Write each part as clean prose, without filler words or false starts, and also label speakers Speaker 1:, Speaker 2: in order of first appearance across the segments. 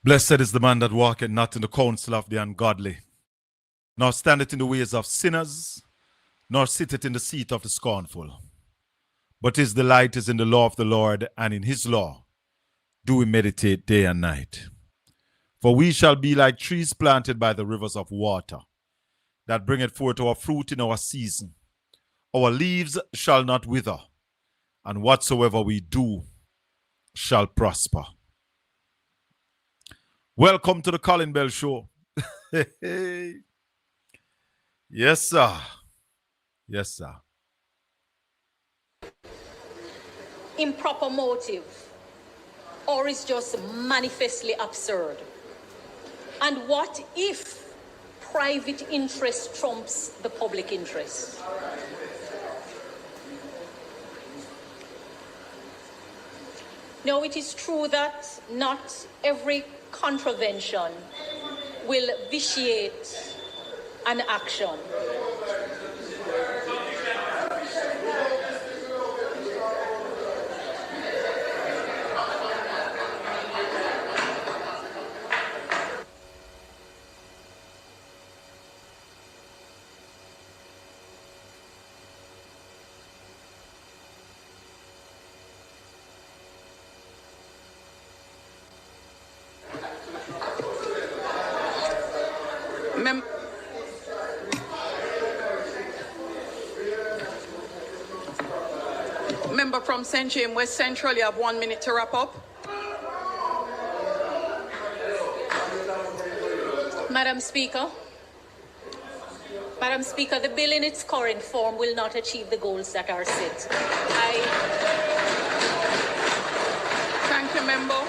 Speaker 1: Blessed is the man that walketh not in the counsel of the ungodly, nor standeth in the ways of sinners, nor sitteth in the seat of the scornful. But his delight is in the law of the Lord, and in his law do we meditate day and night. For we shall be like trees planted by the rivers of water, that bringeth forth our fruit in our season. Our leaves shall not wither, and whatsoever we do shall prosper. Welcome to the Colin Bell Show. Yes, sir. Yes, sir.
Speaker 2: Improper motive, or is just manifestly absurd? And what if private interest trumps the public interest? Now, it is true that not every contravention will vitiate an action.
Speaker 3: Member from St. James West Central, you have 1 minute to wrap up.
Speaker 2: Madam Speaker, the bill in its current form will not achieve the goals that are set.
Speaker 3: Thank you, member.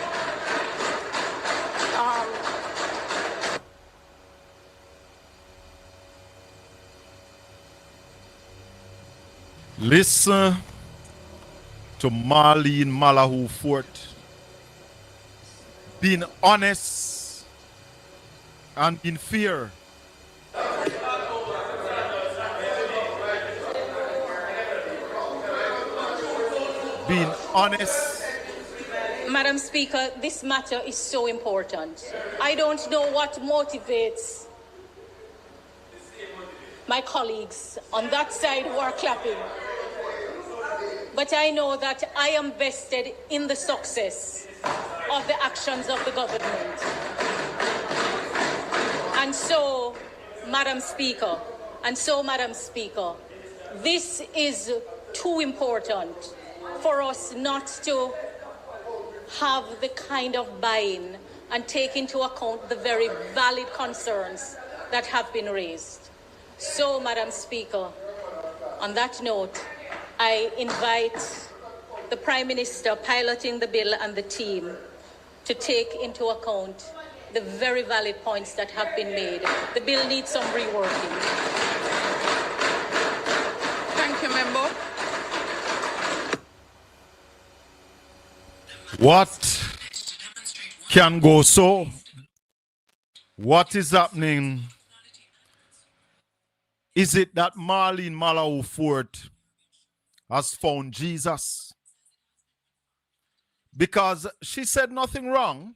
Speaker 1: Listen to Marlene Malahou Fort being honest and in fear. Being honest.
Speaker 2: Madam Speaker, this matter is so important. I don't know what motivates my colleagues on that side who are clapping, but I know that I am vested in the success of the actions of the government. And so, Madam Speaker, this is too important for us not to have the kind of buy-in and take into account the very valid concerns that have been raised. So, Madam Speaker, on that note, I invite the Prime Minister piloting the bill and the team to take into account the very valid points that have been made. The bill needs some reworking.
Speaker 3: Thank you, member.
Speaker 1: What can go so? What is happening? Is it that Marlene Malahou Fort has found Jesus? Because she said nothing wrong.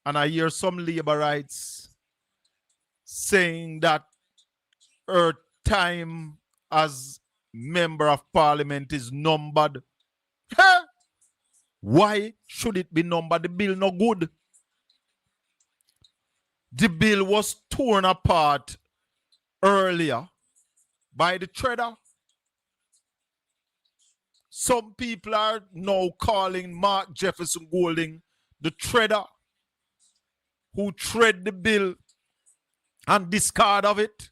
Speaker 1: And I hear some Labourites saying that her time as member of Parliament is numbered. Why should it be numbered? The bill no good. The bill was torn apart earlier by the treader. Some people are now calling Mark Jefferson Golding the treader who tread the bill and discard of it.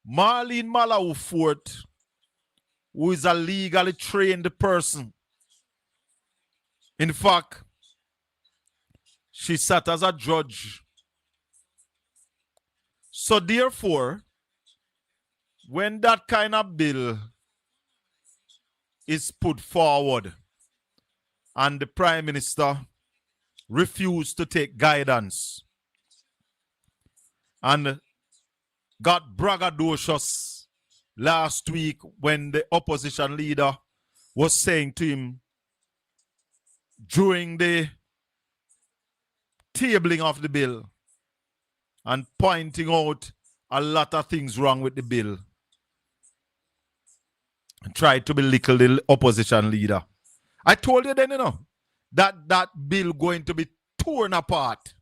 Speaker 1: Marlene Malahou Fort, who is a legally trained person. In fact, she sat as a judge. So therefore, when that kind of bill is put forward and the Prime Minister refused to take guidance and got braggadocious last week when the opposition leader was saying to him during the tabling of the bill and pointing out a lot of things wrong with the bill and tried to belittle the opposition leader. I told you then, that bill going to be torn apart.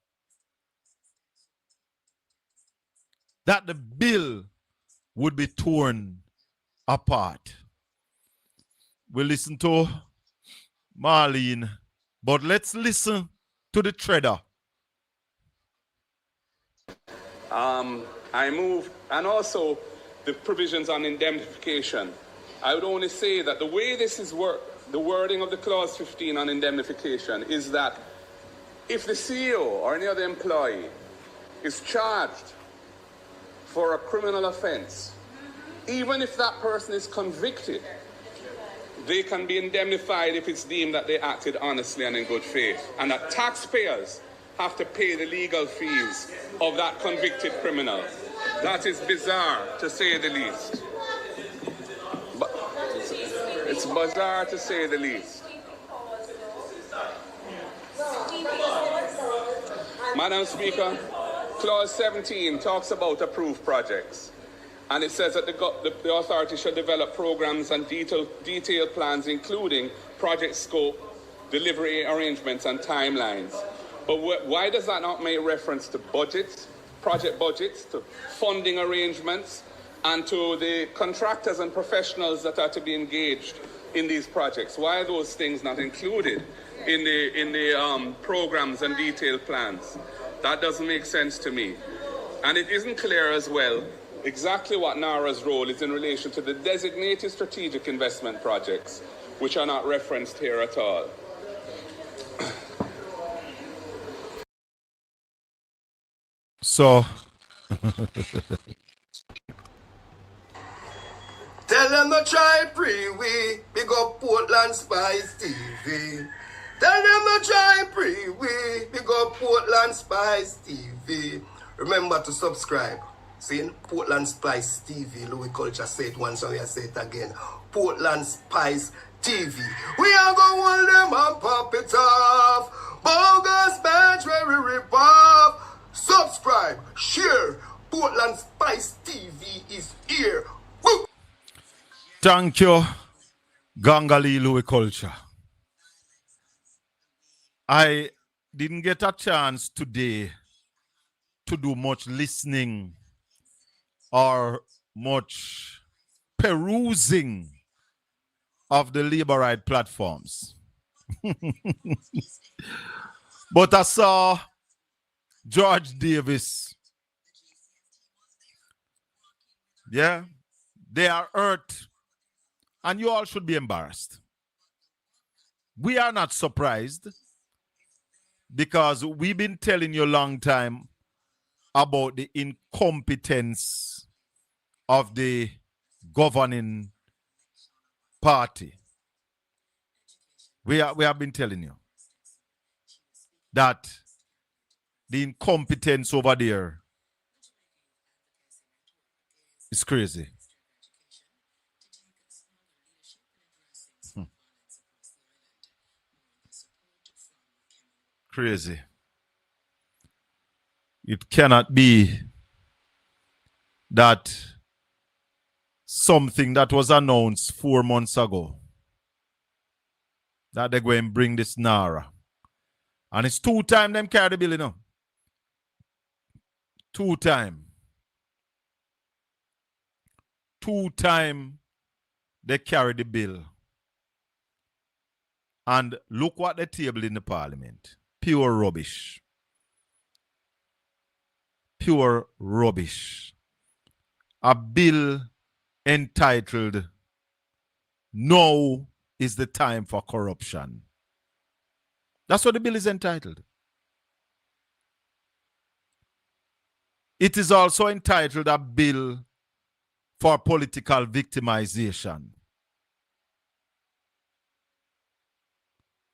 Speaker 1: That the bill would be torn apart. We listen to Marlene, but let's listen to the trader.
Speaker 4: I move, and also the provisions on indemnification. I would only say that the way this is the wording of the clause 15 on indemnification is that if the CEO or any other employee is charged for a criminal offense, even if that person is convicted, they can be indemnified if it's deemed that they acted honestly and in good faith, and that taxpayers have to pay the legal fees of that convicted criminal. That is bizarre, to say the least. But it's bizarre, to say the least. Madam Speaker, Clause 17 talks about approved projects. And it says that the authority should develop programs and detailed plans, including project scope, delivery arrangements, and timelines. But why does that not make reference to budgets, project budgets, to funding arrangements, and to the contractors and professionals that are to be engaged in these projects? Why are those things not included in the programs and detailed plans? That doesn't make sense to me. And it isn't clear as well exactly what NARA's role is in relation to the designated strategic investment projects, which are not referenced here at all.
Speaker 1: So,
Speaker 5: tell them to try pre-we, big up Portland Spice TV. Tell them to try pre-we, big up Portland Spice TV. Remember to subscribe. See, Portland Spice TV, Louis Culture say it once, so we say it again. Portland Spice TV. We are going to hold them and pop it off. Bogus match where we rip off. Subscribe, share. Portland Spice TV is here. Woo!
Speaker 1: thank you, Gangali Louis Culture. I didn't get a chance today to do much listening or much perusing of the labor right platforms. But I saw George Davis. Yeah, they are hurt. And you all should be embarrassed. We are not surprised because we've been telling you a long time about the incompetence of the governing party. We have been telling you that the incompetence over there is crazy. Crazy. It cannot be that something that was announced 4 months ago that they're going to bring this NARA. And it's 2 times them carry the bill, 2 times. 2 times they carry the bill. And look what they table in the parliament. Pure rubbish. Pure rubbish. A bill entitled, "Now is the time for corruption." That's what the bill is entitled. It is also entitled a bill for political victimization.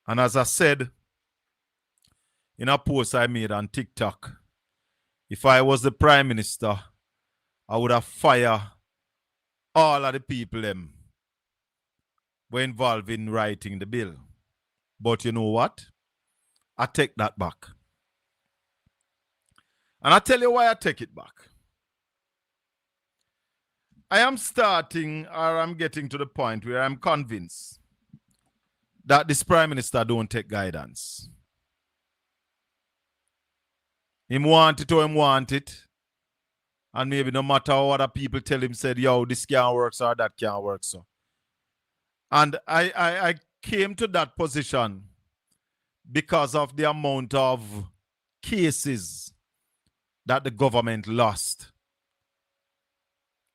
Speaker 1: And as I said in a post I made on TikTok, if I was the Prime Minister, I would have fired all of the people them were involved in writing the bill. But you know what? I take that back. And I tell you why I take it back. I am starting, or I'm getting to the point where I'm convinced that this Prime Minister don't take guidance. Him want it or him want it. And maybe no matter how other people tell him, said, yo, this can't work so or that can't work so. And I came to that position because of the amount of cases that the government lost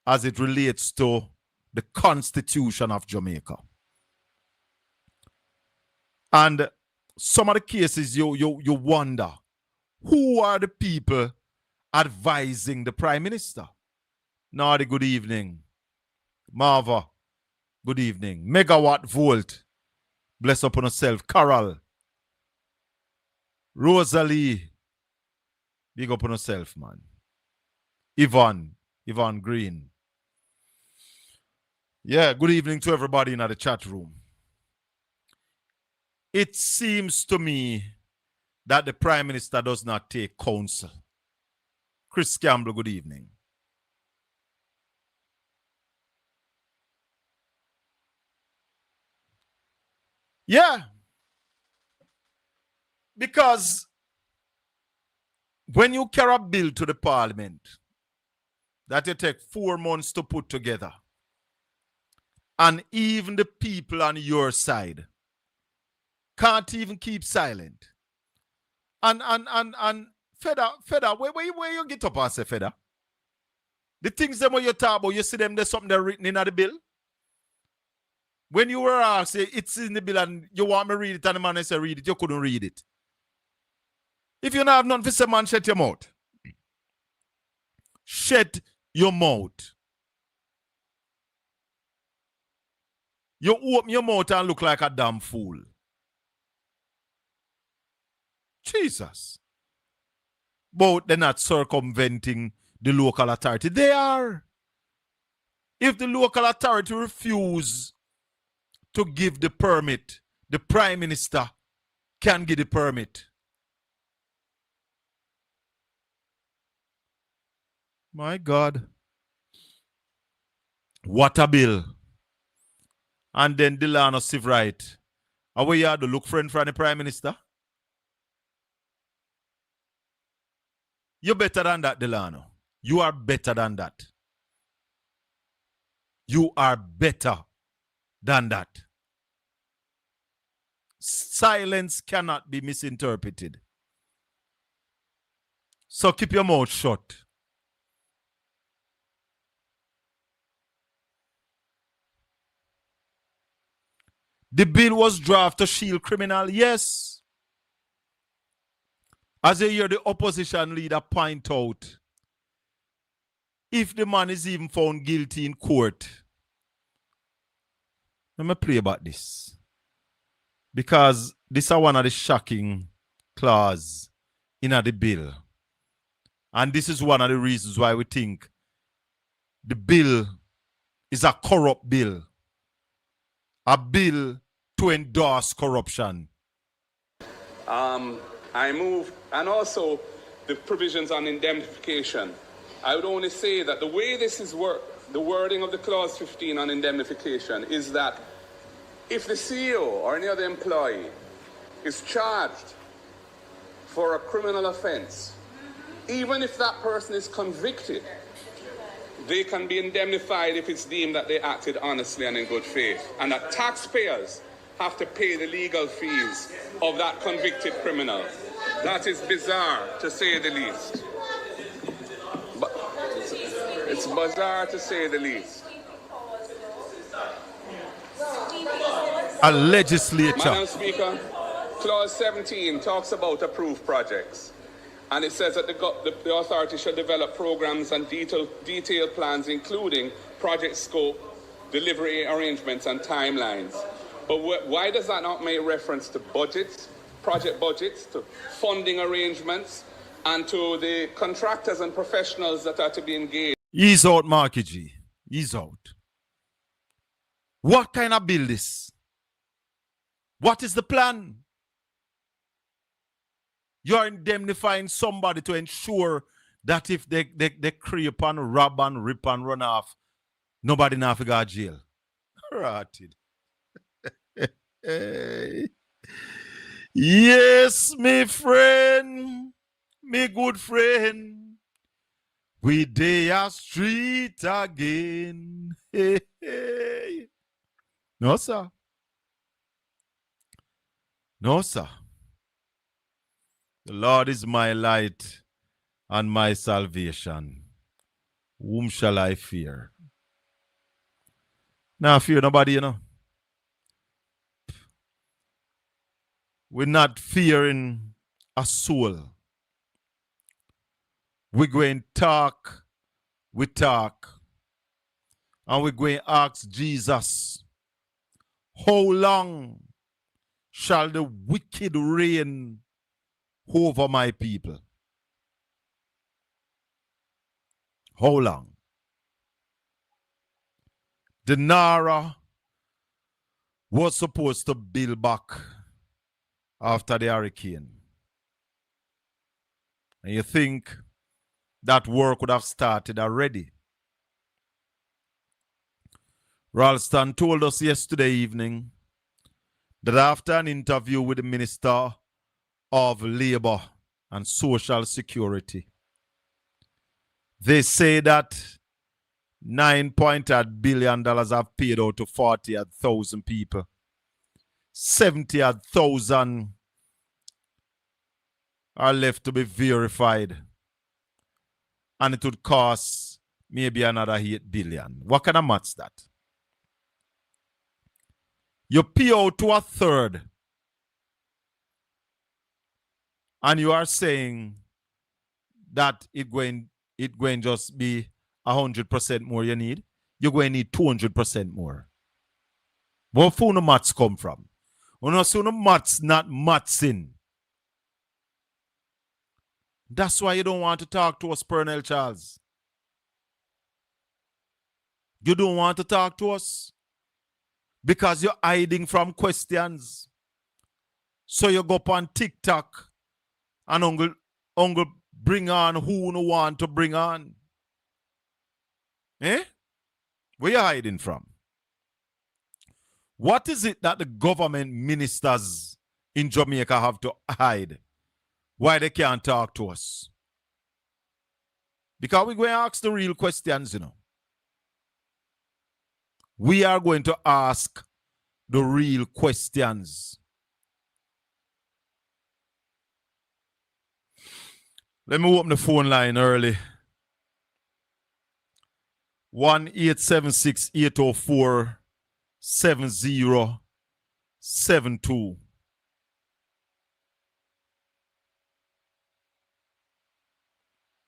Speaker 1: as it relates to the Constitution of Jamaica. And some of the cases you wonder, who are the people advising the Prime Minister? Nardi, good evening. Marva, good evening. Megawatt Volt, bless upon herself. Carol, Rosalie, big up on herself, man. Yvonne Green. Yeah, good evening to everybody in the chat room. It seems to me that the Prime Minister does not take counsel. Chris Campbell, good evening. Yeah. Because when you carry a bill to the Parliament that you take 4 months to put together, and even the people on your side can't even keep silent. And Feda, where you get up and say, Feda? The things them when you talk about, you see them, there's something there written in the bill? When you were asked, it's in the bill and you want me to read it, and the man say read it, you couldn't read it. If you don't have none for say, man, shut your mouth. Shut your mouth. You open your mouth and look like a damn fool. Jesus. But they're not circumventing the local authority. They are. If the local authority refuse to give the permit, the Prime Minister can give the permit. My God. What a bill. And then Delano Civ right. Are we here to look friend from the Prime Minister? You're better than that, Delano. You are better than that. You are better than that. Silence cannot be misinterpreted. So keep your mouth shut. The bill was drafted to shield criminal, yes. As you hear the opposition leader point out, if the man is even found guilty in court, let me play about this. Because this is one of the shocking clauses in the bill. And this is one of the reasons why we think the bill is a corrupt bill. A bill to endorse corruption.
Speaker 4: I move, and also the provisions on indemnification. I would only say that the way this is the wording of the clause 15 on indemnification is that if the CEO or any other employee is charged for a criminal offense, even if that person is convicted, they can be indemnified if it's deemed that they acted honestly and in good faith, and that taxpayers have to pay the legal fees of that convicted criminal. That is bizarre, to say the least. But it's bizarre, to say the least.
Speaker 1: A legislature.
Speaker 4: Madam Speaker, Clause 17 talks about approved projects. And it says that the authority should develop programs and detailed plans, including project scope, delivery arrangements, and timelines. But why does that not make reference to budgets, project budgets, to funding arrangements, and to the contractors and professionals that are to be engaged?
Speaker 1: Ease out, Marky G. Ease out. What kind of bill this? What is the plan? You are indemnifying somebody to ensure that if they creep and rob and rip and run off, nobody now fi go to jail. Rotted. Hey. Yes, me friend, me good friend, we dey a street again. Hey, hey. No, sir. No, sir. The Lord is my light and my salvation. Whom shall I fear? Now fear nobody, you know. We're not fearing a soul. We're going to talk, we talk. And we're going to ask Jesus, how long shall the wicked reign over my people? How long? The Nara was supposed to build back after the hurricane. And you think that work would have started already. Ralston told us yesterday evening that after an interview with the Minister of Labor and Social Security, they say that $9.8 billion have paid out to 40,000 people. 70,000 are left to be verified. And it would cost maybe another 8 billion. What kind of maths that? You pay out to a third. And you are saying that it going just be 100% more you need. You're going to need 200% more. Where do the maths come from? When I say the maths not mathsing. That's why you don't want to talk to us, Pernell Charles. You don't want to talk to us because you're hiding from questions. So you go up on TikTok and Uncle bring on who you want to bring on. Eh? Where you hiding from? What is it that the government ministers in Jamaica have to hide? Why they can't talk to us? Because we're going to ask the real questions, you know. We are going to ask the real questions. Let me open the phone line early. 1-876-804-7072.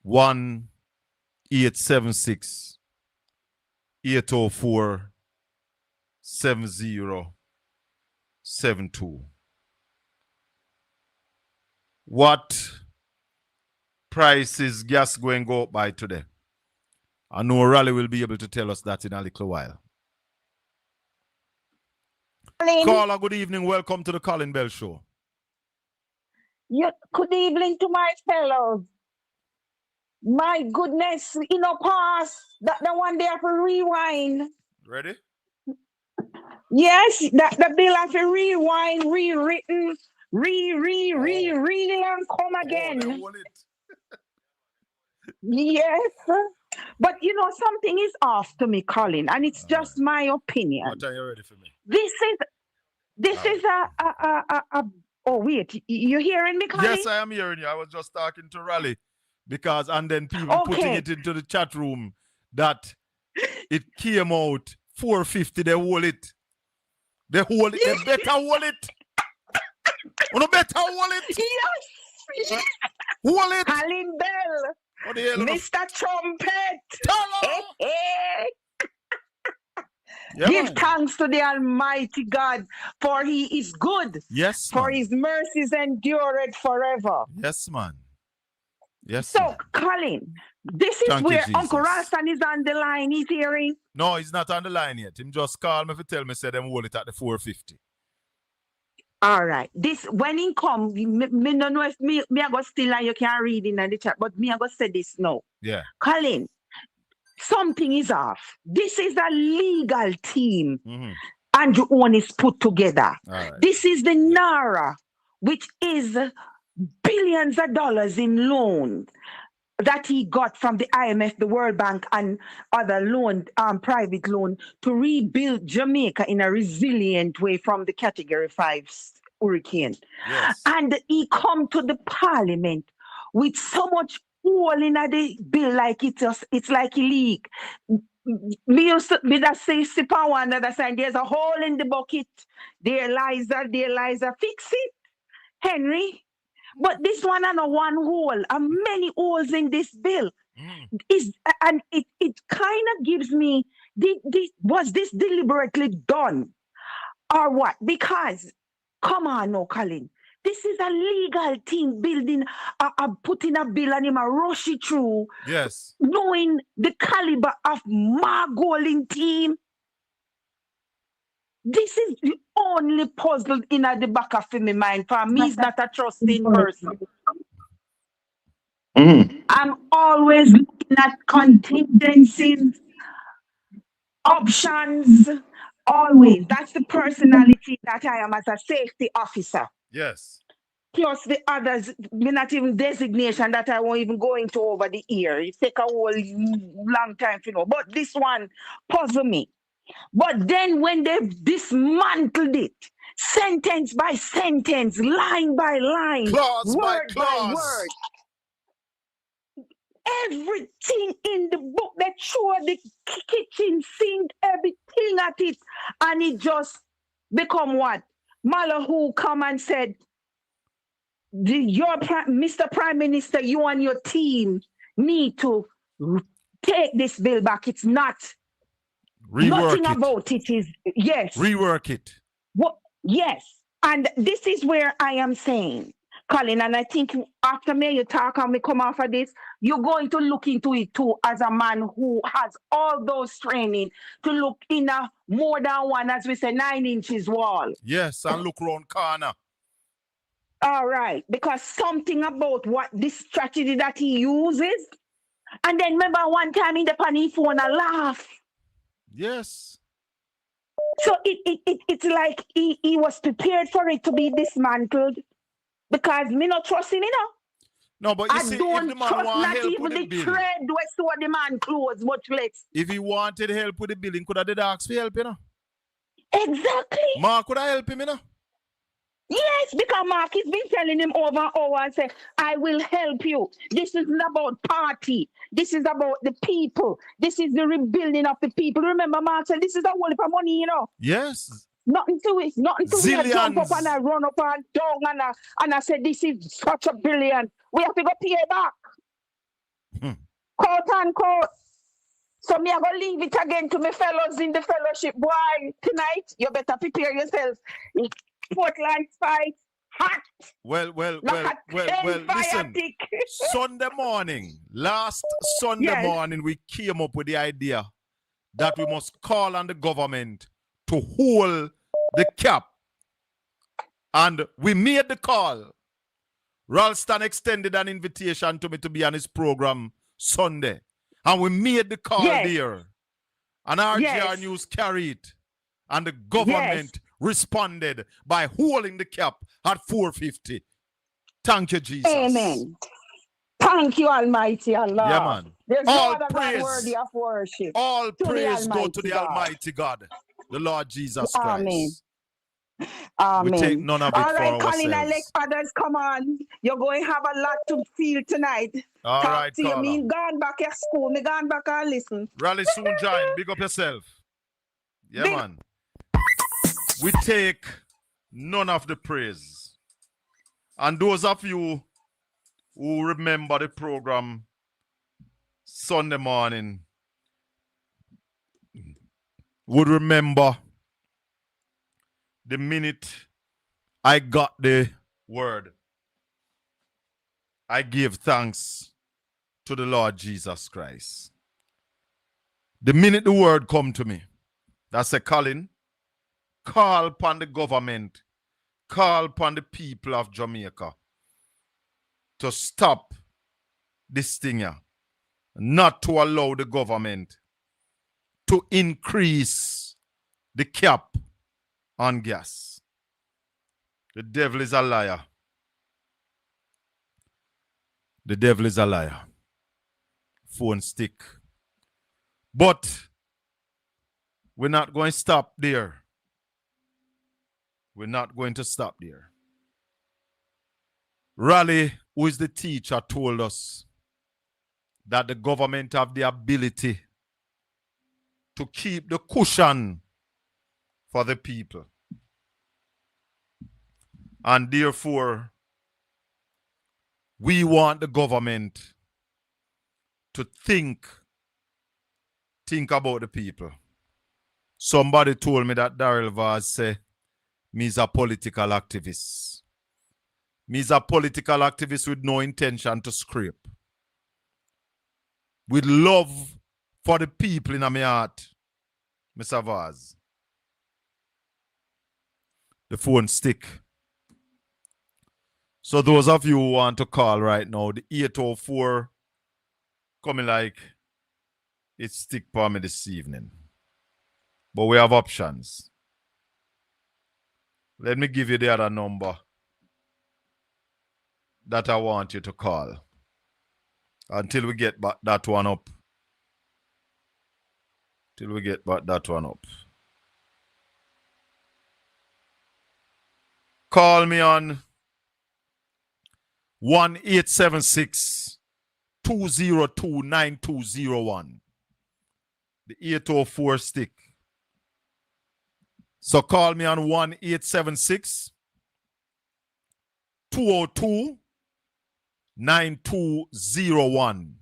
Speaker 1: 1-876-804-7072. What price is gas going to go up by today? I know Raleigh will be able to tell us that in a little while. Caller, good evening. Welcome to the Colin Bell Show.
Speaker 6: Good evening to my fellows. My goodness, pass. That the one they have to rewind.
Speaker 1: Ready?
Speaker 6: Yes, that the bill have to rewind, rewritten, and come again. Yes. But something is off to me, Colin, and it's just my opinion.
Speaker 1: What are you ready for me?
Speaker 6: This is oh wait, you hearing me, Colin?
Speaker 1: Yes, I am hearing you. I was just talking to Raleigh and then people putting it into the chat room that it came out 450. They hold it. They better hold it. You better hold it.
Speaker 6: Yes.
Speaker 1: Hold it.
Speaker 6: Colin Bell. Mr. Trumpet.
Speaker 1: Yeah,
Speaker 6: Give
Speaker 1: man.
Speaker 6: thanks to the Almighty God, for He is good.
Speaker 1: Yes,
Speaker 6: for
Speaker 1: man.
Speaker 6: His mercies endureth forever.
Speaker 1: Yes, man. Yes.
Speaker 6: So,
Speaker 1: man.
Speaker 6: Colin, this is
Speaker 1: Thank
Speaker 6: where
Speaker 1: you,
Speaker 6: Uncle
Speaker 1: Jesus.
Speaker 6: Ralston is on the line. He's hearing.
Speaker 1: No, he's not on the line yet. Him just call me to tell me say them hold it at the 450.
Speaker 6: All right. This when it come, me don't know if me I go still and you can read in the chat, but me I go say this now.
Speaker 1: Yeah.
Speaker 6: Colin, something is off. This is a legal team. Andrew Owen is put together.
Speaker 1: Right.
Speaker 6: This is the NARA, which is billions of dollars in loan that he got from the IMF, the World Bank, and other loan, private loan, to rebuild Jamaica in a resilient way from the Category 5 hurricane.
Speaker 1: Yes.
Speaker 6: And he come to the Parliament with so much hole in the bill, like it's like a leak. Me just say sip on one other side. There's a hole in the bucket. There lies a fix it, Henry. But this one and a one hole, and many holes in this bill. And it kind of gives me was this deliberately done or what? Because come on now, Colin. This is a legal team building putting a bill and him a rush it through.
Speaker 1: Yes.
Speaker 6: Knowing the caliber of Margolin team. This is the only puzzle in the back of my mind. For me, he's not a trusting person. I'm always looking at contingencies, options, always. That's the personality that I am as a safety officer.
Speaker 1: Yes.
Speaker 6: Plus the others, not even designation that I won't even go into over the year. It take a whole long time to know. But this one puzzle me. But then when they've dismantled it, sentence by sentence, line by line,
Speaker 1: clause
Speaker 6: word
Speaker 1: by
Speaker 6: word, everything in the book, that show the kitchen sink, everything at it, and it just become what? Malahoo come and said, Mr. Prime Minister, you and your team need to take this bill back. It's not. Nothing about it is, yes.
Speaker 1: Rework it.
Speaker 6: What? Yes. And this is where I am saying, Colin, and I think after me you talk and we come off of this, you're going to look into it too as a man who has all those training to look in a more than one, as we say, 9 inches wall.
Speaker 1: Yes, and look round corner.
Speaker 6: All right. Because something about what this strategy that he uses, and then remember one time in the funny phone a laugh.
Speaker 1: Yes.
Speaker 6: So it's like he was prepared for it to be dismantled because me not trust him, you know.
Speaker 1: No, but you
Speaker 6: I
Speaker 1: see,
Speaker 6: don't
Speaker 1: if the man
Speaker 6: trust
Speaker 1: want
Speaker 6: not
Speaker 1: help
Speaker 6: even
Speaker 1: with
Speaker 6: the
Speaker 1: the bill,
Speaker 6: thread where saw the man clothes, much less.
Speaker 1: if he wanted help with the billing, could have did ask for help, you know?
Speaker 6: Exactly.
Speaker 1: Mark could have helped him, you know?
Speaker 6: Yes, because Mark has been telling him over and over and say, I will help you. This isn't about party. This is about the people. This is the rebuilding of the people. Remember, Mark said, this is a whole heap of money, you know.
Speaker 1: Yes.
Speaker 6: Nothing to it. Nothing to
Speaker 1: Zillions.
Speaker 6: me. I jump up and I run up and down and I said, this is such a billion. We have to go pay back. Quote unquote. So me, I'm going to leave it again to my fellows in the fellowship. Boy, tonight, you better prepare yourselves. Portland Spice, hot.
Speaker 1: Well, listen. Sunday morning, last Sunday morning, we came up with the idea that we must call on the government to hold the cap. And we made the call. Ralston extended an invitation to me to be on his program Sunday. And we made the call there. And RGR News carried it. And the government responded by holding the cap at 450. Thank you, Jesus.
Speaker 6: Amen. Thank you, Almighty Allah.
Speaker 1: Yeah, man.
Speaker 6: There's
Speaker 1: all
Speaker 6: no other
Speaker 1: praise,
Speaker 6: God worthy of worship.
Speaker 1: All praise go to the Almighty God, the Lord Jesus Christ.
Speaker 6: Amen. Amen.
Speaker 1: We take none of it
Speaker 6: all
Speaker 1: for
Speaker 6: right,
Speaker 1: ourselves.
Speaker 6: Colin, I let others come on. You're going to have a lot to feel tonight.
Speaker 1: All
Speaker 6: Talk
Speaker 1: right,
Speaker 6: to you.
Speaker 1: Carla.
Speaker 6: Me gone back at school. Me gone back and listen.
Speaker 1: Rally soon join. Big up yourself. Yeah,
Speaker 6: Big
Speaker 1: man. We take none of the praise. And those of you who remember the program Sunday morning would remember the minute I got the word, I give thanks to the Lord Jesus Christ. The minute the word come to me, that's a Colin, call upon the government, call upon the people of Jamaica to stop this thing here, not to allow the government to increase the cap on gas. The devil is a liar. The devil is a liar. Phone stick. But we're not going to stop there. We're not going to stop there. Raleigh, who is the teacher, told us that the government have the ability to keep the cushion for the people. And therefore, we want the government to think about the people. Somebody told me that Daryl Vaz say, me's a political activist. Me's a political activist with no intention to scrape. With love for the people in my heart, Mr. Vaz. The phone stick. So those of you who want to call right now, the 804 coming like it's stick for me this evening. But we have options. Let me give you the other number that I want you to call until we get back that one up. Till we get back that one up. Call me on 1-876-202-9201. The 804 stick. So call me on 1-876-202-9201.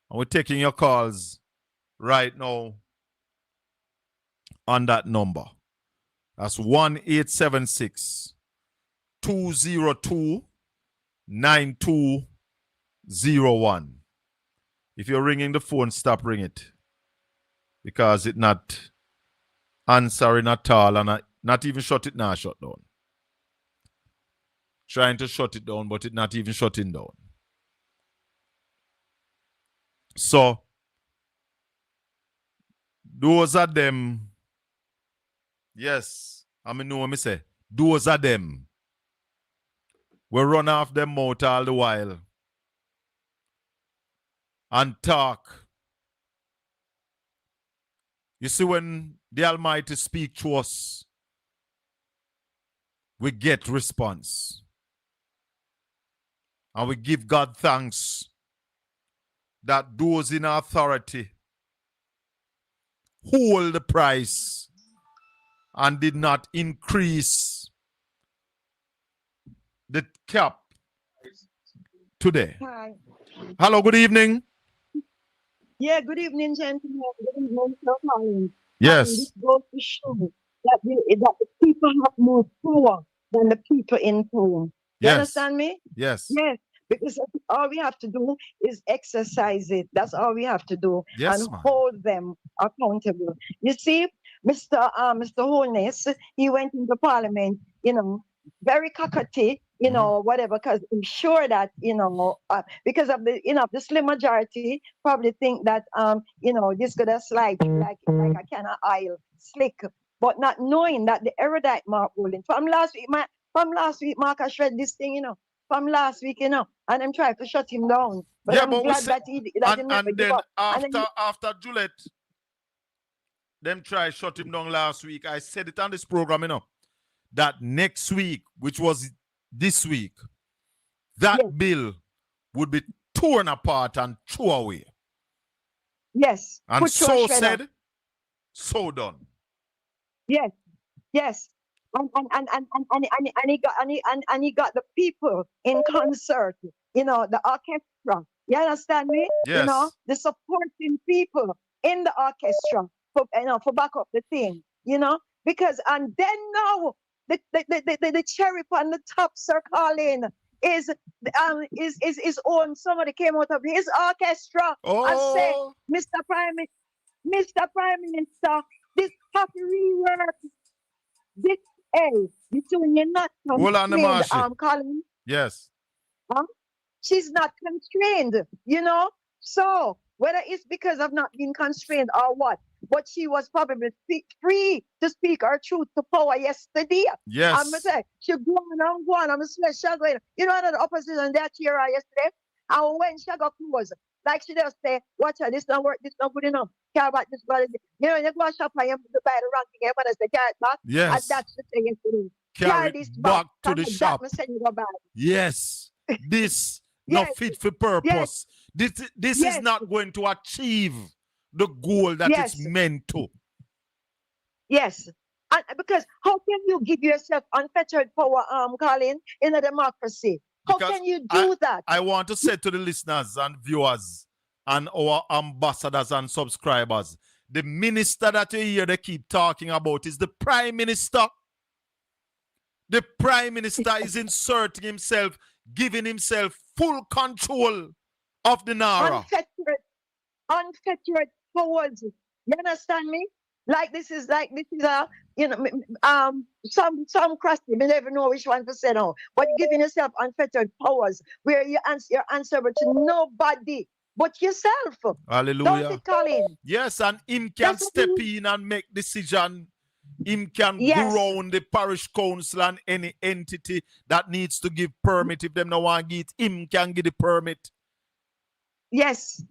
Speaker 1: And we're taking your calls right now on that number. That's 1-876-202-9201. If you're ringing the phone, stop ringing it. Because it's not answering at all, and not even shut it now, shut down. Trying to shut it down, but it's not even shutting down. So, those are them. Yes, I mean, know what I say. Those are them. We run off them mouth all the while and talk. You see, when the Almighty speak to us, we get response. And we give God thanks that those in authority hold the price and did not increase the cap today.
Speaker 7: Hi.
Speaker 1: Hello, good evening.
Speaker 7: Yeah, good evening, gentlemen. Good evening, Sir Collins.
Speaker 1: Yes.
Speaker 7: And this goes to show that the people have more power than the people in power. You
Speaker 1: Yes.
Speaker 7: understand me?
Speaker 1: Yes.
Speaker 7: Yes. Because all we have to do is exercise it. That's all we have to do.
Speaker 1: Yes,
Speaker 7: and
Speaker 1: ma'am.
Speaker 7: hold them accountable. You see, Mr. Holness, he went into Parliament, very cockatoo, whatever, because I'm sure that, because of the, the slim majority probably think that, this could have slide like a can of oil, slick, but not knowing that the erudite Mark ruling from last week, Mark has shred this thing, from last week, and I'm trying to shut him down. But
Speaker 1: Yeah,
Speaker 7: I'm
Speaker 1: but
Speaker 7: glad that he never
Speaker 1: and
Speaker 7: give
Speaker 1: then
Speaker 7: up. And then
Speaker 1: after Juliet, them try shut him down last week. I said it on this program, that next week, which was this week, that
Speaker 7: Yes.
Speaker 1: bill would be torn apart and thrown away.
Speaker 7: yes.
Speaker 1: And
Speaker 7: put your
Speaker 1: so
Speaker 7: shredder.
Speaker 1: said, so done.
Speaker 7: Yes, yes. And he got the people in concert, the orchestra. You understand me?
Speaker 1: Yes.
Speaker 7: The supporting people in the orchestra for back up the thing, because and then now the cherry on the top, Sir Colin, is own. Somebody came out of his orchestra and said,
Speaker 1: Oh,
Speaker 7: Mr. Prime Minister, this have to rework. This Hey, you see when you're not
Speaker 1: Hold on,
Speaker 7: constrained,
Speaker 1: Marshy.
Speaker 7: Colin,
Speaker 1: Yes.
Speaker 7: she's not constrained, you know? So whether it's because of not being constrained or what, but she was probably free to speak her truth to power yesterday.
Speaker 1: Yes.
Speaker 7: I'm gonna say she go on. I'm gonna say going. You know the opposition that cheer her yesterday, and when she got close, like she just say, "Watch her, this not work, this not good enough. Care about this, but you know, you go shop and you buy the wrong thing, but say carry it back."
Speaker 1: Yes.
Speaker 7: And that's the thing yesterday.
Speaker 1: Carry
Speaker 7: this
Speaker 1: back to the shop.
Speaker 7: That you go back.
Speaker 1: Yes. This
Speaker 7: Yes.
Speaker 1: not fit for purpose. This
Speaker 7: Yes.
Speaker 1: is not going to achieve the goal that
Speaker 7: Yes.
Speaker 1: it's meant to.
Speaker 7: Yes. And because how can you give yourself unfettered power, Colin, in a democracy? How
Speaker 1: Because
Speaker 7: can you do that?
Speaker 1: I want to say to the listeners and viewers and our ambassadors and subscribers, the minister that you hear they keep talking about is the Prime Minister. The Prime Minister is inserting himself, giving himself full control of the Nara.
Speaker 7: Unfettered powers. You understand me? This is a some crusty. You never know which one to say now. But giving yourself unfettered powers where you're answerable to nobody but yourself.
Speaker 1: Hallelujah.
Speaker 7: Don't it, Colin?
Speaker 1: Yes, and him can step in and make decision. Him can ground the parish council and any entity that needs to give permit. If them no want to get, him can give the permit.
Speaker 7: Yes.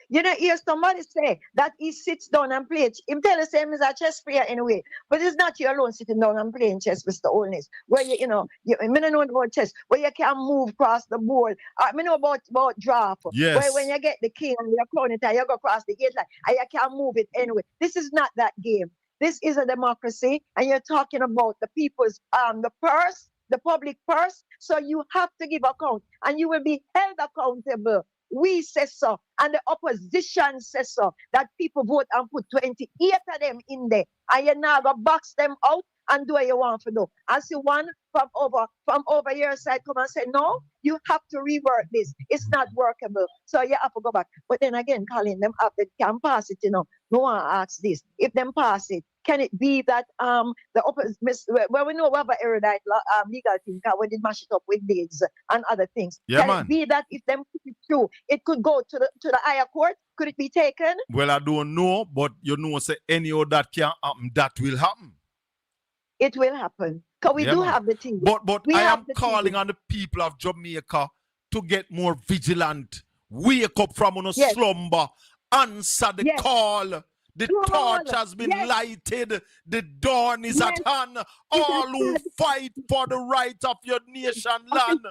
Speaker 7: You know, hear somebody say that he sits down and plays. Him tell us him is a chess player anyway. But it's not you alone sitting down and playing chess, Mr. Holness. Where I don't know about chess, where you can move across the board. I know about draft.
Speaker 1: Yes.
Speaker 7: Where when you get the king and you crown it and you go across the gate line and you can move it anyway. This is not that game. This is a democracy, and you're talking about the people's the purse, the public purse. So you have to give account, and you will be held accountable. We say so, and the opposition says so, that people vote and put 28 of them in there, and you now go box them out and do what you want to do. I see one from over your side come and say, no, you have to rework this. It's not workable. So you have to go back. But then again, Colin, them up, they can pass it, No one asks this. If them pass it, can it be that the opposite, well, we know we have an erudite legal thing, when they mash it up with deeds and other things.
Speaker 1: Yeah,
Speaker 7: Can it be that if them put it through, it could go to the higher court? Could it be taken?
Speaker 1: Well, I don't know, but say any of that can happen, that will happen.
Speaker 7: It will happen. Because we do have the thing.
Speaker 1: But I am calling on the people of Jamaica to get more vigilant. Wake up from on a slumber. Answer the call. The torch has been lighted. The dawn is at hand. All who fight for the right of your nation land.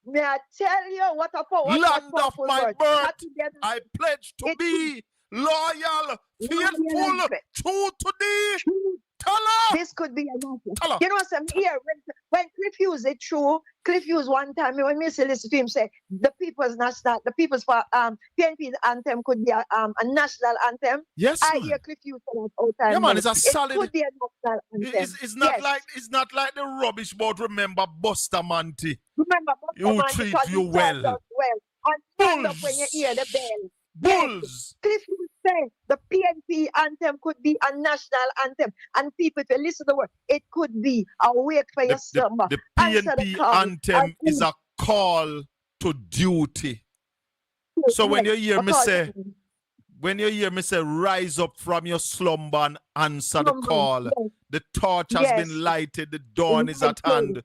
Speaker 7: May I tell you what a power,
Speaker 1: land of my birth. I pledge to be loyal, faithful, true to thee. Tell her.
Speaker 7: This could be an answer. You know, some here when Cliff Hughes is true. Cliff Hughes one time when me listen to him say the people's PNP anthem could be a national anthem.
Speaker 1: Yes,
Speaker 7: I hear Cliff Hughes say that all time.
Speaker 1: Yeah, man, it's a solid.
Speaker 7: It could be a national anthem.
Speaker 1: It's not like the rubbish about remember Buster Manti.
Speaker 7: Remember Buster Manti
Speaker 1: treat you well.
Speaker 7: And stand up when you hear the bell.
Speaker 1: Bulls.
Speaker 7: Cliff Hughes say the PNP anthem could be a national anthem, and people, if you listen to the word, it could be a wake for your summer.
Speaker 1: The PNP anthem is a call to duty. So when you hear me say, rise up from your slumber and answer the call. The torch has been lighted. The dawn is at hand.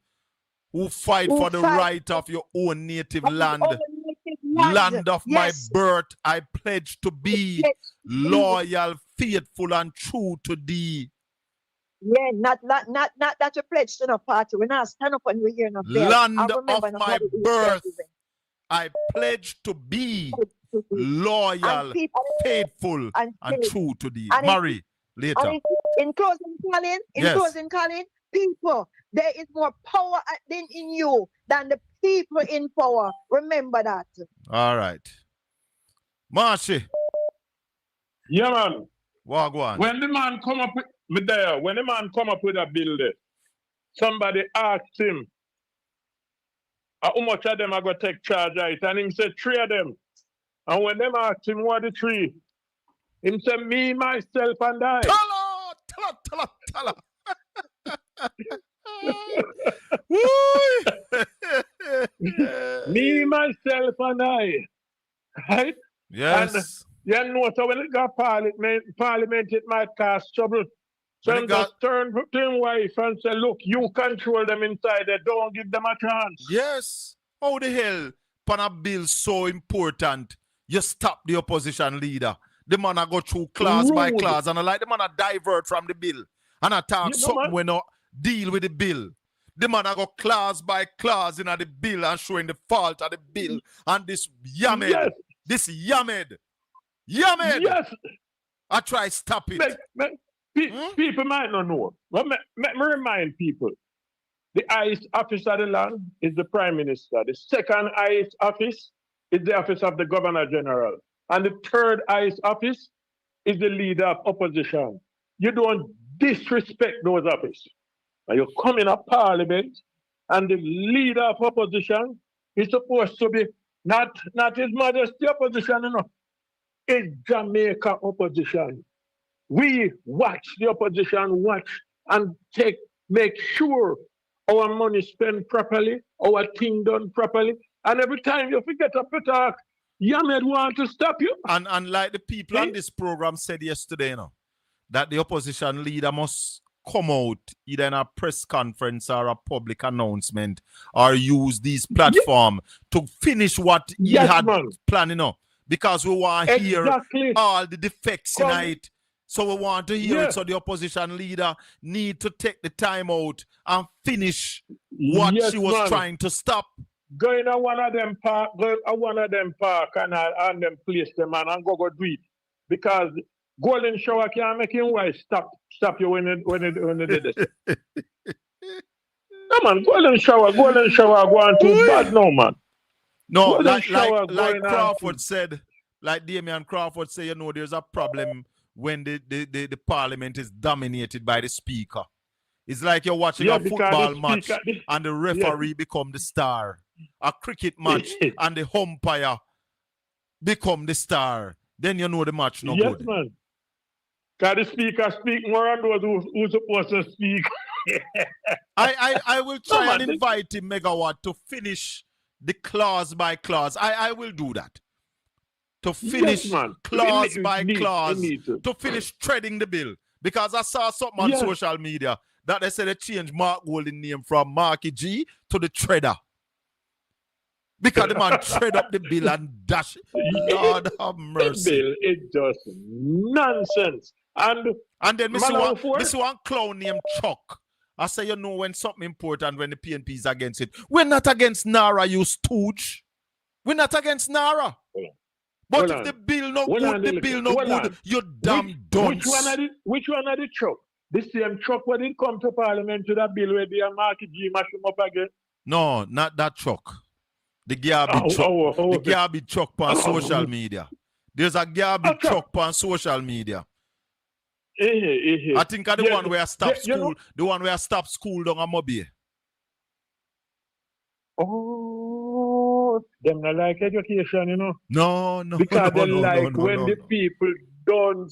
Speaker 1: Who fight for the right of your own native land. Land of my birth, I pledge to be loyal, faithful, and true to thee.
Speaker 7: Yeah, not that you pledge to no party. We're not stand up when we hear no bell.
Speaker 1: Land of my birth, I pledge to be loyal, faithful, and true to thee. Murray, later.
Speaker 7: In closing, Colin, people, there is more power in you than the people in power. Remember that.
Speaker 1: All right. Marshy.
Speaker 8: Yeah, man.
Speaker 1: Wagwan.
Speaker 8: When the man come up with a bill there, somebody asked him, how much of them are going to take charge of it? And him said 3 of them. And when them asked him what the 3, him said me, myself, and I.
Speaker 1: Tell her.
Speaker 8: Me, myself, and I. Right?
Speaker 1: Yes.
Speaker 8: And you know, so when it got parliament, it might cause trouble. So
Speaker 1: When it
Speaker 8: him
Speaker 1: got-
Speaker 8: just turn to his wife and say, look, you control them inside there. Don't give them a chance.
Speaker 1: Yes. How the hell, pan a bill so important, you stop the opposition leader? The man a go through clause by
Speaker 8: Rude.
Speaker 1: clause, and I like the man a divert from the bill. And I talk
Speaker 8: You know,
Speaker 1: something
Speaker 8: man.
Speaker 1: when no deal with the bill. The man a go clause by clause in the bill and showing the fault of the bill. And this Yamed,
Speaker 8: Yes.
Speaker 1: this Yamed,
Speaker 8: Yes.
Speaker 1: I try stop it.
Speaker 8: People might not know. But let me remind people. The highest office of the land is the Prime Minister. The second highest office is the office of the Governor General. And the third highest office is the leader of opposition. You don't disrespect those offices. Now you come in a parliament and the leader of opposition is supposed to be not His Majesty opposition, you know. It's Jamaica opposition. We watch the opposition and make sure our money spent properly, our thing done properly. And every time you forget up to talk, Yamed want to stop you.
Speaker 1: And like the people on this program said yesterday, you know, that the opposition leader must come out either in a press conference or a public announcement or use this platform to finish what he had planned, you know, because we want to hear all the defects in it. So we want to hear it. So the opposition leader need to take the time out and finish what she was trying to stop.
Speaker 8: Go in one of them park, and them place them and go do it. Because golden shower can't make him wife stop you when you did this. Come on, golden shower going too bad now, man.
Speaker 1: No, like Crawford said, like Damian Crawford said, you know, there's a problem when the parliament is dominated by the speaker. It's like you're watching a football match and the referee become the star. A cricket match and the umpire become the star. Then you know the match no good.
Speaker 8: Yes, man. Because the speaker speak more than those who's supposed to speak.
Speaker 1: I will try and invite him, Megawatt, to finish the clause by clause. I will do that. To finish clause by clause, to finish treading the bill. Because I saw something on social media that they said they changed Mark Golding's name from Marky G to the Treader. Because the man tread up the bill and dash it. Lord have mercy.
Speaker 8: The bill is just nonsense. And
Speaker 1: then Mr. One clown named Chuck. I say, you know, when something important, when the PNP is against it. We're not against Nara, you stooge. We're not against Nara. But if the bill no good, you damn dunce.
Speaker 8: Which one are the truck? The same truck when it come to Parliament to that bill where the Marky G mash him up again?
Speaker 1: No, not that truck. The garbage truck. The garbage truck on social media. There's a garbage truck on social media. I think the one where I stop school, you know? The one where I stop school down a Mobile.
Speaker 8: Oh, them not like education, you know.
Speaker 1: No.
Speaker 8: Because when the people don't.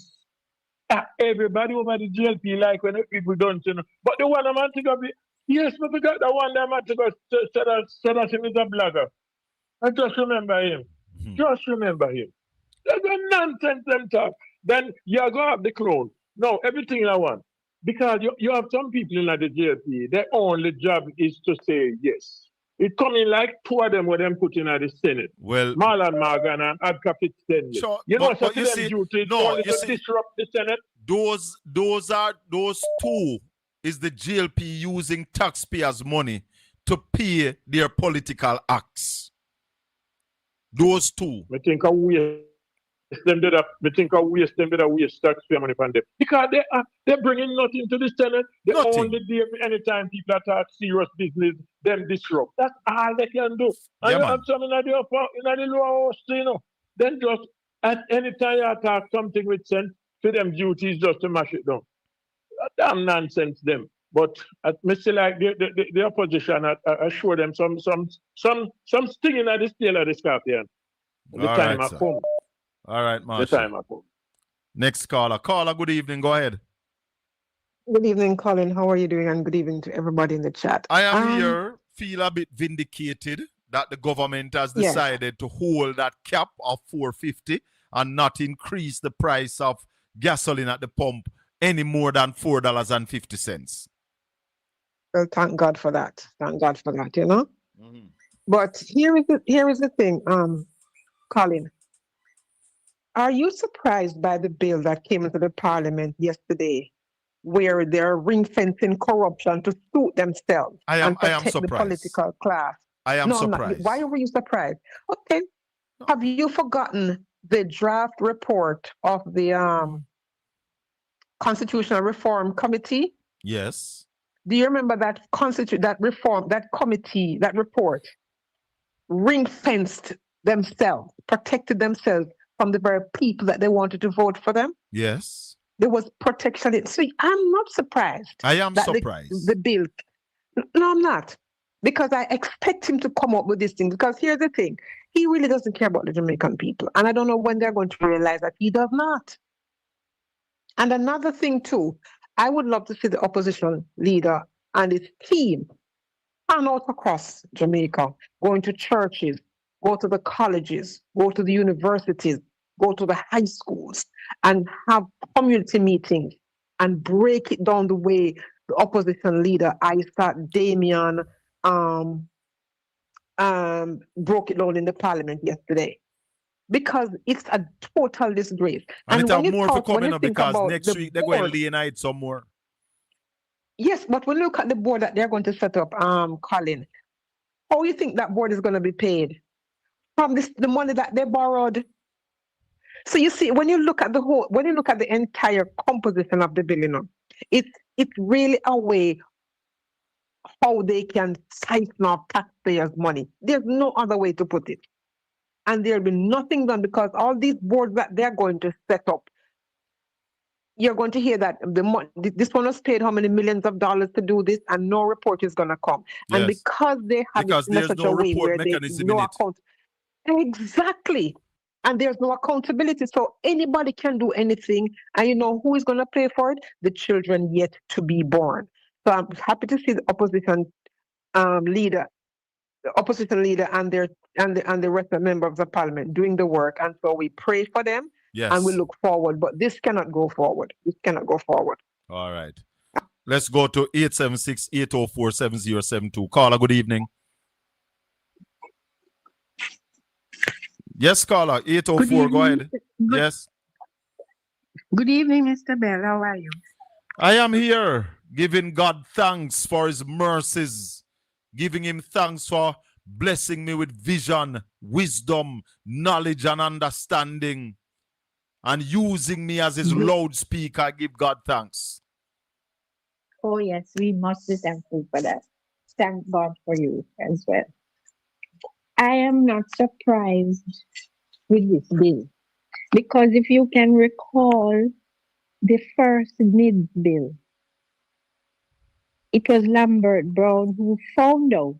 Speaker 8: Everybody over the GLP like when the people don't, you know. But the one I'm to go be, yes, but we got the one that I'm to go say that him is a blogger. And just remember him. Just remember him. That's a nonsense them talk. Then you go have the clone. No, everything I want. Because you have some people in the JLP, their only job is to say yes. It coming like two of them were them put in the Senate.
Speaker 1: Well,
Speaker 8: Marlon Morgan and Adka Fitzgerald.
Speaker 1: Sure,
Speaker 8: you know, so
Speaker 1: you see,
Speaker 8: duty only to disrupt the Senate.
Speaker 1: Those two is the JLP using taxpayers' money to pay their political acts. Those two.
Speaker 8: I think I waste them did a waste taxpayer money from them. Because they're bringing nothing to the Senate. They only do anytime people talk serious business, them disrupt. That's all they can do. And you have some in the lower house, you know. Then just at any time you talk something with sense, for them duties just to mash it down. Damn nonsense them. But I still like the opposition, I show them some stinging at the tail of the scorpion. The
Speaker 1: all
Speaker 8: time
Speaker 1: right,
Speaker 8: I come.
Speaker 1: All right, Marshall.
Speaker 8: The time I come.
Speaker 1: Next caller. Caller, good evening. Go ahead.
Speaker 9: Good evening, Colin. How are you doing? And good evening to everybody in the chat.
Speaker 1: I am here, feel a bit vindicated that the government has
Speaker 9: Yes.
Speaker 1: decided to hold that cap of 450 and not increase the price of gasoline at the pump any more than $4.50.
Speaker 9: Well, thank God for that. Thank God for that, you know.
Speaker 1: Mhm.
Speaker 9: But here is the thing, Colin. Are you surprised by the bill that came into the parliament yesterday, where they're ring fencing corruption to suit themselves and protect the
Speaker 1: surprised.
Speaker 9: political class?
Speaker 1: I am
Speaker 9: No, I'm not.
Speaker 1: surprised.
Speaker 9: Why were you surprised? Okay. Have you forgotten the draft report of the Constitutional Reform Committee?
Speaker 1: Yes.
Speaker 9: Do you remember that committee, that report ring fenced themselves, protected themselves from the very people that they wanted to vote for them?
Speaker 1: Yes.
Speaker 9: There was protection. So I'm not surprised.
Speaker 1: I am
Speaker 9: that
Speaker 1: surprised.
Speaker 9: The bill. No, I'm not. Because I expect him to come up with this thing. Because here's the thing. He really doesn't care about the Jamaican people. And I don't know when they're going to realize that he does not. And another thing too, I would love to see the opposition leader and his team pan out across Jamaica, going to churches, go to the colleges, go to the universities, go to the high schools, and have community meetings and break it down the way the opposition leader, Isaac Damian, broke it down in the parliament yesterday. Because it's a total disgrace.
Speaker 1: And it have more for coming
Speaker 9: up
Speaker 1: because next week they're going to lay night some more.
Speaker 9: Yes, but when you look at the board that they're going to set up, Colin, how do you think that board is going to be paid? From the money that they borrowed. So you see, when you look at the entire composition of the bill, you know, it's really a way how they can siphon off taxpayers' money. There's no other way to put it. And there'll be nothing done because all these boards that they're going to set up, you're going to hear that this one was paid how many millions of dollars to do this, and no report is going to come. Yes. And because they have it in such a way where there's no account. Exactly. And there's no accountability. So anybody can do anything. And you know who is going to pay for it? The children yet to be born. So I'm happy to see the opposition leader and the rest of the members of parliament doing the work, and so we pray for them. Yes. And we look forward, but this cannot go forward.
Speaker 1: All right, let's go to 876-804-7072. Caller, good evening. Yes, caller, 804, go ahead. Yes.
Speaker 10: Good evening, Mr. Bell. How are you?
Speaker 1: I am here giving God thanks for his mercies, giving him thanks for blessing me with vision, wisdom, knowledge, and understanding, and using me as his loudspeaker. I give God thanks.
Speaker 10: Oh, yes, we must be thankful for that. Thank God for you as well. I am not surprised with this bill, because if you can recall the first mid bill, it was Lambert Brown who found out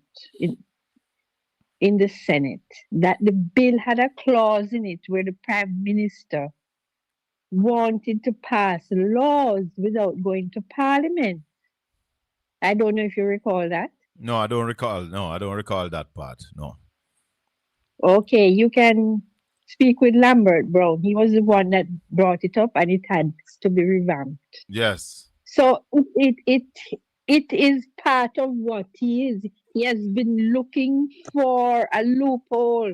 Speaker 10: in the Senate that the bill had a clause in it where the Prime Minister wanted to pass laws without going to Parliament. I don't know if you recall that.
Speaker 1: No, I don't recall. No, I don't recall that part. No.
Speaker 10: Okay, you can speak with Lambert Brown. He was the one that brought it up, and it had to be revamped.
Speaker 1: Yes.
Speaker 10: So it is part of what he is. He has been looking for a loophole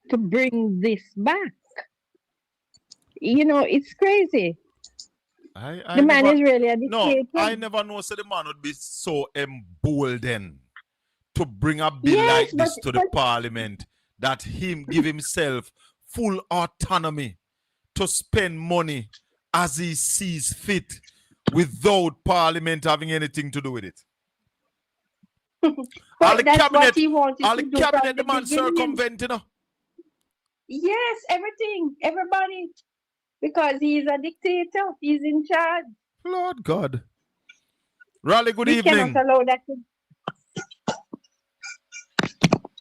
Speaker 10: to bring this back. You know, it's crazy. The man is really a dictator.
Speaker 1: No, I never know so the man would be so emboldened to bring a bill like this to the parliament, that him give himself full autonomy to spend money as he sees fit without parliament having anything to do with it. All the cabinet, the man circumvent, you know.
Speaker 10: Yes, everything, everybody, because he's a dictator. He's in charge.
Speaker 1: Lord God. Raleigh, good evening.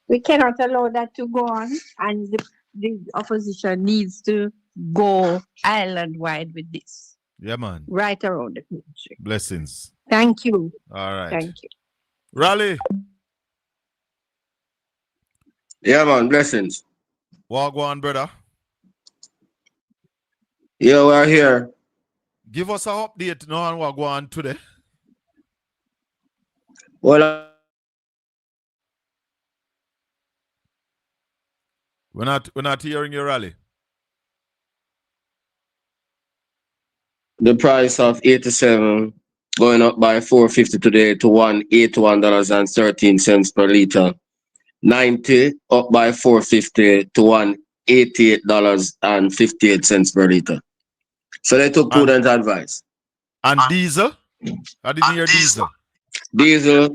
Speaker 10: We cannot allow that to go on, and the opposition needs to go island-wide with this.
Speaker 1: Yeah, man.
Speaker 10: right around the country.
Speaker 1: Blessings.
Speaker 10: Thank you.
Speaker 1: All right.
Speaker 10: Thank you.
Speaker 1: Raleigh.
Speaker 5: Yeah, man. Blessings.
Speaker 1: Wagwan, brother.
Speaker 5: Yeah, we're here.
Speaker 1: Give us an update now on Wagwan today.
Speaker 5: Well,
Speaker 1: We're not hearing you, Raleigh.
Speaker 5: the price of 87 going up by $4.50 today to $181.13 per liter. 90 up by $4.50 to $188.58 per liter. So they took prudent advice.
Speaker 1: And diesel? I didn't hear diesel.
Speaker 5: Diesel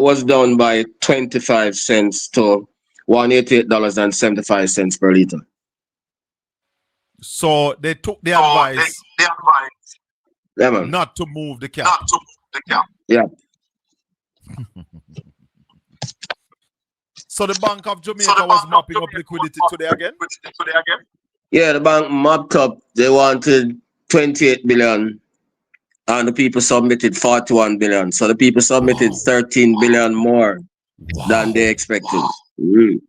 Speaker 5: was down by 25 cents to $188.75 per liter.
Speaker 1: So they took the advice
Speaker 5: Yeah, man.
Speaker 1: not to move the cap.
Speaker 5: Yeah.
Speaker 1: So the Bank of Jamaica was mopping up liquidity today again?
Speaker 5: Yeah, the bank mopped up. They wanted 28 billion and the people submitted 41 billion. So the people submitted 13 billion more than they expected. And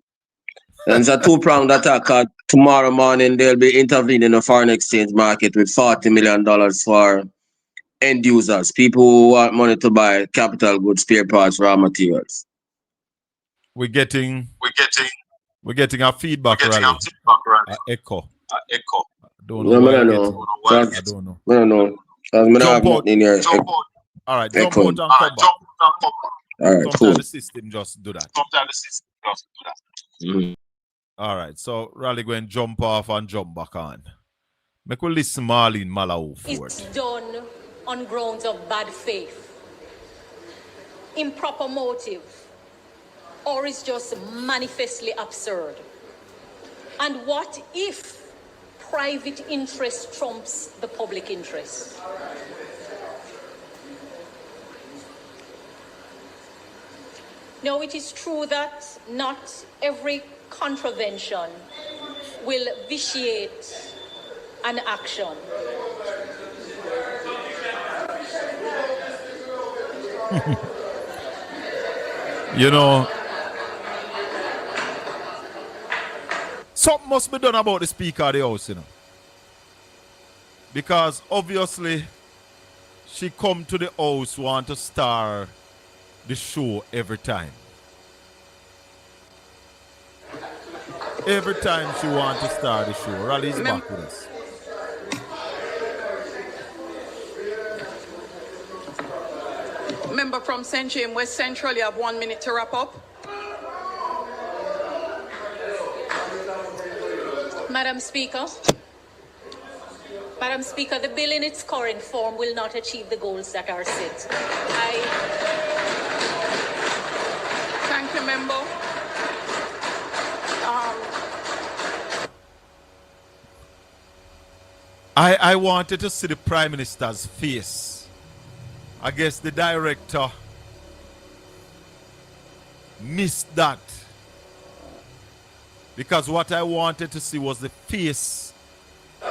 Speaker 5: it's a two-pronged attack. Tomorrow morning, they'll be intervening in the foreign exchange market with $40 million for end users, people who want money to buy capital goods, spare parts, raw materials.
Speaker 1: We're getting a feedback rally. Echo. I don't know why.
Speaker 5: I don't know. I don't know.
Speaker 1: Jump out. All right, jump out and come back.
Speaker 5: All right,
Speaker 1: Sometimes
Speaker 5: cool.
Speaker 1: the system just do that. All right, so Raleigh go and jump off and jump back on. Make we listen Marlene Malawi forward.
Speaker 2: It's done on grounds of bad faith, improper motive, or is just manifestly absurd. And what if private interest trumps the public interest? Now, it is true that not every contravention will vitiate an action.
Speaker 1: You know, something must be done about the Speaker of the House, you know. Because obviously, she come to the House want to star the show every time. Every time she want to star the show. Raleigh's back with us.
Speaker 3: Member from St. James West Central, you have 1 minute to wrap up.
Speaker 2: Madam Speaker, the bill in its current form will not achieve the goals that are set.
Speaker 3: Thank you, member.
Speaker 1: I wanted to see the Prime Minister's face. I guess the director missed that. Because what I wanted to see was the face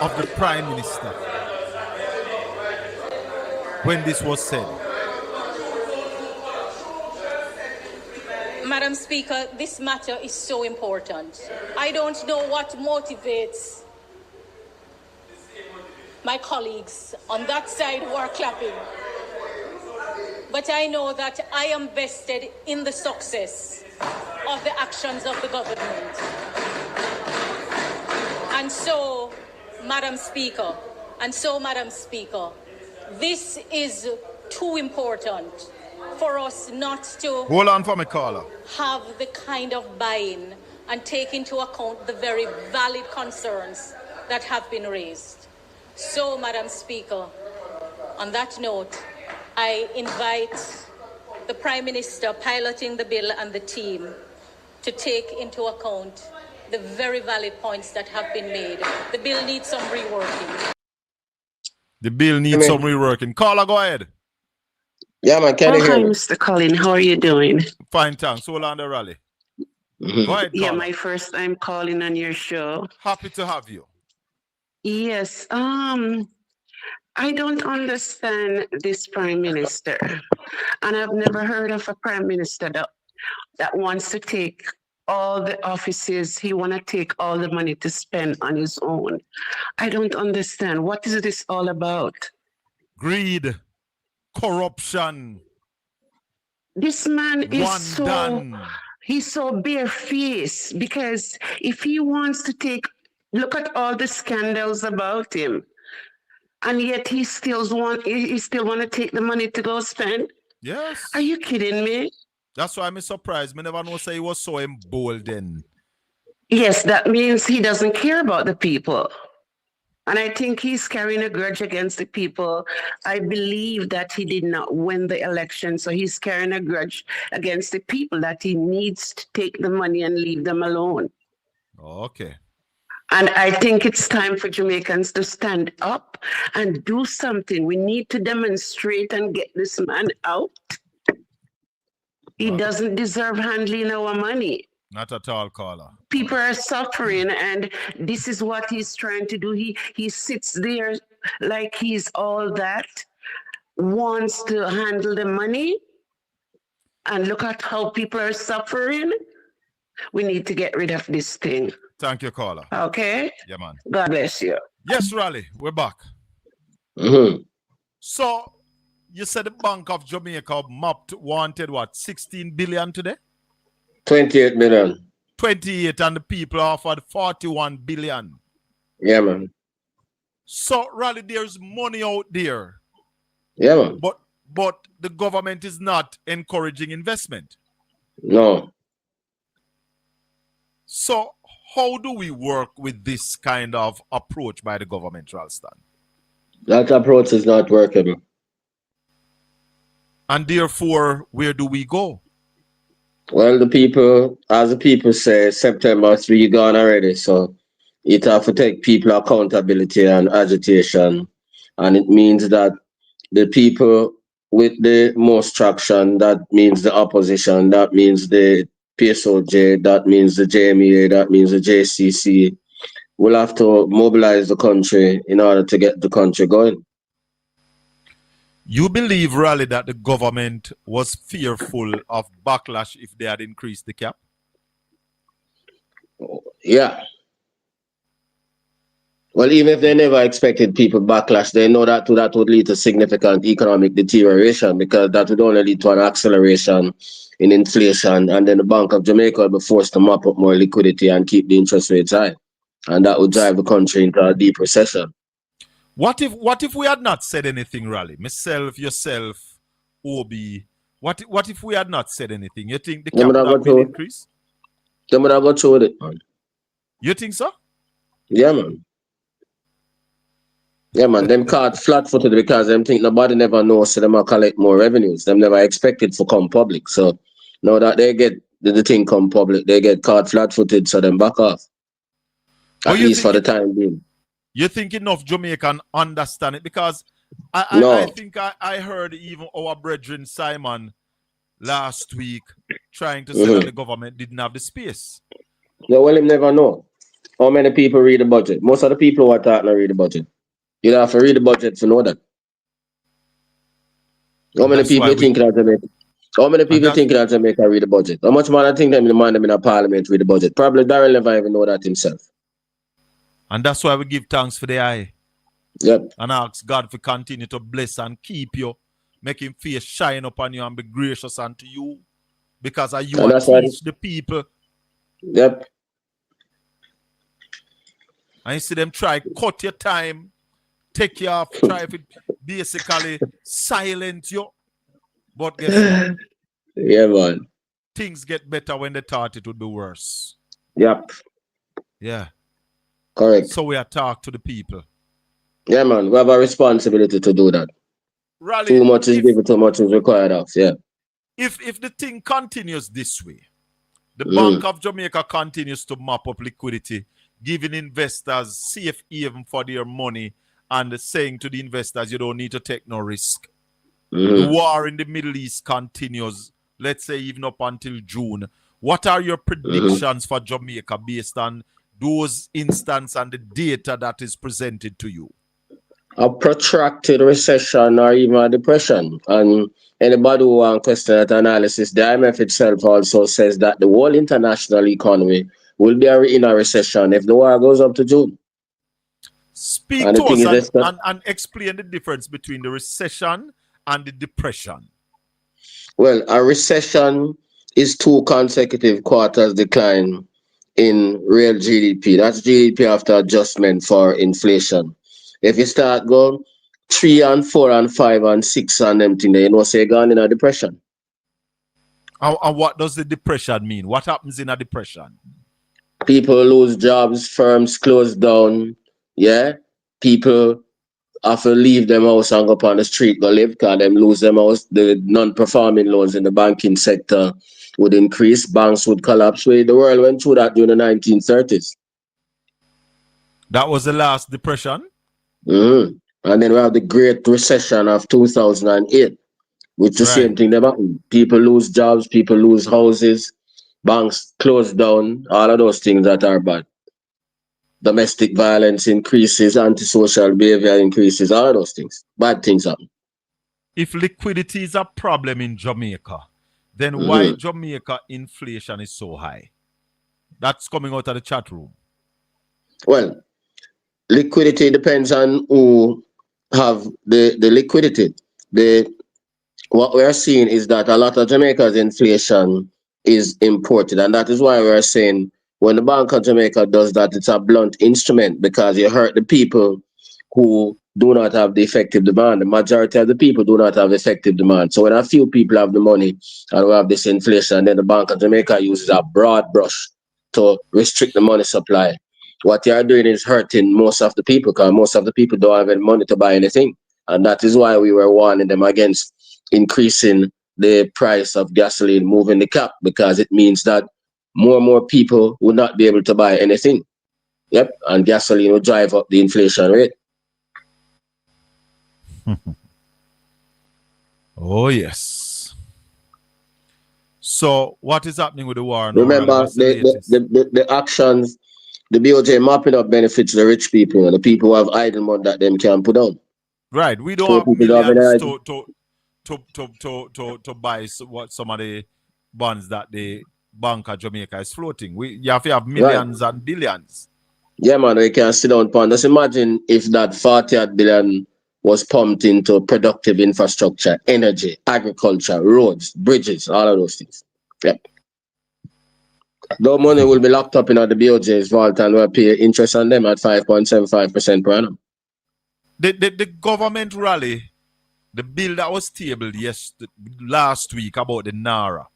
Speaker 1: of the Prime Minister when this was said.
Speaker 2: Madam Speaker, this matter is so important. I don't know what motivates my colleagues on that side who are clapping, but I know that I am vested in the success of the actions of the government. And so, Madam Speaker, this is too important for us not to
Speaker 1: hold on for me, caller.
Speaker 2: Have the kind of buy-in and take into account the very valid concerns that have been raised. So, Madam Speaker, on that note, I invite the Prime Minister piloting the bill and the team to take into account the very valid points that have been made. The bill needs some reworking.
Speaker 1: The bill needs some reworking. Caller, go ahead.
Speaker 5: Yeah, man, can you hear
Speaker 11: Hi,
Speaker 5: me?
Speaker 11: Mr. Colin. How are you doing?
Speaker 1: Fine, thanks. Hold on the Raleigh. Go ahead,
Speaker 11: Yeah,
Speaker 1: caller.
Speaker 11: my first time calling on your show.
Speaker 1: Happy to have you.
Speaker 11: Yes. I don't understand this prime minister. And I've never heard of a prime minister that wants to take all the offices, he want to take all the money to spend on his own. I don't understand. What is this all about?
Speaker 1: Greed, corruption.
Speaker 11: This man is he's so barefaced, because if he wants to look at all the scandals about him, and yet he still want to take the money to go spend.
Speaker 1: Yes.
Speaker 11: Are you kidding me?
Speaker 1: That's why I'm surprised. Me never know say he was so emboldened.
Speaker 11: Yes, that means he doesn't care about the people. And I think he's carrying a grudge against the people. I believe that he did not win the election, so he's carrying a grudge against the people, that he needs to take the money and leave them alone.
Speaker 1: Okay.
Speaker 11: And I think it's time for Jamaicans to stand up and do something. We need to demonstrate and get this man out. He doesn't deserve handling our money.
Speaker 1: Not at all, caller.
Speaker 11: People are suffering, and this is what he's trying to do. He sits there like he's all that, wants to handle the money, and look at how people are suffering. We need to get rid of this thing.
Speaker 1: Thank you, caller.
Speaker 11: Okay?
Speaker 1: Yeah, man.
Speaker 11: God bless you.
Speaker 1: Yes, Raleigh, we're back.
Speaker 5: Mm-hmm.
Speaker 1: So, you said the Bank of Jamaica wanted what, 16 billion today?
Speaker 5: 28 million.
Speaker 1: 28, and the people offered 41 billion.
Speaker 5: Yeah, man.
Speaker 1: So, Raleigh, there's money out there.
Speaker 5: Yeah, man.
Speaker 1: But the government is not encouraging investment.
Speaker 5: No.
Speaker 1: So, how do we work with this kind of approach by the government, Ralston?
Speaker 5: That approach is not workable.
Speaker 1: And therefore, where do we go?
Speaker 5: Well, as the people say, September 3 gone already. So it have to take people accountability and agitation. And it means that the people with the most traction, that means the opposition, that means the PSOJ, that means the JMEA, that means the JCC, will have to mobilize the country in order to get the country going.
Speaker 1: You believe, Raleigh, that the government was fearful of backlash if they had increased the cap?
Speaker 5: Yeah. Well, even if they never expected people backlash, they know that would lead to significant economic deterioration, because that would only lead to an acceleration in inflation, and then the Bank of Jamaica would be forced to mop up more liquidity and keep the interest rates high. And that would drive the country into a deep recession.
Speaker 1: What if we had not said anything, Raleigh? Myself, yourself, Obi. What if we had not said anything? You think the cap will increase?
Speaker 5: Then would I go through with it, man.
Speaker 1: You think so?
Speaker 5: Yeah, man. Yeah, man. Them caught flat-footed because them think nobody never knows, so them will collect more revenues. Them never expected to come public. So now that they get the thing come public, they get caught flat-footed, so them back off. At least for the time being.
Speaker 1: You think enough Jamaican understand it? Because I think I heard even our brethren Simon last week trying to say that the government didn't have the space.
Speaker 5: No, well, him never know. How many people read the budget? Most of the people who are talking read the budget. You have to read the budget to know that. How many people think that Jamaica? How many people think that Jamaica read the budget? How much more I think them in the man them in a parliament read the budget? Probably Darrell never even know that himself.
Speaker 1: And that's why we give thanks for the eye.
Speaker 5: Yep.
Speaker 1: And ask God to continue to bless and keep you. Make him face shine upon you and be gracious unto you. Because you are teach the people.
Speaker 5: Yep.
Speaker 1: And you see them try cut your time, take you off, try to basically silence you. But guess what?
Speaker 5: Yeah, man.
Speaker 1: Things get better when they thought it would be worse.
Speaker 5: Yep.
Speaker 1: Yeah.
Speaker 5: Correct.
Speaker 1: So we are talk to the people.
Speaker 5: Yeah, man. We have a responsibility to do that.
Speaker 1: Raleigh,
Speaker 5: too much is given, too much is required of. Yeah.
Speaker 1: If the thing continues this way, the Bank of Jamaica continues to mop up liquidity, giving investors safe haven for their money and saying to the investors, you don't need to take no risk. The war in the Middle East continues, let's say even up until June. What are your predictions for Jamaica based on those instances and the data that is presented to you?
Speaker 12: a protracted recession or even a depression. And anybody who wants to question that analysis, the IMF itself also says that the whole international economy will be in a recession if the war goes up to June.
Speaker 1: Speak
Speaker 12: And
Speaker 1: to
Speaker 12: the thing
Speaker 1: us
Speaker 12: is
Speaker 1: and explain the difference between the recession and the depression.
Speaker 12: well, a recession is 2 consecutive quarters decline in real GDP. That's GDP after adjustment for inflation. If you start going 3 and 4 and 5 and 6 and them thing, you know, say you're gone in a depression.
Speaker 1: And what does the depression mean? What happens in a depression?
Speaker 12: People lose jobs, firms close down, yeah? People have to leave them house and go up on the street go live because them lose them house. The non-performing loans in the banking sector would increase, banks would collapse. The world went through that during the 1930s.
Speaker 1: That was the last depression?
Speaker 12: And then we have the Great Recession of 2008, which the same thing that happened. People lose jobs, people lose houses, banks close down, all of those things that are bad. Domestic violence increases, antisocial behavior increases, all of those things. Bad things happen.
Speaker 1: If liquidity is a problem in Jamaica, then why Jamaica inflation is so high? That's coming out of the chat room.
Speaker 12: Well, liquidity depends on who have the liquidity. What we are seeing is that a lot of Jamaica's inflation is imported, and that is why we are saying when the Bank of Jamaica does that, it's a blunt instrument because you hurt the people who do not have the effective demand. The majority of the people do not have effective demand. So when a few people have the money and we have this inflation, then the Bank of Jamaica uses a broad brush to restrict the money supply. What they are doing is hurting most of the people because most of the people don't have any money to buy anything. And that is why we were warning them against increasing the price of gasoline, moving the cap, because it means that more and more people will not be able to buy anything. Yep, and gasoline will drive up the inflation rate.
Speaker 1: Oh, yes. So what is happening with the war now?
Speaker 12: Remember, the actions, the BOJ mapping up benefits the rich people and the people who have idle money that them can put on.
Speaker 1: Right, we don't have millions to buy some of the bonds that the Bank of Jamaica is floating. You have to have millions and billions.
Speaker 12: Yeah, man, we can sit down upon. Just imagine if that 40 billion was pumped into productive infrastructure, energy, agriculture, roads, bridges, all of those things. Yep. The money will be locked up in the BOJ's vault and we'll pay interest on them at 5.75% per annum.
Speaker 1: The government rally, the bill that was tabled last week about the Naira,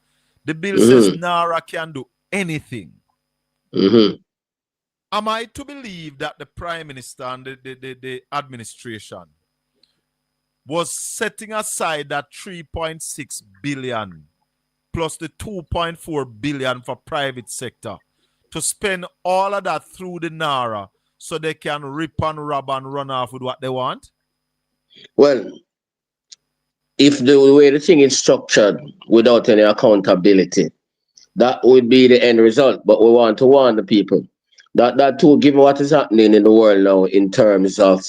Speaker 1: the bill says Naira can do anything. Am I to believe that the Prime Minister and the administration was setting aside that 3.6 billion plus the 2.4 billion for private sector to spend all of that through the Naira so they can rip and rob and run off with what they want?
Speaker 12: Well, if the way the thing is structured without any accountability, that would be the end result. But we want to warn the people that too, given what is happening in the world now in terms of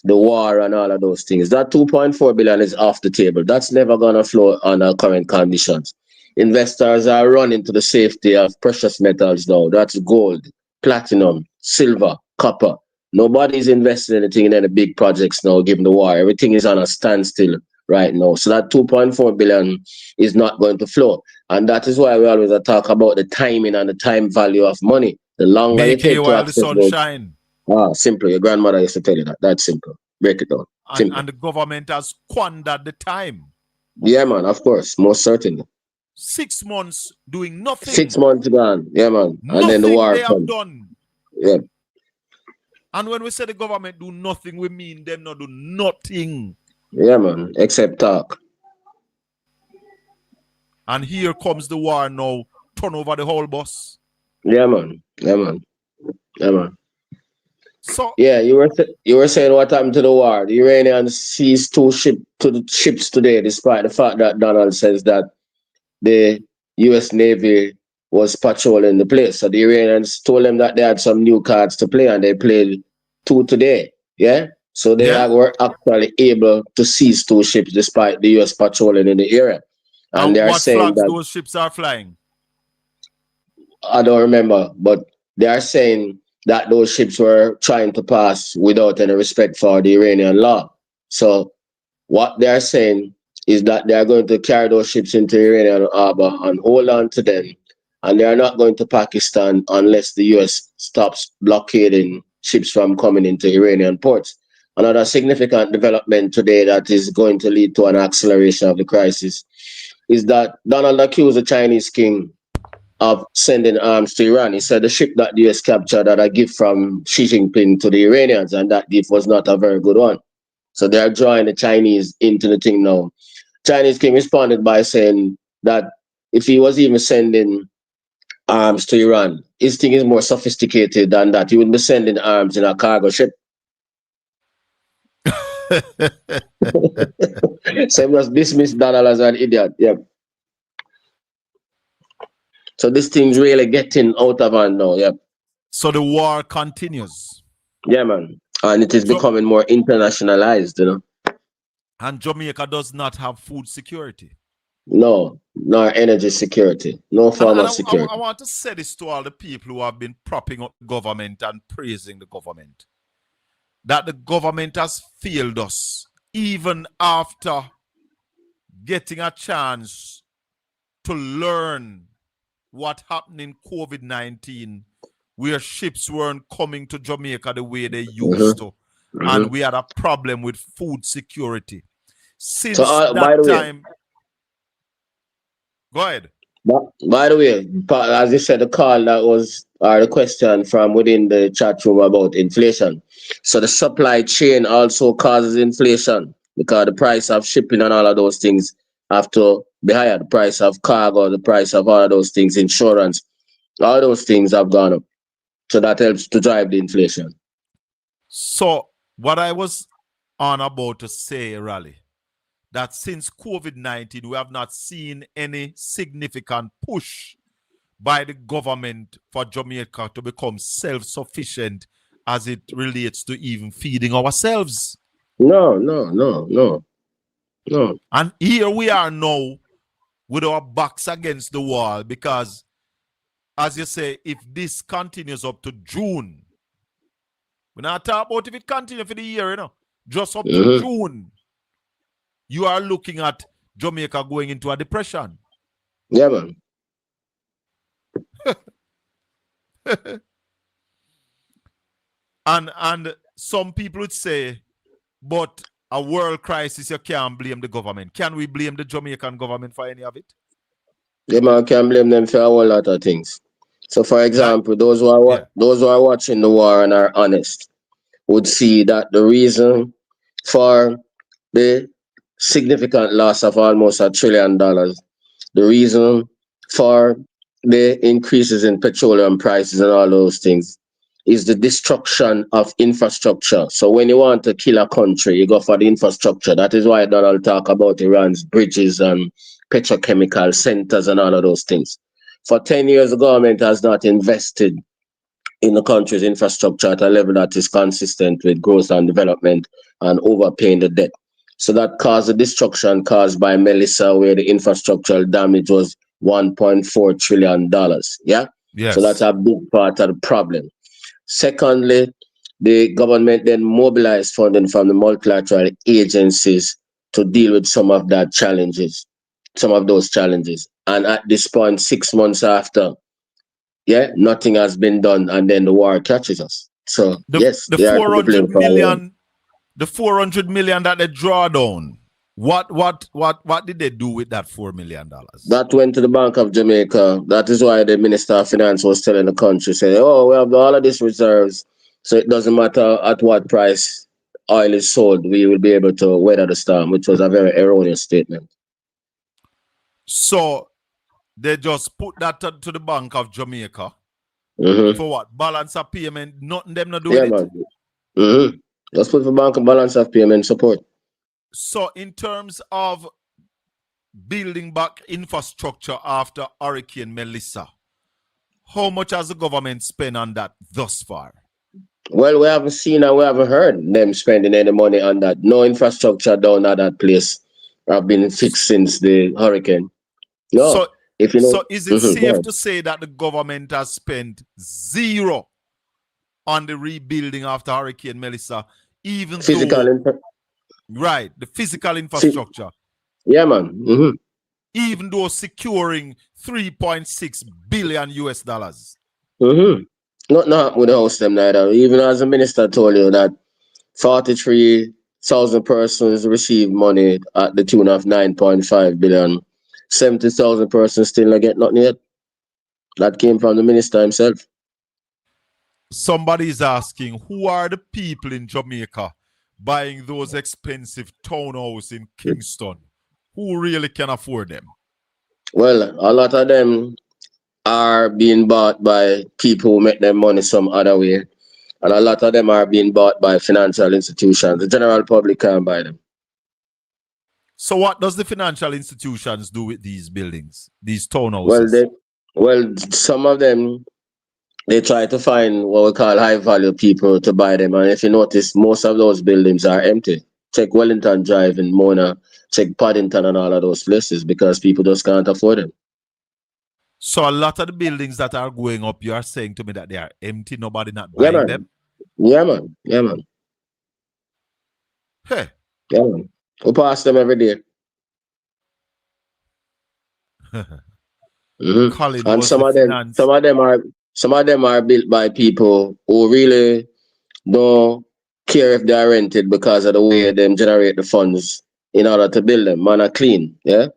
Speaker 12: the war and all of those things, that 2.4 billion is off the table. That's never going to flow under current conditions. Investors are running to the safety of precious metals now. That's gold, platinum, silver, copper. Nobody's investing anything in any big projects now, given the war. Everything is on a standstill right now. So that 2.4 billion is not going to flow. And that is why we always talk about the timing and the time value of money. The longer you take to access
Speaker 1: the sun shine.
Speaker 12: Simple. Your grandmother used to tell you that. That's simple. Break it down.
Speaker 1: And the government has squandered the time.
Speaker 12: Yeah, man, of course. Most certainly.
Speaker 1: 6 months doing nothing.
Speaker 12: 6 months gone. Yeah, man.
Speaker 1: Nothing
Speaker 12: and then the war
Speaker 1: they have done.
Speaker 12: Yeah.
Speaker 1: And when we say the government do nothing, we mean them not do nothing.
Speaker 12: Yeah, man. Except talk.
Speaker 1: And here comes the war now. Turn over the whole bus.
Speaker 12: Yeah, man. Yeah, man. Yeah, man.
Speaker 1: So
Speaker 12: yeah, you were saying what happened to the war. The Iranians seized 2 ships today, despite the fact that Donald says that the U.S. Navy was patrolling the place. So the Iranians told them that they had some new cards to play, and they played 2 today. Yeah, So they were actually able to seize 2 ships despite the US patrolling in the area. And they are
Speaker 1: what
Speaker 12: saying
Speaker 1: flags
Speaker 12: that,
Speaker 1: those ships are flying?
Speaker 12: I don't remember, but they are saying that those ships were trying to pass without any respect for the Iranian law. So what they are saying is that they are going to carry those ships into Iranian harbor and hold on to them. And they are not going to Pakistan unless the US stops blockading ships from coming into Iranian ports. Another significant development today that is going to lead to an acceleration of the crisis is that Donald accused the Chinese king of sending arms to Iran. He said the ship that the US captured had a gift from Xi Jinping to the Iranians, and that gift was not a very good one. So they are drawing the Chinese into the thing now. Chinese king responded by saying that if he was even sending arms to Iran, his thing is more sophisticated than that. He wouldn't be sending arms in a cargo ship. So he must dismiss Donald as an idiot. Yep. So this thing's really getting out of hand now. Yep.
Speaker 1: So the war continues.
Speaker 12: Yeah, man. And it is becoming more internationalized, you know.
Speaker 1: And Jamaica does not have food security.
Speaker 12: No, nor energy security. No form of security.
Speaker 1: I want to say this to all the people who have been propping up the government and praising the government. That the government has failed us even after getting a chance to learn what happened in COVID-19, where ships weren't coming to Jamaica the way they used to. And we had a problem with food security. Since that time... Go ahead.
Speaker 12: By the way, as you said, the call that was, or the question from within the chat room about inflation. So the supply chain also causes inflation because the price of shipping and all of those things have to be higher. The price of cargo, the price of all of those things, insurance, all those things have gone up. So that helps to drive the inflation.
Speaker 1: So what I was on about to say, Raleigh, that since COVID-19, we have not seen any significant push by the government for Jamaica to become self-sufficient as it relates to even feeding ourselves.
Speaker 12: No.
Speaker 1: And here we are now with our backs against the wall because, as you say, if this continues up to June, we're not talking about if it continues for the year, you know, just up to June, you are looking at Jamaica going into a depression.
Speaker 12: Yeah, man.
Speaker 1: And some people would say, but a world crisis, you can't blame the government. Can we blame the Jamaican government for any of it?
Speaker 12: Yeah, man, can blame them for a whole lot of things. So, for example, those who are watching the war and are honest would see that the reason for the significant loss of almost $1 trillion, the reason for the increases in petroleum prices and all those things is the destruction of infrastructure. So when you want to kill a country, you go for the infrastructure. That is why Donald talk about Iran's bridges and petrochemical centers and all of those things. For 10 years, the government has not invested in the country's infrastructure at a level that is consistent with growth and development and overpaying the debt. So that caused the destruction caused by Melissa, where the infrastructural damage was $1.4 trillion. Yeah?
Speaker 1: Yes.
Speaker 12: So that's a big part of the problem. Secondly, the government then mobilized funding from the multilateral agencies to deal with some of those challenges. And at this point, 6 months after, nothing has been done, and then the war catches us. So
Speaker 1: the 400 million, the 400 million that they draw down. What did they do with that $4 million?
Speaker 12: That went to the Bank of Jamaica. That is why the Minister of Finance was telling the country, saying, "Oh, we have all of these reserves, so it doesn't matter at what price oil is sold, we will be able to weather the storm," which was a very erroneous statement.
Speaker 1: So they just put that to the Bank of Jamaica for what? Balance of payment? Nothing them not doing it?
Speaker 12: Man. Just put the bank of balance of payment support.
Speaker 1: So in terms of building back infrastructure after Hurricane Melissa, how much has the government spent on that thus far?
Speaker 12: Well, we haven't seen and we haven't heard them spending any money on that. No infrastructure down at that place have been fixed since the hurricane. No.
Speaker 1: So,
Speaker 12: If you know,
Speaker 1: is it
Speaker 12: go
Speaker 1: safe
Speaker 12: ahead.
Speaker 1: to say that the government has spent zero on the rebuilding after Hurricane Melissa, even though right, the physical infrastructure?
Speaker 12: Yeah, man.
Speaker 1: Even though securing $3.6 billion US.
Speaker 12: Not with the house them neither. Even as the minister told you that 43,000 persons received money at the tune of 9.5 billion. 70,000 persons still not get nothing yet. That came from the minister himself.
Speaker 1: Somebody is asking, who are the people in Jamaica buying those expensive townhouses in Kingston? Who really can afford them?
Speaker 12: Well, a lot of them are being bought by people who make their money some other way. And a lot of them are being bought by financial institutions. The general public can't buy them.
Speaker 1: So what does the financial institutions do with these buildings, these townhouses?
Speaker 12: Well, some of them, they try to find what we call high value people to buy them. And if you notice, most of those buildings are empty. Check Wellington Drive in Mona, check Paddington and all of those places because people just can't afford them.
Speaker 1: So a lot of the buildings that are going up, you are saying to me that they are empty, nobody not buying them?
Speaker 12: Yeah, man. Yeah, man.
Speaker 1: Hey.
Speaker 12: Yeah, man. We pass them every day. And some of them are built by people who really don't care if they are rented because of the way them generate the funds in order to build them. Man are clean, yeah?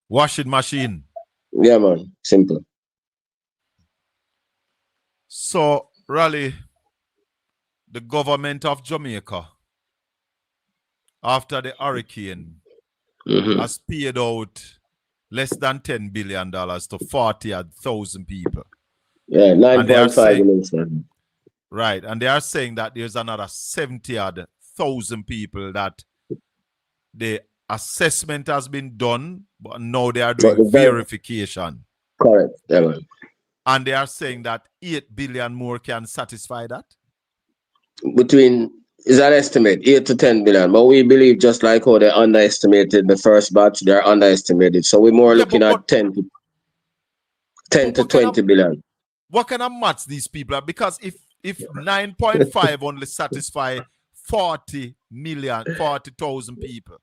Speaker 1: Washing machine.
Speaker 12: Yeah, man. Simple.
Speaker 1: So, Raleigh, the government of Jamaica, after the hurricane, has paid out less than $10 billion to 40,000 people.
Speaker 12: Yeah, 9.5 million.
Speaker 1: Right, and they are saying that there's another 70,000 people that the assessment has been done, but now they are doing verification.
Speaker 12: Correct, yeah, man.
Speaker 1: And they are saying that 8 billion more can satisfy that?
Speaker 12: Is an estimate, 8 to 10 billion. But we believe just like how they underestimated the first batch, they're underestimated. So we're more looking at 10 to 20 billion.
Speaker 1: What kind of maths these people are? Because if 9.5 only satisfy 40,000 people.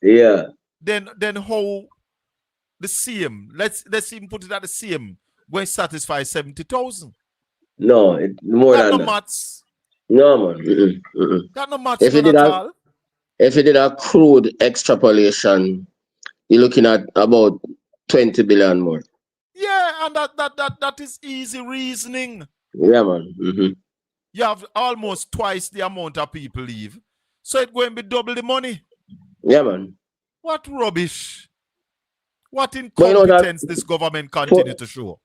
Speaker 12: Yeah.
Speaker 1: Then how the same, let's even put it at the same, when satisfy 70,000.
Speaker 12: No, more than that.
Speaker 1: Maths.
Speaker 12: No, man.
Speaker 1: That no maths at all.
Speaker 12: If you did a crude extrapolation, you're looking at about 20 billion more.
Speaker 1: Yeah, and that is easy reasoning.
Speaker 12: Yeah, man.
Speaker 1: You have almost twice the amount of people leave. So it's going to be double the money.
Speaker 12: Yeah, man.
Speaker 1: What rubbish. What incompetence this government continue to show.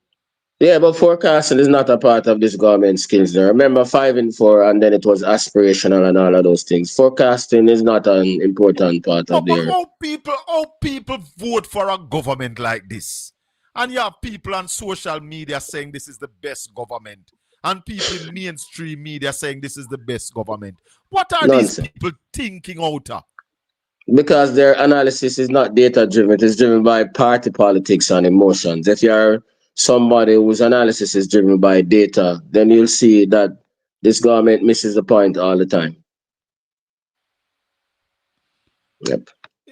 Speaker 12: Yeah, but forecasting is not a part of this government skills. There. Remember 5 and 4, and then it was aspirational and all of those things. Forecasting is not an important part of
Speaker 1: their... How people vote for a government like this? And you have people on social media saying this is the best government. And people in mainstream media saying this is the best government. What are these people thinking out of?
Speaker 12: Because their analysis is not data-driven. It is driven by party politics and emotions. If you're somebody whose analysis is driven by data, then you'll see that this government misses the point all the time. Yep.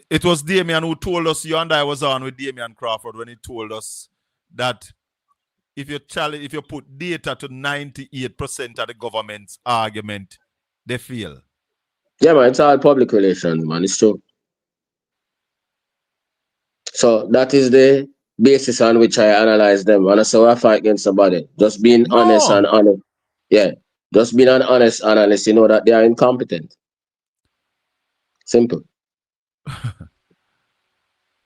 Speaker 1: It was Damien who told us, you and I was on with Damien Crawford when he told us that if you put data to 98% of the government's argument, they fail.
Speaker 12: Yeah, man, it's all public relations, man. It's true. So that is the basis on which I analyze them. And so I fight against somebody. Just being honest and honest. Yeah. Just being an honest analyst, you know that they are incompetent. Simple.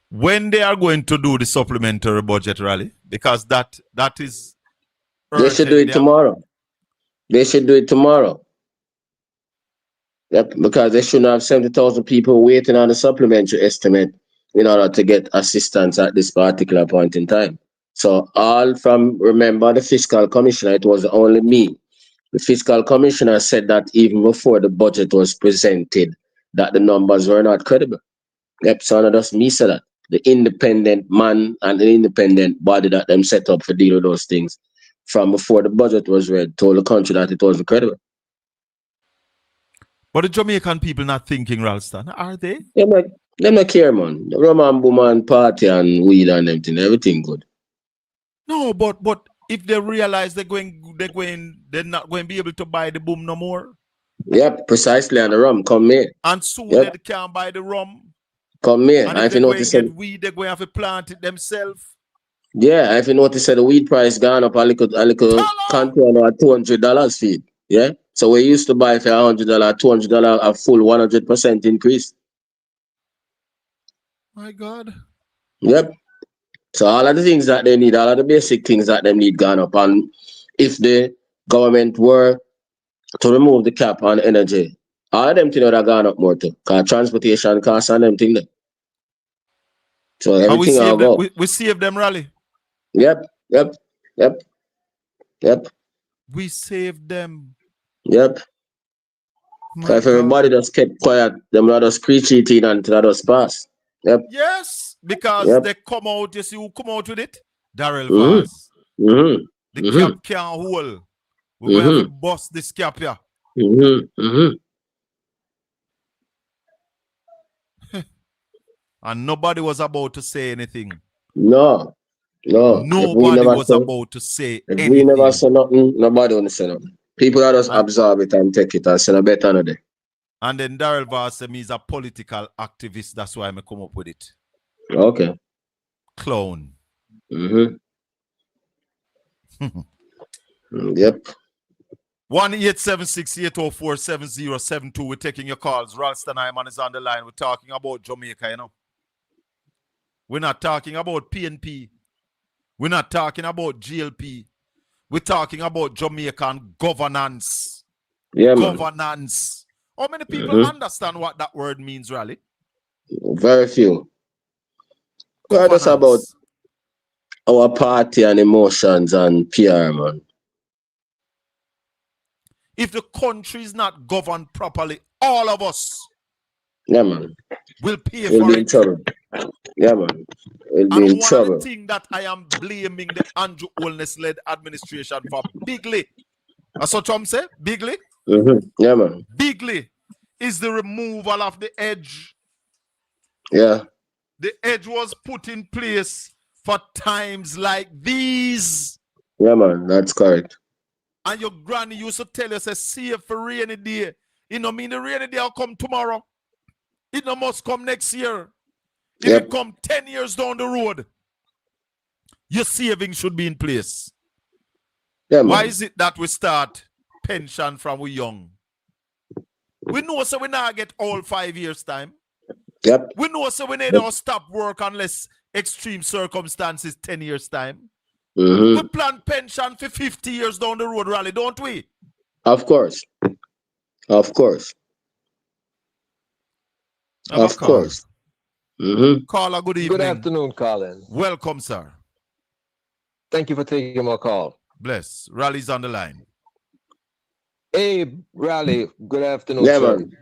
Speaker 1: When they are going to do the supplementary budget rally, because that is
Speaker 12: urgent. They should do it tomorrow. They should do it tomorrow. Yep, because they shouldn't have 70,000 people waiting on the supplementary estimate in order to get assistance at this particular point in time. So remember the fiscal commissioner, it was only me The fiscal commissioner said that even before the budget was presented, that the numbers were not credible. Yep, so not just me say that. The independent man and the independent body that them set up for deal with those things from before the budget was read told the country that it wasn't credible.
Speaker 1: But the Jamaican people not thinking, Ralston, are they?
Speaker 12: Them not care, man. The Roman woman party and weed and everything good.
Speaker 1: No, but if they realize they're not going to be able to buy the boom no more.
Speaker 12: Yep, precisely, and the rum come here.
Speaker 1: And soon
Speaker 12: Yep.
Speaker 1: they can't buy the rum.
Speaker 12: Come here.
Speaker 1: And
Speaker 12: I
Speaker 1: if
Speaker 12: if you
Speaker 1: they go
Speaker 12: notice
Speaker 1: and get weed, they're going to have to plant it themselves.
Speaker 12: yeah, if you notice that the weed price gone up a little container at $200 feed. Yeah. So we used to buy for $100, $200 a full 100% increase.
Speaker 1: My God.
Speaker 12: Yep. So all of the things that they need, all of the basic things that they need gone up. And if the government were to remove the cap on energy, all of them things would have gone up more too. Because transportation costs and them things. So everything will go.
Speaker 1: We save them, Raleigh.
Speaker 12: Yep.
Speaker 1: We saved them.
Speaker 12: Yep. So if everybody just kept quiet, them not just screech it in and let us pass. Yep.
Speaker 1: Yes, because they come out, you see who come out with it? Darrell Vaz. The cap can't hold. We're going to have to bust this cap here. And nobody was about to say anything.
Speaker 12: No.
Speaker 1: Nobody was about to say anything.
Speaker 12: We never say nothing, nobody will say nothing. People are just absorb it and take it and say no better another day.
Speaker 1: And then Darrell Vaz said he's a political activist. That's why I come up with it.
Speaker 12: Okay.
Speaker 1: Clown.
Speaker 12: Yep.
Speaker 1: 1-876-804-7072. We're taking your calls. Ralston Hyman is on the line. We're talking about Jamaica, you know. We're not talking about PNP. We're not talking about GLP. We're talking about Jamaican governance.
Speaker 12: Yeah, man.
Speaker 1: Governance. How many people understand what that word means, Raleigh?
Speaker 12: Very few. It's about our party and emotions and PR, man.
Speaker 1: If the country is not governed properly, all of us
Speaker 12: will
Speaker 1: pay for
Speaker 12: be
Speaker 1: it.
Speaker 12: in trouble. Yeah, man. We'll be in
Speaker 1: One
Speaker 12: trouble.
Speaker 1: of the things that I am blaming the Andrew Holness-led administration for bigly, that's what Trump said, bigly?
Speaker 12: Yeah, man.
Speaker 1: Bigly is the removal of the edge.
Speaker 12: Yeah.
Speaker 1: The edge was put in place for times like these.
Speaker 12: Yeah, man. That's correct.
Speaker 1: And your granny used to tell us, save for rainy day. You know, mean the rainy day will come tomorrow. It no must come next year. If it come 10 years down the road, your saving should be in place.
Speaker 12: Yeah,
Speaker 1: why is it that we start pension from we young? We know so we now get all 5 years time.
Speaker 12: Yep.
Speaker 1: We know so we need to stop work unless extreme circumstances 10 years time. We plan pension for 50 years down the road, Raleigh, don't we?
Speaker 12: Of course. Of course. Of course.
Speaker 1: Caller, good evening.
Speaker 13: Good afternoon, Colin.
Speaker 1: Welcome, sir.
Speaker 13: Thank you for taking my call.
Speaker 1: Bless. Raleigh's on the line.
Speaker 13: Hey, Raleigh. Good afternoon,
Speaker 12: Yeah,
Speaker 13: sir.
Speaker 12: man.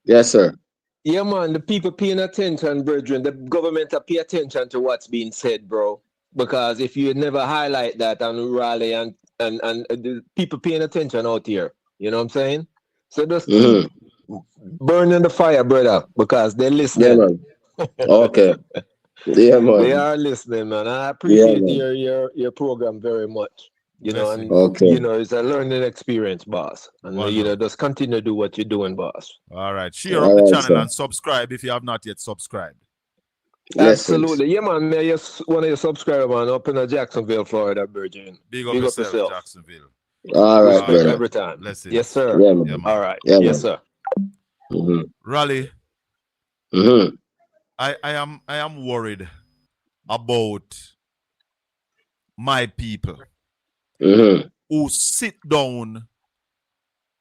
Speaker 12: Yes, sir.
Speaker 13: Yeah, man. The people paying attention, brethren. The government pay attention to what's being said, bro. Because if you never highlight that on Raleigh and the people paying attention out here, you know what I'm saying? So just keep burning the fire, brother, because they're listening.
Speaker 12: Yeah, man. Okay. Yeah, man.
Speaker 13: They are listening, man. I appreciate your program very much. You know, and you know, it's a learning experience, boss. And you know, just continue to do what you're doing, boss.
Speaker 1: All right. Share up the channel and subscribe if you have not yet subscribed.
Speaker 13: Absolutely. Yeah, man. Me, one of your subscribers, man, up in Jacksonville, Florida, Virgin.
Speaker 1: Big up yourself, Jacksonville.
Speaker 12: All right, brother.
Speaker 13: Every time.
Speaker 1: Blessings.
Speaker 13: Yes, sir.
Speaker 12: Yeah, man.
Speaker 13: All right.
Speaker 12: Yeah,
Speaker 13: yes,
Speaker 12: man.
Speaker 13: sir.
Speaker 1: Raleigh. I am worried about my people who sit down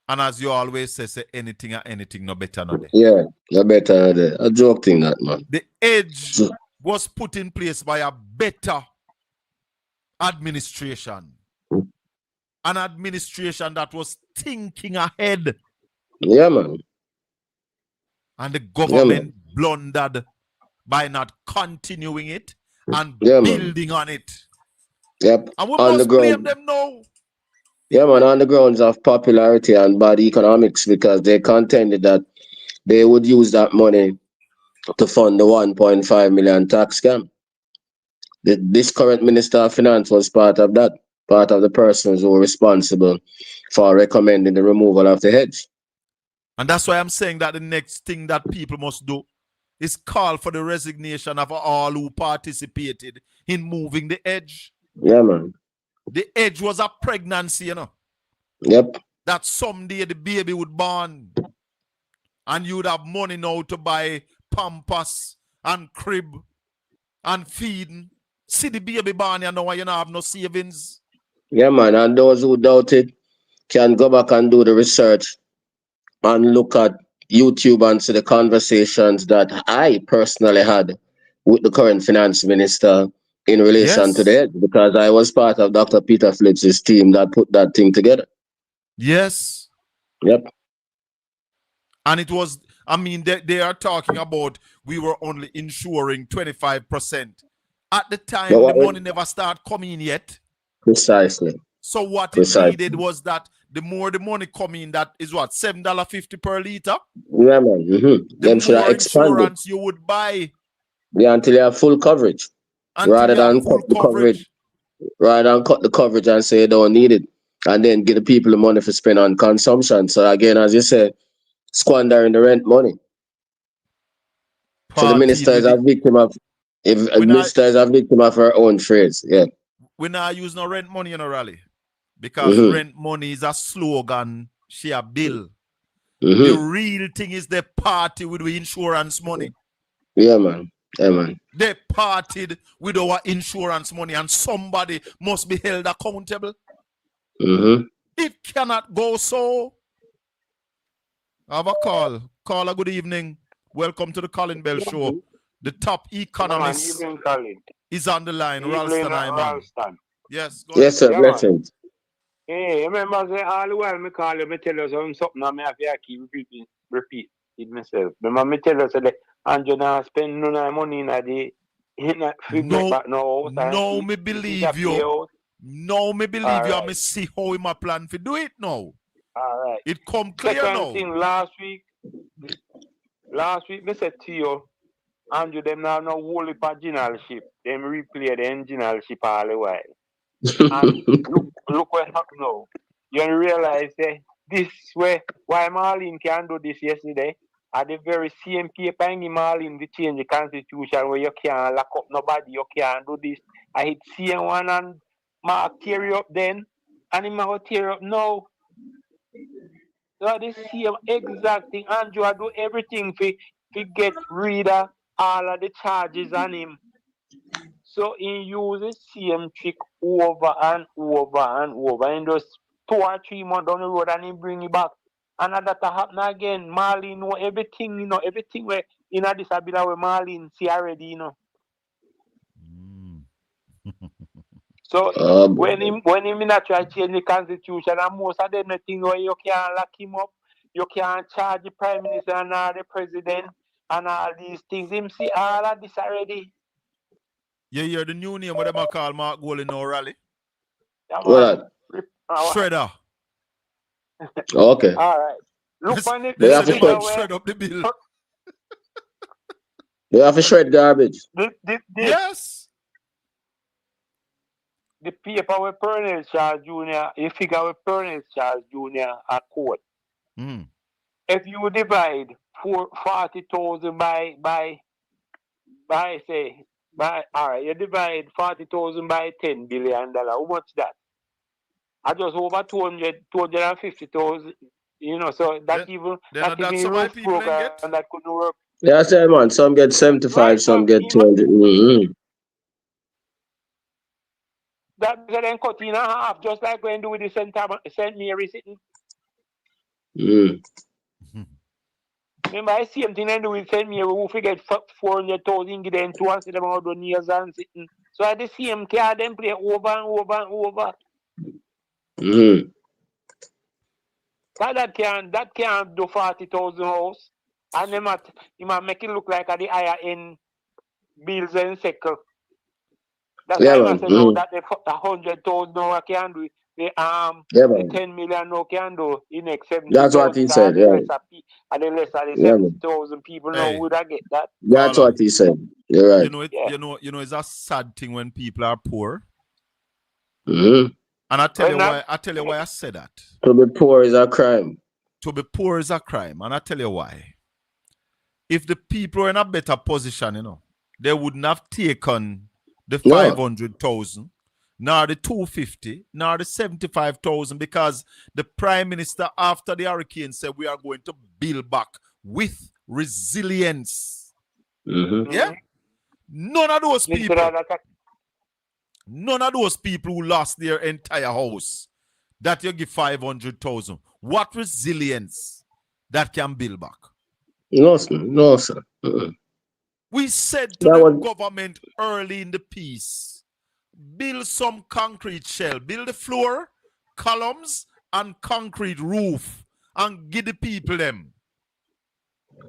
Speaker 1: and, as you always say anything or anything no better no day.
Speaker 12: Yeah, no better no day. A joke thing that, man.
Speaker 1: The edge was put in place by a better administration. An administration that was thinking ahead.
Speaker 12: Yeah, man.
Speaker 1: And the government blundered by not continuing it and building on it.
Speaker 12: Yep.
Speaker 1: And we
Speaker 12: on
Speaker 1: must
Speaker 12: the ground.
Speaker 1: blame them now.
Speaker 12: Yeah, man, on the grounds of popularity and bad economics, because they contended that they would use that money to fund the 1.5 million tax scam. This current Minister of Finance was part of that, part of the persons who were responsible for recommending the removal of the hedge.
Speaker 1: And that's why I'm saying that the next thing that people must do is call for the resignation of all who participated in moving the edge.
Speaker 12: Yeah, man.
Speaker 1: The edge was a pregnancy, you know.
Speaker 12: Yep.
Speaker 1: That someday the baby would born. And you'd have money now to buy pampers and crib and feeding. See the baby born, you know, you don't have no savings.
Speaker 12: Yeah, man. And those who doubt it can go back and do the research and look at YouTube and see the conversations that I personally had with the current finance minister in relation to the edge, because I was part of Dr. Peter Phillips's team that put that thing together.
Speaker 1: Yes.
Speaker 12: Yep.
Speaker 1: And it was, I mean, they are talking about we were only insuring 25%. At the time, the money never started coming in yet.
Speaker 12: Precisely.
Speaker 1: So what it needed was that the more the money coming in, that is what, $7.50 per liter?
Speaker 12: Yeah, man.
Speaker 1: The more insurance you would buy.
Speaker 12: Yeah, until you have full coverage. Rather than cut the coverage. Rather than cut the coverage and say you don't need it. And then give the people the money for spend on consumption. So again, as you said, squandering the rent money. So the minister is a victim of her own phrase. Yeah.
Speaker 1: We're not using no rent money in a rally. Because rent money is a slogan, she a bill. The real thing is the party with the insurance money.
Speaker 12: Yeah, man. Yeah, man.
Speaker 1: They partied with our insurance money, and somebody must be held accountable. It cannot go so. I have a call. Caller, good evening. Welcome to the Colin Bell Show. The top economist is on the line. Ralston, Iman. Yes, go
Speaker 12: yes, sir. Blessings.
Speaker 14: Hey, remember say all the while me call you, me tell you something and me have to keep repeat it myself. Remember me tell you say that Andrew now spend no money in the
Speaker 1: no, me believe you. No, me believe you. Me see how we plan to do it now.
Speaker 14: All right.
Speaker 1: It come clear now.
Speaker 14: Thing, last week me said to you, Andrew, them now no whole heap of generalship. Them replay the generalship all the while. And look what happened now. You realize this way why Marlene can do this yesterday. At the very same paper in Marlene to change the constitution where you can't lock up nobody, you can't do this. I hit same one and Mark tear you up then, and he might tear up now. So the same exact thing. Andrew I do everything to get rid of all of the charges on him. So he uses same trick over and over and over. And just 2 or 3 months down the road and he bring it back. And that happen again. Marlene know everything, everything where in a disability where Marlene see already, So when him not try to change the constitution, and most of them the thing where you can't lock him up, you can't charge the prime minister and all the president and all these things. Him see all of this already.
Speaker 1: You hear the new name what them call Mark Gold in our rally?
Speaker 12: What?
Speaker 1: Shredder.
Speaker 12: Okay.
Speaker 14: All right. Look on it.
Speaker 12: They have to
Speaker 1: shred up the bill.
Speaker 12: They have to shred garbage.
Speaker 1: Yes.
Speaker 14: The paper with Pernell Charles Jr., you figure with Pernell Charles Jr. at court. If you divide 40,000 by all right, you divide 40,000 by $10 billion. How much that? I just over 250,000. So that even roof program that couldn't work.
Speaker 12: Yeah, I say, man, some get 75, right, some get 200.
Speaker 14: That then cut in half, just like when do with the St. Mary sitting. Remember, I see something I do with St. Mary, who forget 400,000, give them 2 and see them out on years and sitting. So at the same card, them play over and over and over. That can't do 40,000 house. And he might make it look like at the higher end bills and sector. That's why I say no that the 100,000 no can do. The 10 million no can do in next 70,000.
Speaker 12: That's what he said.
Speaker 14: And the less of the 70,000 people know would I get that.
Speaker 12: That's what he said. You're right.
Speaker 1: You know, it's a sad thing when people are poor.
Speaker 12: Mm-hmm.
Speaker 1: And I tell you why I say that.
Speaker 12: To be poor is a crime.
Speaker 1: To be poor is a crime, and I tell you why. If the people were in a better position, you know, they wouldn't have taken the 500,000, nor the 250, nor the 75,000, because the Prime Minister after the hurricane said we are going to build back with resilience.
Speaker 12: Mm-hmm.
Speaker 1: Yeah? None of those people who lost their entire house that you give 500,000. What resilience that can build back?
Speaker 12: No, sir. Uh-uh.
Speaker 1: We said to the government early in the piece, build some concrete shell, build the floor, columns, and concrete roof, and give the people them.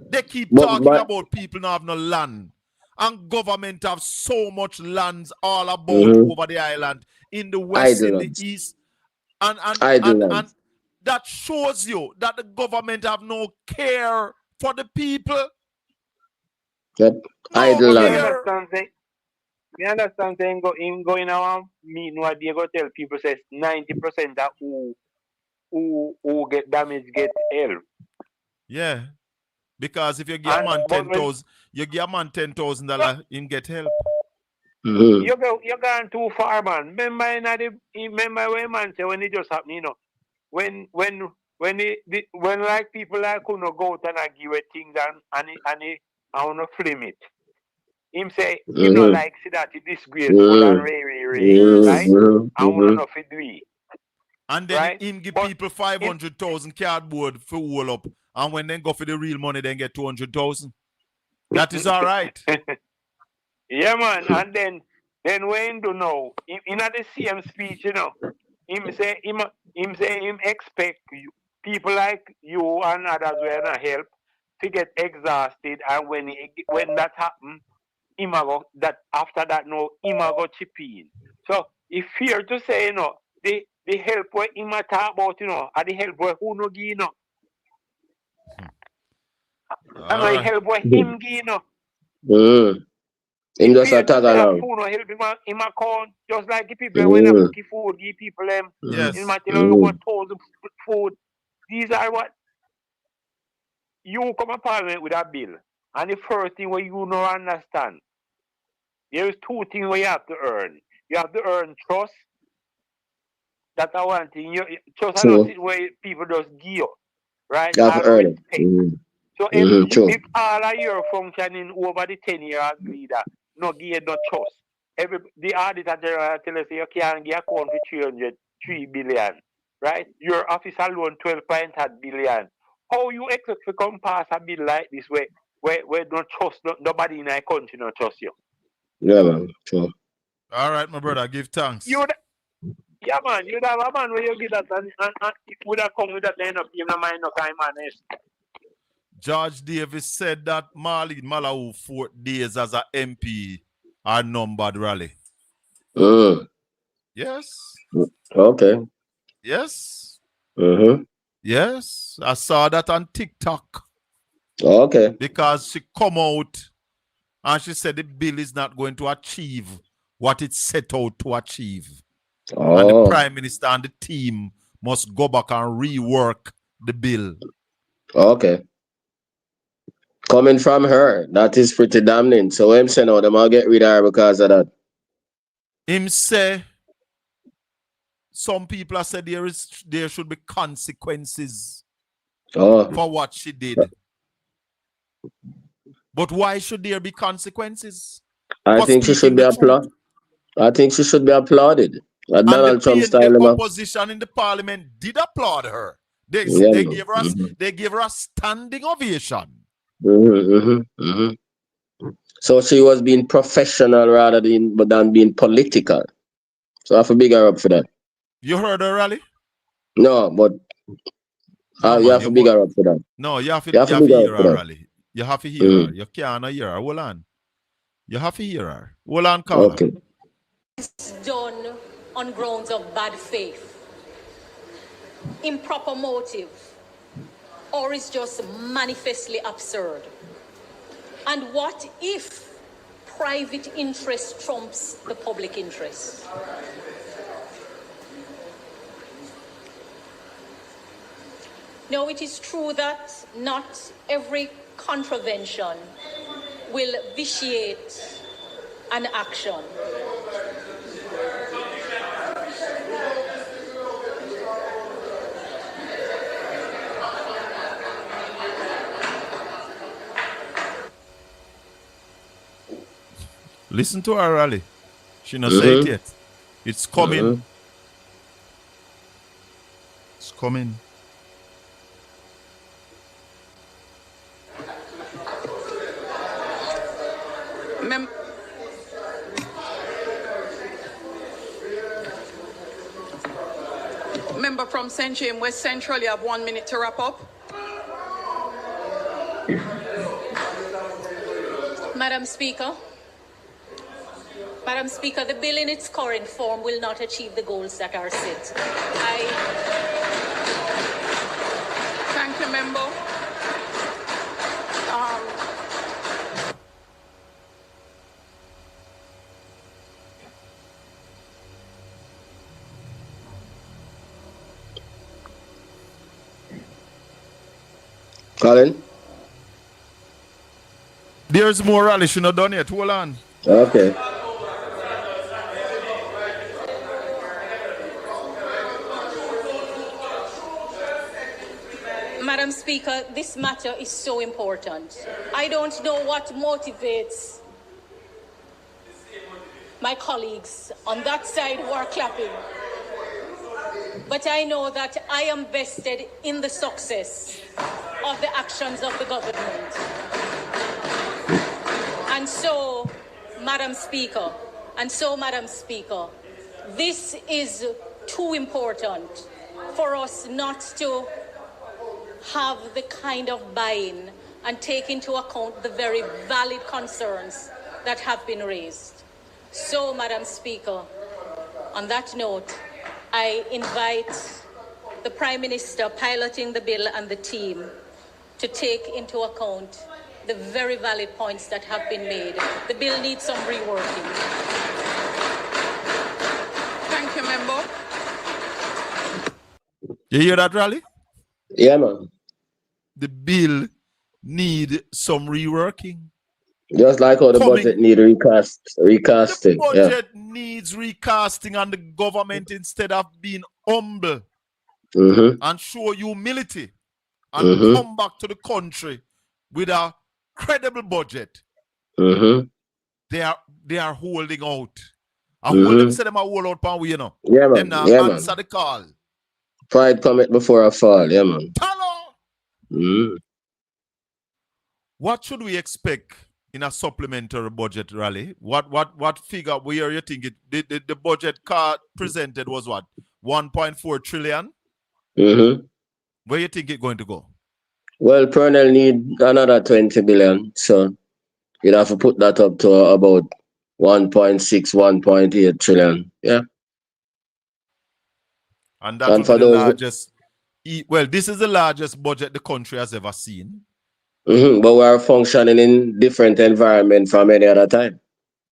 Speaker 1: They keep talking about people not have no land. And government have so much lands all about over the island, in the west, in the east. And that shows you that the government have no care for the people.
Speaker 12: Yep. Idle land.
Speaker 14: We understand saying going around meeting what they go tell people says 90% that who get damaged get help.
Speaker 1: Yeah. Because if you give a man 10,000, you give a man $10,000, him get help.
Speaker 12: Mm-hmm.
Speaker 14: You're going too far, man. Remember when man say when it just happened, you know, when like people like who no go out and give it things and I wanna flame it. Him say, you know, like see that it disgraceful and right? I wanna know if it do it.
Speaker 1: And then him give people 500,000 cardboard for wall up, and when they go for the real money, then get 200,000. That is all right.
Speaker 14: Yeah, man. And then when do know in the same speech, you know, him say him expect people like you and others will not help to get exhausted, and when that happen, him go that after that no him go chip in. So it's fair to say, you know, the help where him talk about, you know, and the help where who no give, you know. And the help where him give, you know.
Speaker 12: Him just a tag along.
Speaker 14: Food no help him account, just like the people when they cook food, give people them.
Speaker 1: Yes.
Speaker 14: In material what told food. These are what you come to Parliament with a bill. And the first thing where you no understand, there is two things where you have to earn. You have to earn trust. That's one thing. Trust is where people just give you, right?
Speaker 12: You have to earn it.
Speaker 14: So if all of your functioning over the 10 years as leader, no give no trust. The auditor general tell us you can't get account for 3 billion, right? Your office alone 12.8 billion. How you expect to come pass a bill like this where don't trust nobody in our country not trust you?
Speaker 12: Yeah, man. Sure.
Speaker 1: All right, my brother, give thanks.
Speaker 14: Yeah, man, you'd have a man where you give that and it would have come with that end up, you know, mind no kind man is.
Speaker 1: George Davis said that Marlene Malawu 4 days as a MP are numbered, Raleigh. Yes.
Speaker 12: Okay.
Speaker 1: Yes.
Speaker 12: Mm-hmm.
Speaker 1: Yes. I saw that on TikTok.
Speaker 12: Okay.
Speaker 1: Because she come out and she said the bill is not going to achieve what it set out to achieve. And the Prime Minister and the team must go back and rework the bill.
Speaker 12: Okay. Coming from her, that is pretty damning. So him say no, them all get rid of her because of that.
Speaker 1: Him say some people have said there should be consequences for what she did. But why should there be consequences?
Speaker 12: I think she should be applauded. I think she should be applauded. Donald Trump style.
Speaker 1: The opposition in the parliament did applaud her. They gave her a standing ovation.
Speaker 12: So she was being professional rather than being political. So I have to big her up for that.
Speaker 1: You heard her, Raleigh?
Speaker 12: No, but
Speaker 1: No,
Speaker 12: You
Speaker 1: man,
Speaker 12: have to big her up for that.
Speaker 1: No, you have to
Speaker 12: You have to big her
Speaker 1: hear
Speaker 12: up for
Speaker 1: her,
Speaker 12: that.
Speaker 1: Raleigh. You have to hear her. You can't hear her. Hold on. You have to hear her. Hold on, caller.
Speaker 12: Okay.
Speaker 2: It's done on grounds of bad faith, improper motive, or is just manifestly absurd. And what if private interest trumps the public interest? Now, it is true that not every contravention will vitiate an action.
Speaker 1: Listen to her, Raleigh. She not say it yet. It's coming. It's coming.
Speaker 3: Member from St. James West Central, you have 1 minute to wrap up.
Speaker 2: Madam Speaker, the bill in its current form will not achieve the goals that are set.
Speaker 3: Thank you, member.
Speaker 12: Colin?
Speaker 1: There's more, Raleigh. She not done yet. Hold on.
Speaker 12: Okay.
Speaker 2: Madam Speaker, this matter is so important. I don't know what motivates my colleagues on that side who are clapping, but I know that I am vested in the success of the actions of the government. And so, Madam Speaker, this is too important for us not to have the kind of buy-in and take into account the very valid concerns that have been raised. So, Madam Speaker, on that note, I invite the Prime Minister piloting the bill and the team to take into account the very valid points that have been made. The bill needs some reworking.
Speaker 3: Thank you, member.
Speaker 1: You hear that, Raleigh?
Speaker 12: Yeah, man.
Speaker 1: The bill need some reworking.
Speaker 12: Just like how the budget need recasting.
Speaker 1: The budget needs recasting, and the government, instead of being humble and show humility and come back to the country with a credible budget, they are holding out. I hold them say them a hold out pan we, you know.
Speaker 12: Yeah, man.
Speaker 1: Them now answer the call.
Speaker 12: Pride cometh before a fall, yeah, man.
Speaker 1: What should we expect in a supplementary budget, Raleigh? What figure where you think it the budget card presented was what? 1.4 trillion? Where you think it's going to go?
Speaker 12: Well, Pernell need another 20 billion, so you'd have to put that up to about 1.6, 1.8 trillion. Yeah.
Speaker 1: And that will be the largest. Well, this is the largest budget the country has ever seen.
Speaker 12: But we are functioning in different environment from any other time.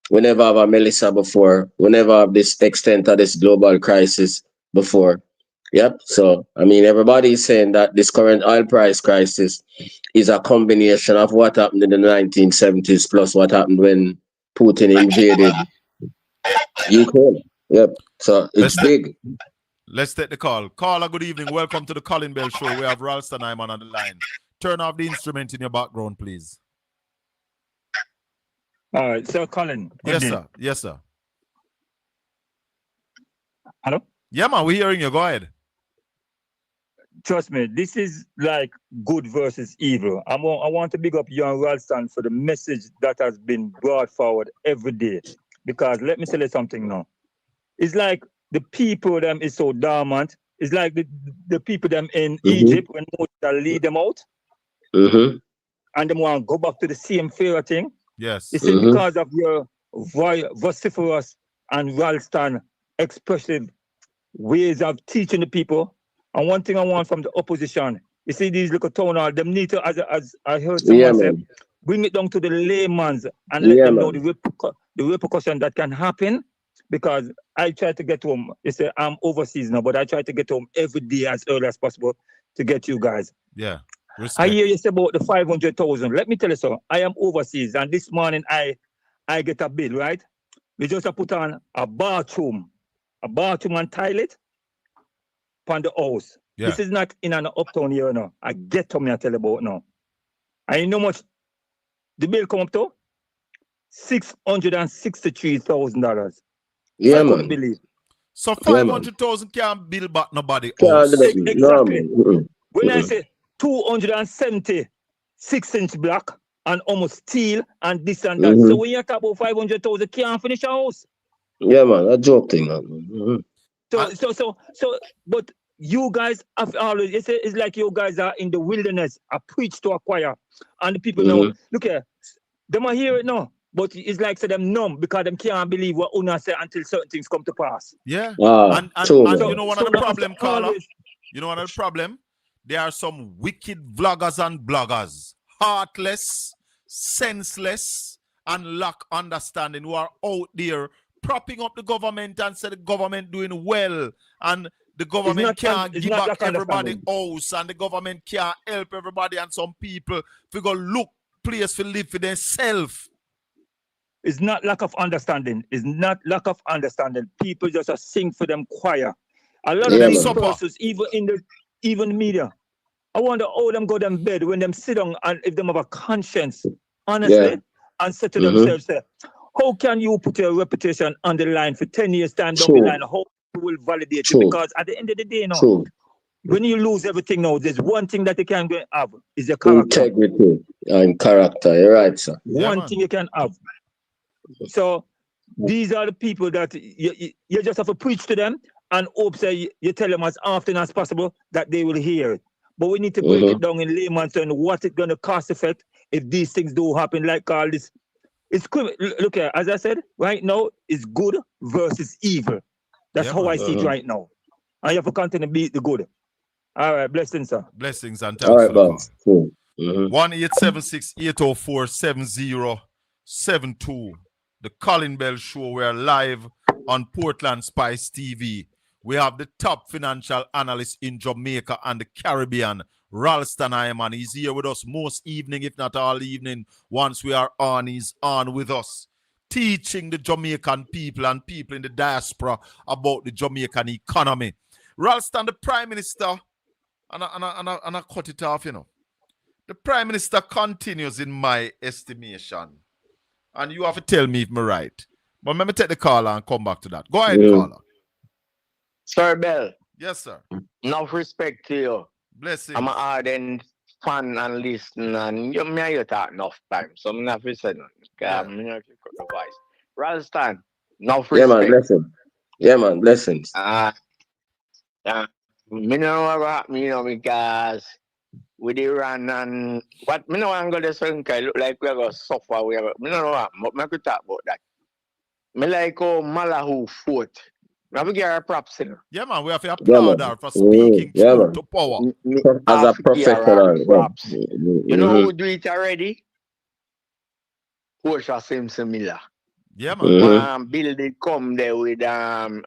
Speaker 12: We never have a Melissa before. We never have this extent of this global crisis before. Yep. So, I mean, everybody is saying that this current oil price crisis is a combination of what happened in the 1970s plus what happened when Putin invaded Ukraine. Yep. So, it's big.
Speaker 1: Let's take the call. Caller, good evening. Welcome to the Colin Bell Show. We have Ralston Hyman on the line. Turn off the instrument in your background, please.
Speaker 15: All right, so Colin.
Speaker 1: Yes, sir. Yes, sir.
Speaker 15: Hello?
Speaker 1: Yeah, man, we're hearing you. Go ahead.
Speaker 15: Trust me, this is like good versus evil. I want to big up you and Ralston for the message that has been brought forward every day. Because let me tell you something now. It's like the people them is so dormant It's like the people them in Egypt when Moses lead them out,
Speaker 12: Mm-hmm.
Speaker 15: and them want to go back to the same Pharaoh thing.
Speaker 1: Yes.
Speaker 15: You see, because of your vociferous and Ralston expressive ways of teaching the people. And one thing I want from the opposition, you see these little town hall, them need to, as I heard someone say, bring it down to the layman's and let them know the repercussion that can happen. Because I try to get home, you say I'm overseas now, but I try to get home every day as early as possible to get you guys.
Speaker 1: Yeah.
Speaker 15: Respect. I hear you say about the 500,000. Let me tell you something. I am overseas, and this morning I get a bill, right? We just put on a bathroom and toilet on the house. Yeah. This is not in an uptown here now. I get to me, I tell you about now. And you know much the bill come up to? $663,000.
Speaker 12: Yeah,
Speaker 15: I
Speaker 12: man.
Speaker 15: couldn't believe.
Speaker 1: So 500,000 can't build back nobody
Speaker 12: else.
Speaker 15: Exactly. When I say 276-inch block and almost steel and this and that. So when you talk about 500,000, can't finish a house.
Speaker 12: Yeah, man, a joke thing, man.
Speaker 15: So, but you guys have always, it's like you guys are in the wilderness, I preach to a choir, and the people know, look here, they might hear it now, but it's like say them numb because them can't believe what Una say until certain things come to pass.
Speaker 1: Yeah. And you know one of the problem, Carla? You know one of the problem? There are some wicked vloggers and bloggers, heartless, senseless, and lack understanding who are out there propping up the government and say the government doing well and the government can't give back everybody house and the government can't help everybody and some people if go look place to live for themselves.
Speaker 15: It's not lack of understanding. It's not lack of understanding. People just sing for them choir. A lot of these persons, even media, I wonder how them go to bed when them sit down and if them have a conscience, honestly, and say to themselves, how can you put your reputation on the line for 10 years time down the line? How you will validate it? Because at the end of the day, now, when you lose everything now, there's one thing that you can have is your character.
Speaker 12: Integrity and character. You're right, sir.
Speaker 15: One thing you can have. So these are the people that you just have to preach to them and hope say you tell them as often as possible that they will hear it. But we need to break it down in layman's terms what it's going to cost effect if these things do happen like all this. It's look here, as I said, right now it's good versus evil. That's how I see it right now. And you have to continue to beat the good. All right, blessings, sir.
Speaker 1: Blessings and thanks for the call. 1-876-804-7072. The Colin Bell Show. We're live on Portland Spice TV. We have the top financial analyst in Jamaica and the Caribbean, Ralston Iman. He's here with us most evening, if not all evening. Once we are on, he's on with us, teaching the Jamaican people and people in the diaspora about the Jamaican economy. Ralston, the Prime Minister, and I cut it off, you know. The Prime Minister continues in my estimation. And you have to tell me if I'm right. But let me take the caller and come back to that. Go ahead, caller.
Speaker 14: Sir Bell.
Speaker 1: Yes, sir.
Speaker 14: Enough respect to you.
Speaker 1: Blessings.
Speaker 14: I'm an ardent fan and listen, and you may you talk enough time, so I'm not listening. I'm not the voice. Ralston, enough respect.
Speaker 12: Yeah, man, blessings. Yeah, man, blessings.
Speaker 14: Me know what happen, you know, because with Iran and what me know I'm gonna say look like we're gonna suffer. Me don't know what, but I could talk about that. Me like how Malahu fought. We have to give her props in.
Speaker 1: Yeah, man, we have to applaud her for speaking truth to power.
Speaker 12: As a professional.
Speaker 14: Props. You know who do it already? Portia Simpson Miller.
Speaker 1: Yeah, man.
Speaker 14: Building come there with
Speaker 12: fireman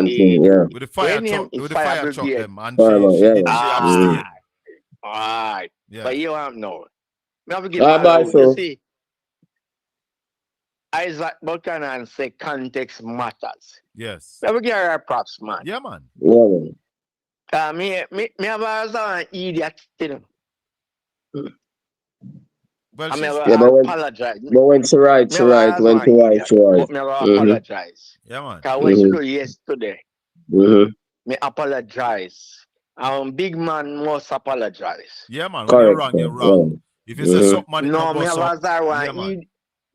Speaker 12: thing,
Speaker 1: with the fire truck, them, and
Speaker 14: alright.
Speaker 1: Yeah.
Speaker 14: But you don't know. Me have to give you see. Isaac Buchanan say context matters.
Speaker 1: Yes.
Speaker 14: We have to give her props, man.
Speaker 1: Yeah, man.
Speaker 12: Yeah, man.
Speaker 14: Me have an idiot thing.
Speaker 1: Well,
Speaker 14: apologize.
Speaker 12: But when she right, she right. When she right, she right.
Speaker 14: But me apologize.
Speaker 1: Yeah, man.
Speaker 14: Because when she do yesterday, me apologize. Big man must apologize.
Speaker 1: Yeah, man. When you're wrong, you're wrong. If you say something,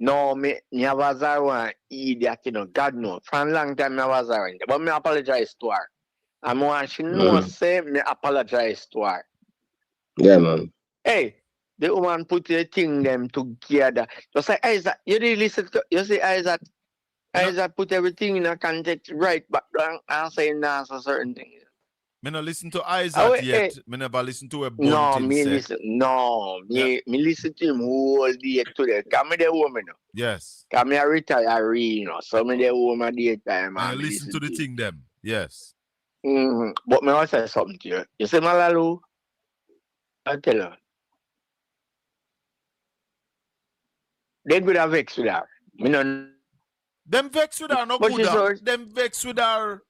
Speaker 14: no, me have one idiot, you know, God knows. For a long time, I was around. But me apologize to her. I want she know say me apologize to her.
Speaker 12: Yeah, man.
Speaker 14: Hey, the woman put the thing them together. Just like Isaac, you did listen to you see Isaac. Isaac put everything in a context right background and saying answer certain things.
Speaker 1: Me no listen to Isaac yet. Me never listen to a bunting
Speaker 14: me
Speaker 1: say.
Speaker 14: listen. No, me listen to him whole day today. Come me the woman.
Speaker 1: Yes.
Speaker 14: Come me a retiree, you know. So me the woman daytime
Speaker 1: and you listen to the thing them. Yes.
Speaker 14: But me want to say something to you. You see Malalu? I tell you. They could have vexed with her. Me no.
Speaker 1: Them vex with her, no
Speaker 14: But
Speaker 1: good.
Speaker 14: she saw-
Speaker 1: Them vex with her.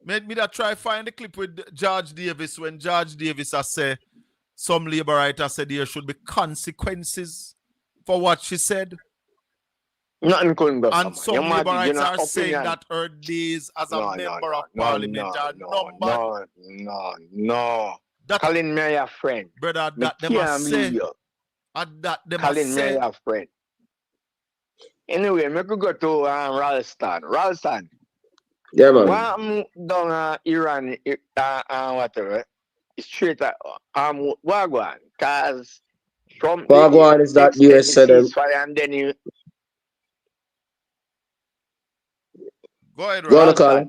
Speaker 1: Made me that try find the clip with George Davis when George Davis has say some labor writer said there should be consequences for what she said.
Speaker 14: Nothing couldn't go.
Speaker 1: And some labor writers are saying that her days as a member of parliament are numbered.
Speaker 14: No. Calling me your friend.
Speaker 1: Brother,
Speaker 14: Me
Speaker 1: that them a
Speaker 14: can't
Speaker 1: say.
Speaker 14: believe you.
Speaker 1: That them a
Speaker 14: Calling me
Speaker 1: say.
Speaker 14: your friend. Anyway, me could go to Ralston. Ralston.
Speaker 12: Yeah, man.
Speaker 14: What down Iran, whatever. Straight Wagwan. Because Trump
Speaker 12: Wagwan is that
Speaker 14: extend
Speaker 12: US
Speaker 14: the
Speaker 12: said
Speaker 14: ceasefire and then you
Speaker 1: Go ahead,
Speaker 12: go on the
Speaker 14: Ralston.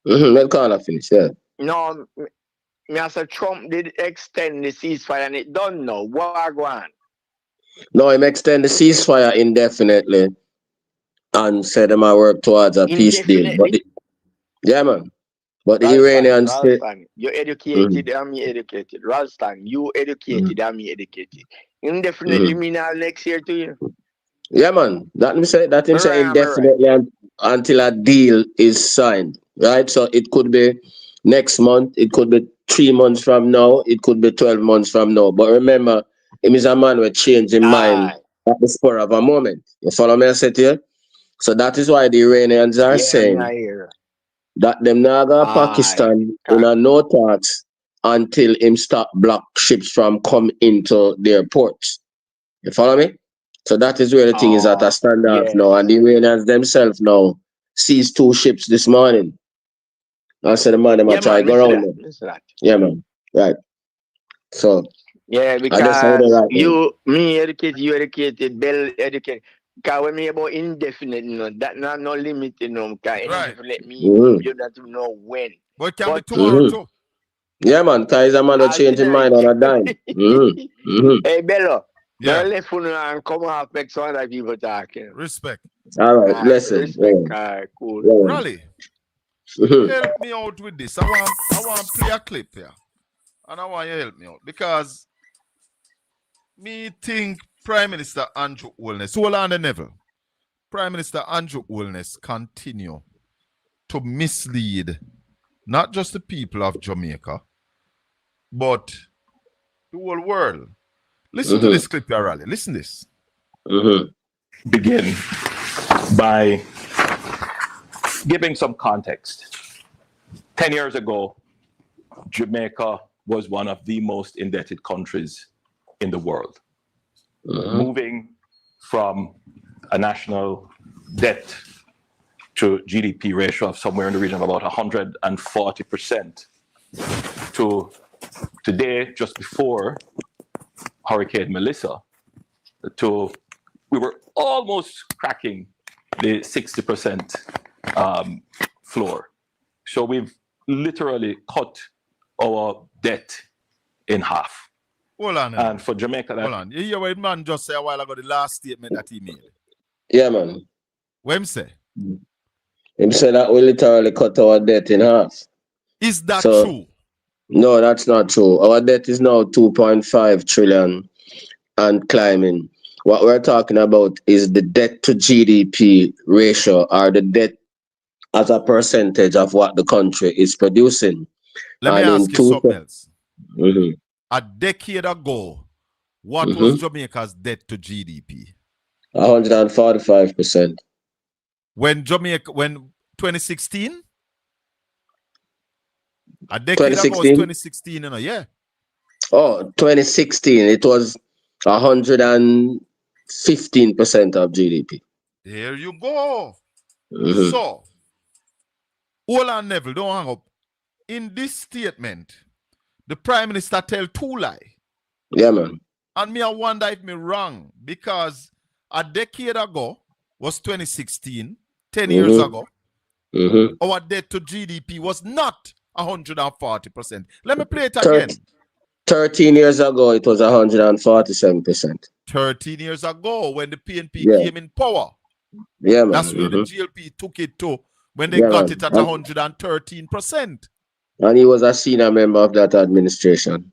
Speaker 12: call. Let the caller finish, yeah.
Speaker 14: No, me as a Trump did extend the ceasefire and it done now. Wagwan.
Speaker 12: No, him extend the ceasefire indefinitely and said them I work towards a peace deal. But yeah, man. But the Iranians say,
Speaker 14: Ralston, you educated and me educated. Ralston, you educated and me educated. Indefinitely mean all next year to you.
Speaker 12: yeah, man. That him say indefinitely until a deal is signed. Right? So it could be next month, it could be 3 months from now, it could be 12 months from now. But remember, him is a man with changing mind at the spur of a moment. You follow me I said here? So that is why the Iranians are saying that them not go Pakistan in a no talks until him stop block ships from come into their ports. You follow me? So that is where the thing is at a standoff now. And the Iranians themselves now seized 2 ships this morning. I said the man them a try go around them. Yeah, man. Right. So
Speaker 14: because me educated, you educated, Bell educated. Because when me about indefinite, that not no limit, because indefinite mean you don't know when.
Speaker 1: But it can be tomorrow too.
Speaker 12: Yeah, man, because he's a man of changing mind on a dime.
Speaker 14: Hey, Bello. Yeah. Now left and come off make some other people talking.
Speaker 1: Respect.
Speaker 12: All right, listen.
Speaker 14: Respect, cool.
Speaker 1: Raleigh, help me out with this. I want to play a clip here. And I want you to help me out. Because me think Prime Minister Andrew Holness, hold on the Neville. Prime Minister Andrew Holness continue to mislead not just the people of Jamaica, but the whole world. Listen to this clip here, Raleigh. Listen to this.
Speaker 16: Begin by giving some context. 10 years ago, Jamaica was one of the most indebted countries in the world. Moving from a national debt to GDP ratio of somewhere in the region of about 140% to today, just before Hurricane Melissa, we were almost cracking the 60% floor. So we've literally cut our debt in half.
Speaker 1: Hold on.
Speaker 16: And for Jamaica,
Speaker 1: hold on. You hear what man just said a while ago, the last statement that he made?
Speaker 12: Yeah, man.
Speaker 1: What him say?
Speaker 12: Him say that we literally cut our debt in half.
Speaker 1: Is that true?
Speaker 12: No, that's not true. Our debt is now 2.5 trillion and climbing. What we're talking about is the debt to GDP ratio, or the debt as a percentage of what the country is producing.
Speaker 1: Let me ask you something else. A decade ago, what was Jamaica's debt to GDP?
Speaker 12: 145%.
Speaker 1: When 2016? A decade ago was 2016, yeah.
Speaker 12: Oh, 2016, it was 115% of GDP.
Speaker 1: There you go. So, hold on, Neville, don't hang up. in this statement, the Prime Minister tell two lie.
Speaker 12: Yeah, man.
Speaker 1: And me, I wonder if me wrong, because a decade ago was 2016, 10 years ago, our debt to GDP was not 140%. Let me play it again.
Speaker 12: 13 years ago, it was 147%.
Speaker 1: 13 years ago, when the PNP came in power.
Speaker 12: Yeah, man.
Speaker 1: That's where the GLP took it to, when they got it at 113%.
Speaker 12: And he was a senior member of that administration.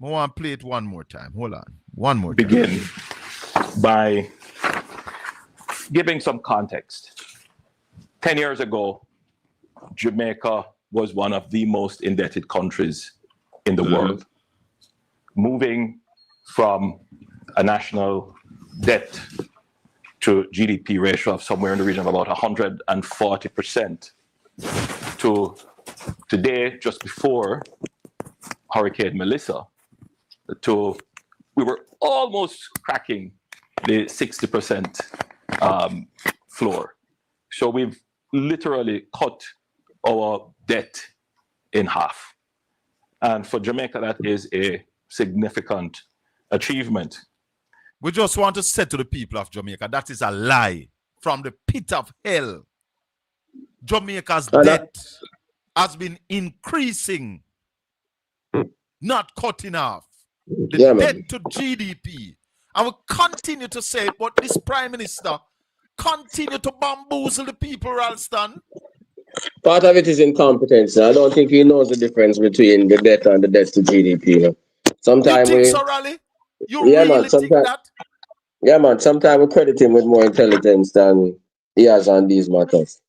Speaker 1: I want to play it one more time. Hold on. One more time.
Speaker 16: Begin by giving some context. 10 years ago, Jamaica was one of the most indebted countries in the world. Moving from a national debt to GDP ratio of somewhere in the region of about 140% to today, just before Hurricane Melissa, we were almost cracking the 60% floor. So we've literally cut our debt in half. And for Jamaica, that is a significant achievement.
Speaker 1: We just want to say to the people of Jamaica, that is a lie from the pit of hell. Jamaica's debt has been increasing, not cutting off. The debt to GDP. I will continue to say it, but this Prime Minister continue to bamboozle the people, Ralston.
Speaker 12: Part of it is incompetence. I don't think he knows the difference between the debt and the debt to GDP. Sometimes
Speaker 1: you think so, Raleigh? You really think that?
Speaker 12: Yeah, man. Sometimes we credit him with more intelligence than he has on these matters.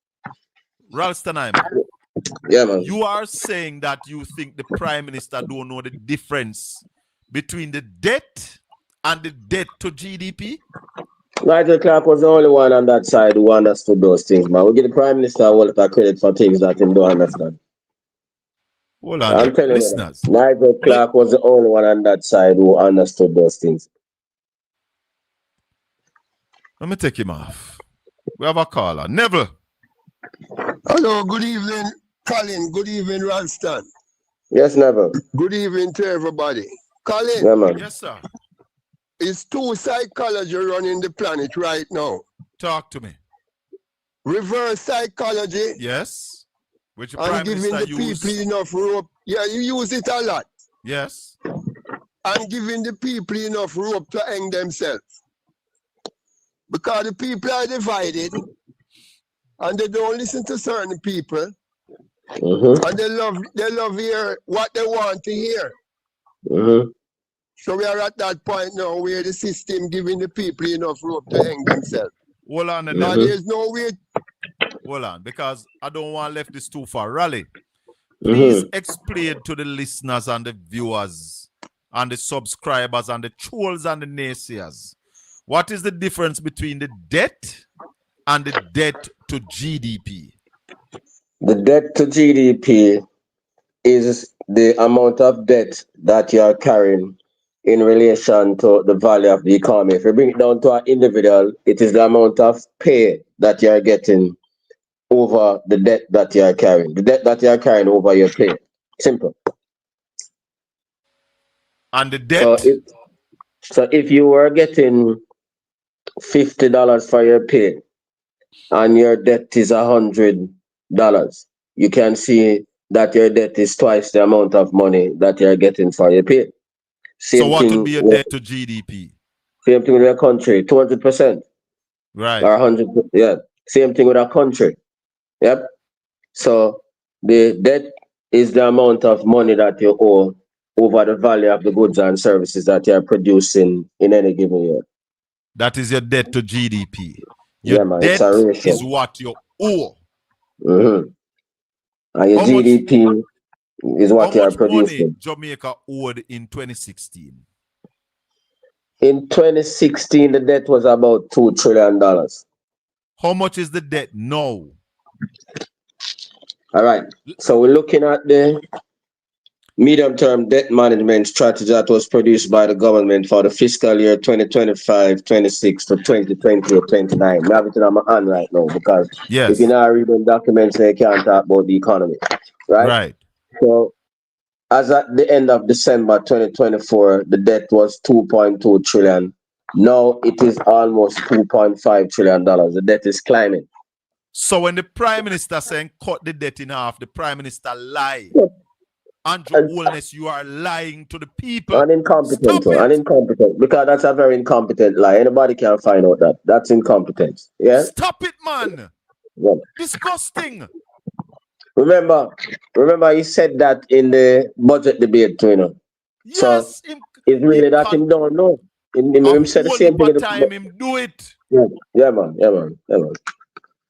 Speaker 1: Ralston,
Speaker 12: yeah, man.
Speaker 1: You are saying that you think the Prime Minister don't know the difference between the debt and the debt to GDP?
Speaker 12: Nigel Clark was the only one on that side who understood those things, man. We give the Prime Minister a lot of credit for things that he don't understand.
Speaker 1: Hold on,
Speaker 12: I'm telling
Speaker 1: listeners.
Speaker 12: you, Nigel Clark was the only one on that side who understood those things.
Speaker 1: Let me take him off. We have a caller. Neville.
Speaker 5: Hello, good evening, Colin. Good evening, Ralston.
Speaker 12: Yes, Neville.
Speaker 5: Good evening to everybody. Colin.
Speaker 12: Yeah, man.
Speaker 1: Yes, sir.
Speaker 5: It's two psychology running the planet right now.
Speaker 1: Talk to me.
Speaker 5: Reverse psychology.
Speaker 1: Yes. Which the
Speaker 5: and
Speaker 1: Prime
Speaker 5: giving
Speaker 1: Minister
Speaker 5: the
Speaker 1: use.
Speaker 5: people enough rope. Yeah, you use it a lot.
Speaker 1: Yes.
Speaker 5: And giving the people enough rope to hang themselves. Because the people are divided and they don't listen to certain people. And they love hear what they want to hear. So we are at that point now where the system giving the people enough rope to hang themselves.
Speaker 1: Hold on.
Speaker 5: Now there's no way.
Speaker 1: Hold on, because I don't want to left this too far. Raleigh, please explain to the listeners and the viewers and the subscribers and the trolls and the naysayers, what is the difference between the debt and the debt to GDP?
Speaker 12: The debt to GDP is the amount of debt that you are carrying in relation to the value of the economy. If you bring it down to an individual, it is the amount of pay that you are getting over the debt that you are carrying. The debt that you are carrying over your pay. Simple.
Speaker 1: And the debt?
Speaker 12: So if you were getting $50 for your pay and your debt is $100, you can see that your debt is twice the amount of money that you're getting for your pay.
Speaker 1: So what would be your debt to GDP?
Speaker 12: Same thing with a country, 200%.
Speaker 1: Right.
Speaker 12: Or 100%. Yeah. Same thing with a country. Yep. So the debt is the amount of money that you owe over the value of the goods and services that you are producing in any given year.
Speaker 1: That is your debt to GDP. Your
Speaker 12: man,
Speaker 1: debt is what you owe.
Speaker 12: And your GDP is what you are producing.
Speaker 1: How much money Jamaica owed in 2016?
Speaker 12: In 2016, the debt was about $2 trillion.
Speaker 1: How much is the debt now?
Speaker 12: All right. So we're looking at the medium-term debt management strategy that was produced by the government for the fiscal year 2025-26 to 2028-29. I have it in my hand right now because if you're not reading documents, you can't talk about the economy. Right? So as at the end of December 2024, the debt was 2.2 trillion. Now it is almost $2.5 trillion. The debt is climbing.
Speaker 1: So when the Prime Minister saying cut the debt in half, the Prime Minister lie. Andrew Holness, you are lying to the people.
Speaker 12: And incompetent, and incompetent, because that's a very incompetent lie. Anybody can find out that. That's incompetence. Yeah?
Speaker 1: Stop it, man.
Speaker 12: Yeah.
Speaker 1: Disgusting.
Speaker 12: Remember he said that in the budget debate, you know.
Speaker 1: Yes,
Speaker 12: so it's really that him don't know. Him said the same thing.
Speaker 1: Time him do it.
Speaker 12: Yeah, man.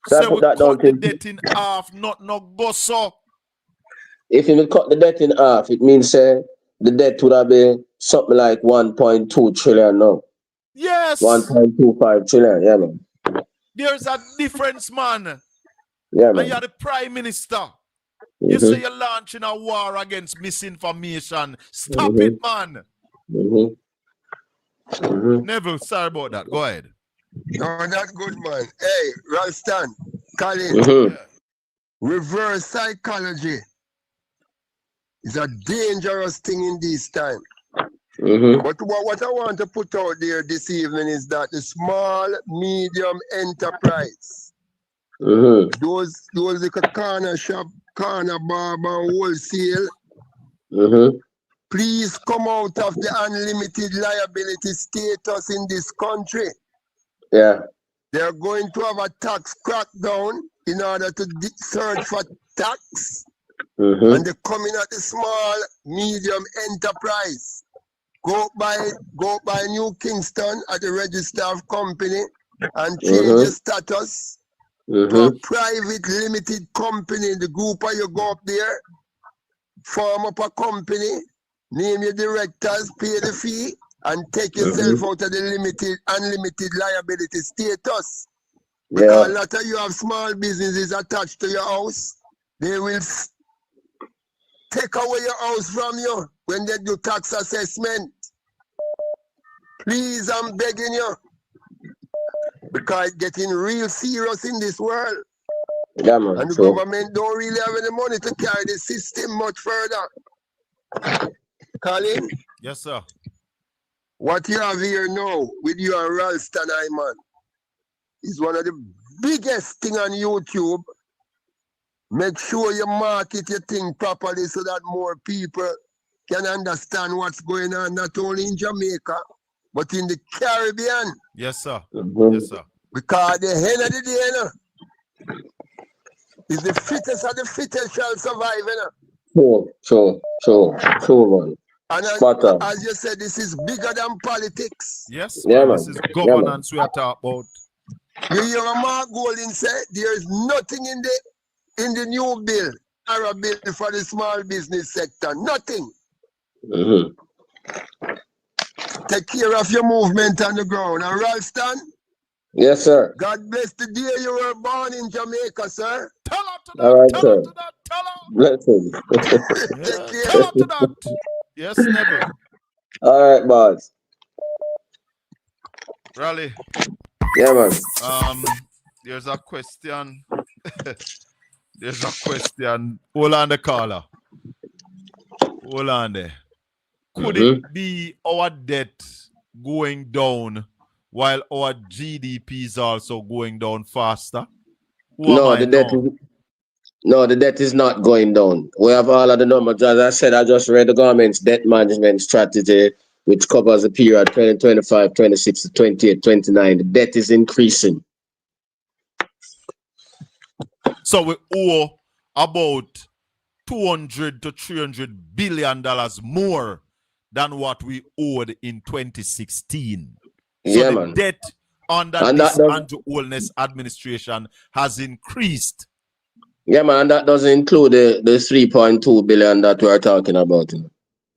Speaker 1: So we cut the debt in half, not no go so.
Speaker 12: If you cut the debt in half, it means the debt would have been something like 1.2 trillion now.
Speaker 1: Yes.
Speaker 12: 1.25 trillion, yeah, man.
Speaker 1: There's a difference, man.
Speaker 12: Yeah, man.
Speaker 1: And you're the Prime Minister. You say you're launching a war against misinformation. Stop it, man. Neville, sorry about that. Go ahead.
Speaker 5: Oh, that's good, man. Hey, Ralston, Colin. Reverse psychology is a dangerous thing in this time. But what I want to put out there this evening is that the small, medium enterprise, those like a corner shop, corner barber, wholesale, please come out of the unlimited liability status in this country.
Speaker 12: Yeah.
Speaker 5: They're going to have a tax crackdown in order to search for tax. And they're coming at the small, medium enterprise. Go by New Kingston at the register of company and change your status to a private limited company. The group of you go up there, form up a company, name your directors, pay the fee, and take yourself out of the unlimited liability status. Because a lot of you have small businesses attached to your house. They will take away your house from you when they do tax assessment. Please, I'm begging you. Because it's getting real serious in this world.
Speaker 12: Yeah, man.
Speaker 5: And the government don't really have any money to carry the system much further. Colin?
Speaker 1: Yes, sir.
Speaker 5: What you have here now with your Ralston man is one of the biggest thing on YouTube. Make sure you market your thing properly so that more people can understand what's going on, not only in Jamaica, but in the Caribbean.
Speaker 1: Yes, sir. Yes, sir.
Speaker 5: Because at the end of the day, is the fittest of the fittest shall survive.
Speaker 12: True, man.
Speaker 5: And as you said, this is bigger than politics.
Speaker 1: Yes, man. This is governance we are talking about.
Speaker 5: You hear Mark Golding say there is nothing in the new bill or a bill for the small business sector. Nothing. Take care of your movement on the ground. And Ralston?
Speaker 12: Yes, sir.
Speaker 5: God bless the day you were born in Jamaica, sir.
Speaker 1: Tell her to that.
Speaker 12: All right,
Speaker 1: tell
Speaker 12: sir.
Speaker 1: her to that. Tell her.
Speaker 12: Blessings.
Speaker 1: Tell her to that. Yes, never.
Speaker 12: All right, boss.
Speaker 1: Raleigh.
Speaker 12: Yeah, man.
Speaker 1: There's a question. There's a question. Hold on the caller. Hold on there. Could it be our debt going down while our GDP is also going down faster?
Speaker 12: No, the debt is not going down. We have all of the numbers. As I said, I just read the government's debt management strategy, which covers the period 2025, 26 to 28, 29. The debt is increasing.
Speaker 1: So we owe about $200 to $300 billion more than what we owed in 2016. So the debt under this Andrew Holness administration has increased.
Speaker 12: Yeah, man, that doesn't include the 3.2 billion that we are talking about.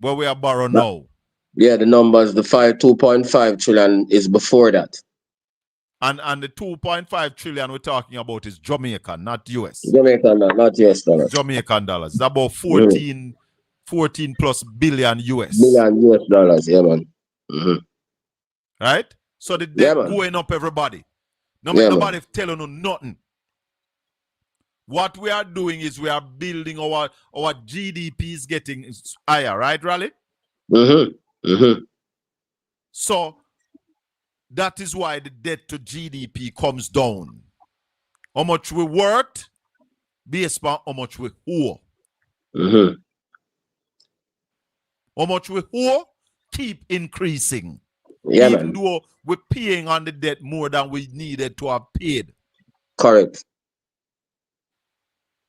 Speaker 1: Where we are borrowing now.
Speaker 12: Yeah, the numbers, the 2.5 trillion is before that.
Speaker 1: And the 2.5 trillion we're talking about is Jamaican, not US.
Speaker 12: Jamaican, not US dollars.
Speaker 1: Jamaican dollars. It's about 14 plus billion US.
Speaker 12: Billion US dollars, yeah, man.
Speaker 1: Right? So the debt going up, everybody. Nobody telling you nothing. What we are doing is we are building our GDP is getting higher, right, Raleigh? So that is why the debt to GDP comes down. How much we worked based on how much we owe. How much we owe keep increasing.
Speaker 12: Yeah,
Speaker 1: even
Speaker 12: man.
Speaker 1: though we're paying on the debt more than we needed to have paid.
Speaker 12: Correct.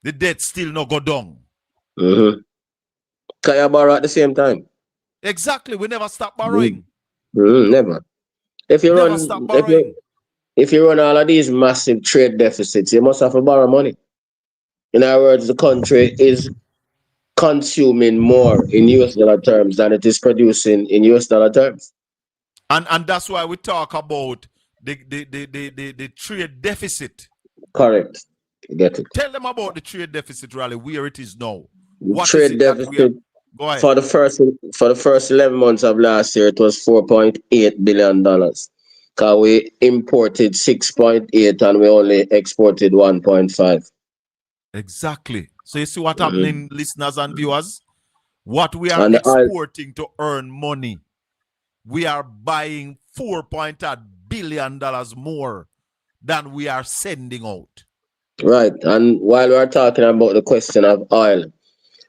Speaker 1: The debt still not go down.
Speaker 12: Can you borrow at the same time?
Speaker 1: Exactly. We never stop borrowing.
Speaker 12: Never. If you
Speaker 1: Never
Speaker 12: run,
Speaker 1: stop borrowing.
Speaker 12: if you run all of these massive trade deficits, you must have to borrow money. In other words, the country is consuming more in US dollar terms than it is producing in US dollar terms.
Speaker 1: And that's why we talk about the trade deficit.
Speaker 12: Correct. Get it.
Speaker 1: Tell them about the trade deficit, Raleigh, where it is now.
Speaker 12: The
Speaker 1: What
Speaker 12: trade
Speaker 1: is it
Speaker 12: deficit
Speaker 1: that we are? Go ahead.
Speaker 12: for the first 11 months of last year, it was $4.8 billion. Because we imported 6.8 and we only exported 1.5.
Speaker 1: Exactly. So you see what happening, listeners and viewers? What we are
Speaker 12: And
Speaker 1: exporting to earn money, we are buying $4.8 billion more than we are sending out.
Speaker 12: Right. And while we're talking about the question of oil,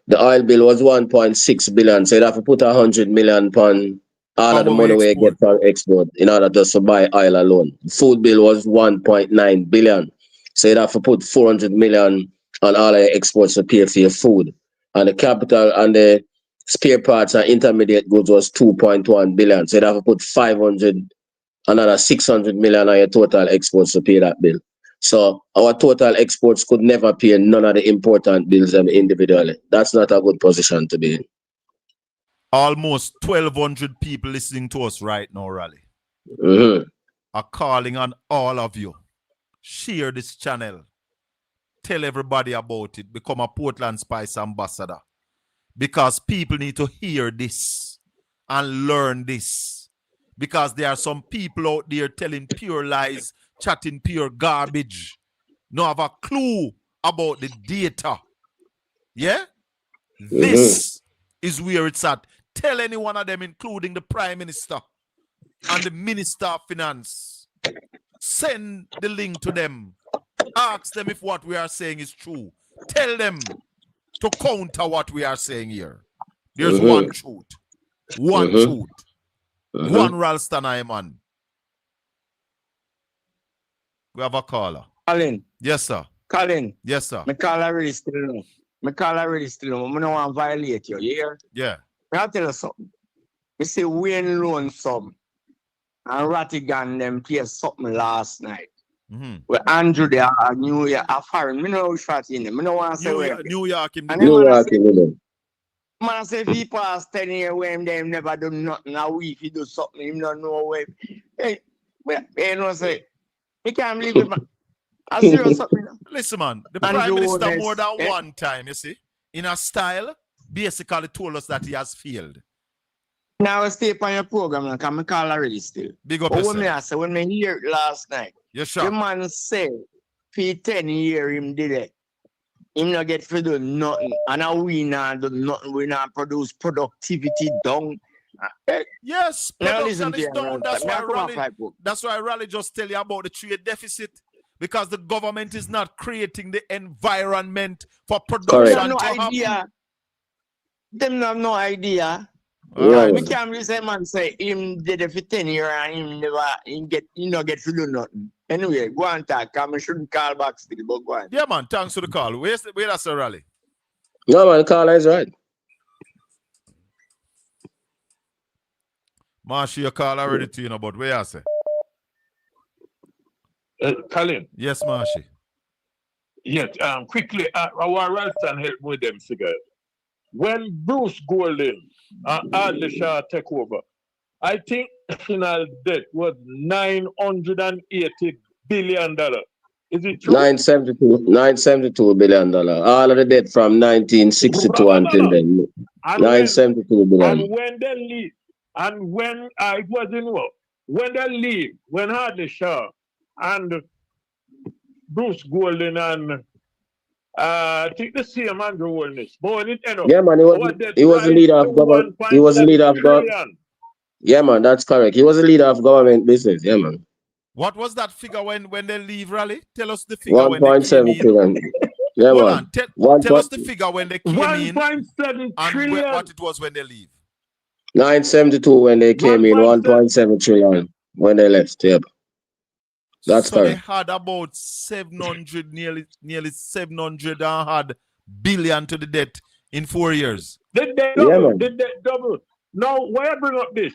Speaker 12: the oil bill was 1.6 billion. So you'd have to put 100 million on all of the money we get from export in order just to buy oil alone. Food bill was 1.9 billion. So you'd have to put 400 million on all the exports to pay for your food. And the capital and the spare parts and intermediate goods was 2.1 billion. So you'd have to put 600 million on your total exports to pay that bill. So our total exports could never pay none of the important bills individually. That's not a good position to be in.
Speaker 1: Almost 1,200 people listening to us right now, Raleigh, are calling on all of you. Share this channel. Tell everybody about it. Become a Portland Spice ambassador. Because people need to hear this and learn this. Because there are some people out there telling pure lies, chatting pure garbage. No have a clue about the data. Yeah? This is where it's at. Tell any one of them, including the Prime Minister and the Minister of Finance. Send the link to them. Ask them if what we are saying is true. Tell them to counter what we are saying here. There's one truth. One truth. One Ralston man. We have a caller.
Speaker 14: Colin.
Speaker 1: Yes, sir.
Speaker 14: Colin.
Speaker 1: Yes, sir.
Speaker 14: My call already still know. I don't want to violate you. You hear?
Speaker 1: Yeah.
Speaker 14: I'll tell you something. You see Wayne loan some and Rattigan them play something last night. With Andrew there, New York, a foreign. I know which party in them. I don't want to say where.
Speaker 1: New York in
Speaker 12: the
Speaker 14: Man say if he pass 10 years when them never do nothing, now if he do something, him don't know where. Hey, you know say, he can't believe it, man. I serious something.
Speaker 1: Listen, man, the Prime Minister more than one time, you see, in a style, basically told us that he has failed.
Speaker 14: Now I stay on your program, because I call already still.
Speaker 1: Big up
Speaker 14: but when I say, when I hear it last night,
Speaker 1: sure.
Speaker 14: The man said, for 10 years him did it. Him not get to do nothing. And now we not do nothing. We not produce productivity down.
Speaker 1: Yes, production is down. That's why Raleigh just tell you about the trade deficit. Because the government is not creating the environment for production to happen.
Speaker 14: Them have no idea.
Speaker 12: Right.
Speaker 14: We can't really say man say him did it for 10 years and him never get to do nothing. Anyway, go on talk. I shouldn't call back still, but go on.
Speaker 1: Yeah, man. Thanks for the call. Where's the Raleigh?
Speaker 12: No, man. The caller is right.
Speaker 1: Marshy, your call already to you know, but where you say?
Speaker 8: Colin.
Speaker 1: Yes, Marshy.
Speaker 8: Yes, quickly, our Ralston help with them figures. When Bruce Golden and Adlishaw take over, I think national debt was $980 billion. Is it true?
Speaker 12: $972 billion. All of the debt from 1962 until then. $972 billion.
Speaker 8: And when they leave, and when it was in war, when they leave, when Adlishaw and Bruce Golden and I think the same Andrew Holness. But when it end up,
Speaker 12: Yeah, man.
Speaker 8: our debt
Speaker 12: He was the
Speaker 8: rise
Speaker 12: leader
Speaker 8: to
Speaker 12: of government. He was the
Speaker 8: 1.7
Speaker 12: leader of government.
Speaker 8: trillion.
Speaker 12: Yeah, man. That's correct. He was the leader of government business. Yeah, man.
Speaker 1: What was that figure when they leave rally? Tell us the figure when they came
Speaker 12: 1.7
Speaker 1: in.
Speaker 12: trillion. Yeah,
Speaker 1: Hold
Speaker 12: man.
Speaker 1: on. Tell
Speaker 12: One
Speaker 1: us the figure when they came in
Speaker 8: 1.7
Speaker 1: and
Speaker 8: trillion.
Speaker 1: what it was when they leave.
Speaker 12: 972 when they came in, 1.7 trillion when they left. Yep. That's
Speaker 1: so
Speaker 12: correct.
Speaker 1: they had about 700, nearly 700 and had billion to the debt in 4 years.
Speaker 8: Did they double? Did they double? Now, why I bring up this?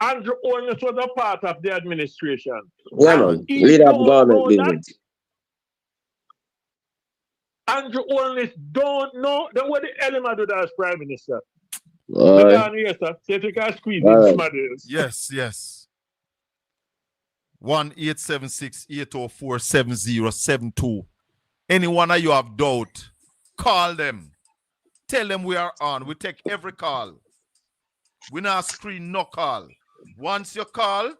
Speaker 8: Andrew Holness was a part of the administration.
Speaker 12: Yeah, man. Leader of government business.
Speaker 8: Andrew Holness don't know. Then what the hell am I do as Prime Minister?
Speaker 12: All right.
Speaker 8: Yes, sir. See if you can squeeze
Speaker 12: All
Speaker 8: in
Speaker 12: right.
Speaker 8: smothers.
Speaker 1: Yes. 1-876-804-7072. Anyone of you have doubt, call them. Tell them we are on. We take every call. We not screen no call. Once you call,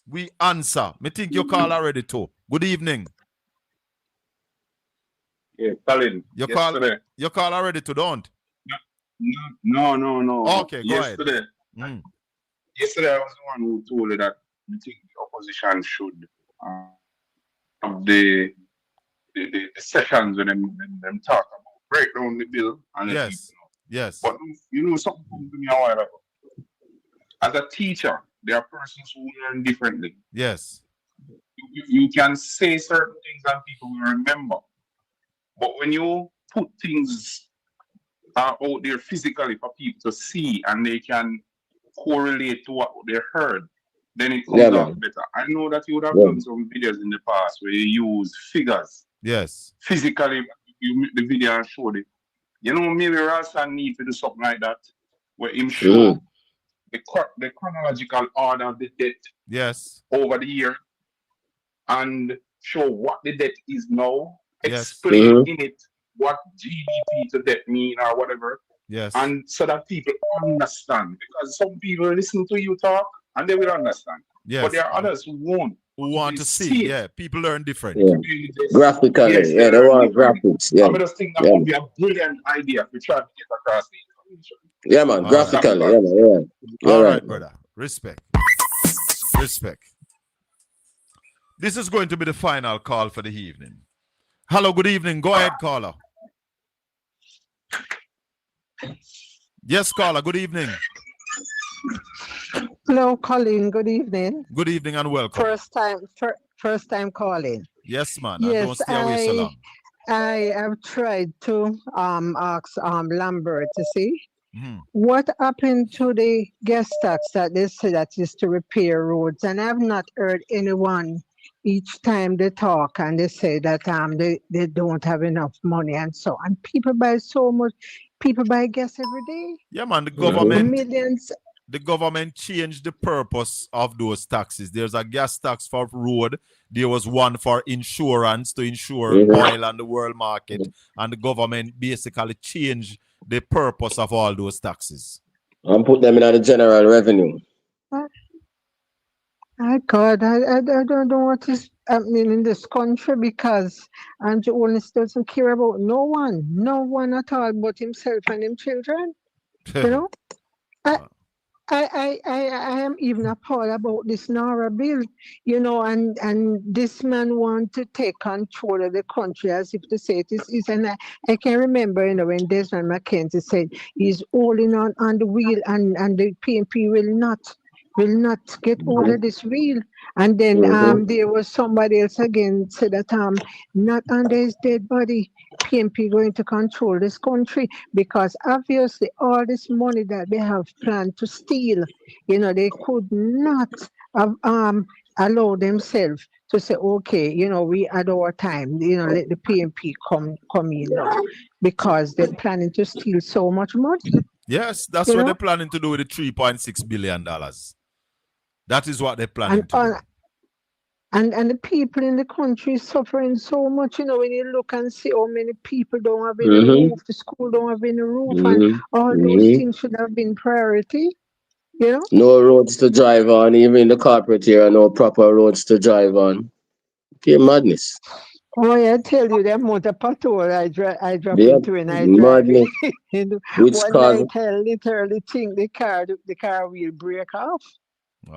Speaker 1: we answer. Me think you call already too. Good evening.
Speaker 17: Yeah, Colin.
Speaker 1: You call already too, don't?
Speaker 17: No.
Speaker 1: Okay, go ahead.
Speaker 17: Yesterday I was the one who told you that I think the opposition should have the sessions when them talk about break down the bill and
Speaker 1: Yes.
Speaker 17: But you know something to me a while ago. As a teacher, there are persons who learn differently.
Speaker 1: Yes.
Speaker 17: You can say certain things and people will remember. But when you put things out there physically for people to see and they can correlate to what they heard, then it comes out better. I know that you would have done some videos in the past where you use figures.
Speaker 1: Yes.
Speaker 17: Physically, you make the video and show it. You know, maybe Ralston need to do something like that, where him show the chronological order of the debt over the year and show what the debt is now, explain in it what GDP to debt mean or whatever.
Speaker 1: Yes.
Speaker 17: And so that people understand. Because some people listen to you talk and they will understand.
Speaker 1: Yes.
Speaker 17: But there are others who won't.
Speaker 1: Who want to see it. Yeah, people learn different.
Speaker 12: Yeah. Graphically.
Speaker 17: Yes,
Speaker 12: Yeah, they want graphics. Yeah.
Speaker 17: I just think that would be a brilliant idea if we try to get across the information.
Speaker 12: Yeah, man. Graphically.
Speaker 1: Right.
Speaker 12: Yeah, man. You're
Speaker 1: All
Speaker 12: right,
Speaker 1: right, brother. Respect. This is going to be the final call for the evening. Hello, good evening. Go ahead, caller. Yes, caller, good evening.
Speaker 9: Hello, Colin. Good evening.
Speaker 1: Good evening and welcome.
Speaker 9: First time calling.
Speaker 1: Yes, man.
Speaker 9: Yes,
Speaker 1: don't stay away so long.
Speaker 9: I have tried to ask Lambert to see what happened to the gas tax that they say that is to repair roads, and I've not heard anyone each time they talk and they say that they don't have enough money and so on. People buy so much. People buy gas every day.
Speaker 1: Yeah, man. The government.
Speaker 9: Millions.
Speaker 1: The government changed the purpose of those taxes. There's a gas tax for road. There was one for insurance to insure oil on the world market. And the government basically changed the purpose of all those taxes.
Speaker 12: And put them in the general revenue.
Speaker 9: God, I don't know what is happening in this country because Andrew Holness doesn't care about no one at all but himself and him children. You know? I am even appalled about this NARA bill, you know, and this man wants to take control of the country as if to say it is. And I can remember, you know, when Desmond McKenzie said he's holding on the wheel and the PNP will not get hold of this wheel. And then there was somebody else again said that not under his dead body, PNP going to control this country because obviously all this money that they have planned to steal, you know, they could not have allow themselves to say, okay, you know, we had our time, you know, let the PNP come in now because they're planning to steal so much money.
Speaker 1: Yes, that's what they're planning to do with the $3.6 billion. That is what they're planning to do.
Speaker 9: And the people in the country is suffering so much, you know, when you look and see how many people don't have any roof, the school don't have any roof, and all those things should have been priority, you know?
Speaker 12: No roads to drive on, even in the corporate area, no proper roads to drive on. Pure madness.
Speaker 9: Oh, yeah, I tell you, the amount of patrol I drop
Speaker 12: Yep,
Speaker 9: into when I drive.
Speaker 12: madly. Which
Speaker 9: One
Speaker 12: cause,
Speaker 9: night I literally think the car will break off.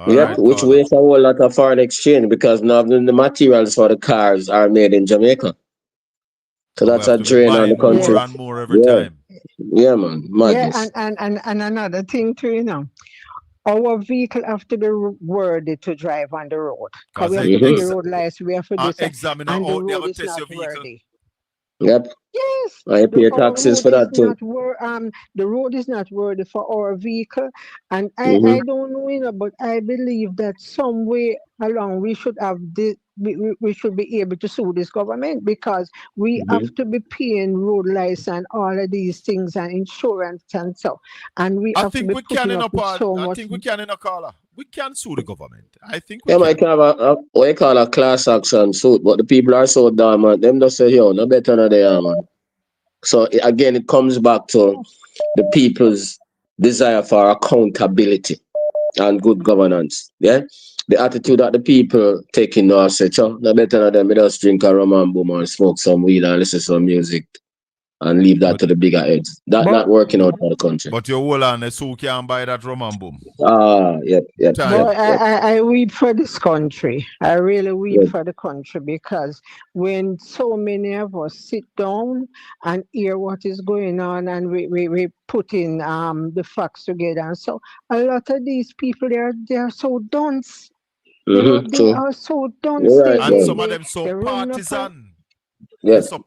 Speaker 12: yep, which waste a whole lot of foreign exchange because now the materials for the cars are made in Jamaica. So that's a drain on the country.
Speaker 1: More and more every time.
Speaker 12: Yeah, man. Madness.
Speaker 9: Yeah, and another thing too, you know. Our vehicle have to be worthy to drive on the road. Because we have to pay road license, we have to do
Speaker 1: examine
Speaker 9: and the
Speaker 1: out, they have
Speaker 9: road
Speaker 1: to
Speaker 9: is
Speaker 1: test
Speaker 9: not
Speaker 1: your vehicle.
Speaker 9: worthy.
Speaker 12: Yep.
Speaker 9: Yes.
Speaker 12: I pay taxes for that too.
Speaker 9: The road is not worthy for our vehicle. And I don't know, you know, but I believe that some way along we should have this, we should be able to sue this government because we have to be paying road license, all of these things and insurance and so. And we have to be putting up with so much.
Speaker 1: I think we can in a caller. We can sue the government. I think
Speaker 12: we can have what you call a class action suit, but the people are so dumb, them just say, yo, no better than they are, man. So again, it comes back to the people's desire for accountability and good governance. Yeah, the attitude that the people taking now say, "Oh, no better than them. We just drink a rum and boom and smoke some weed and listen to some music and leave that to the bigger heads." That not working out for the country.
Speaker 1: But your whole and so can buy that rum and boom.
Speaker 12: Yep.
Speaker 9: I weep for this country. I really weep for the country because when so many of us sit down and hear what is going on and we put in the facts together, and so a lot of these people they are so dunce. You know, they are so dunce.
Speaker 1: And some of them so partisan.
Speaker 12: Yes, and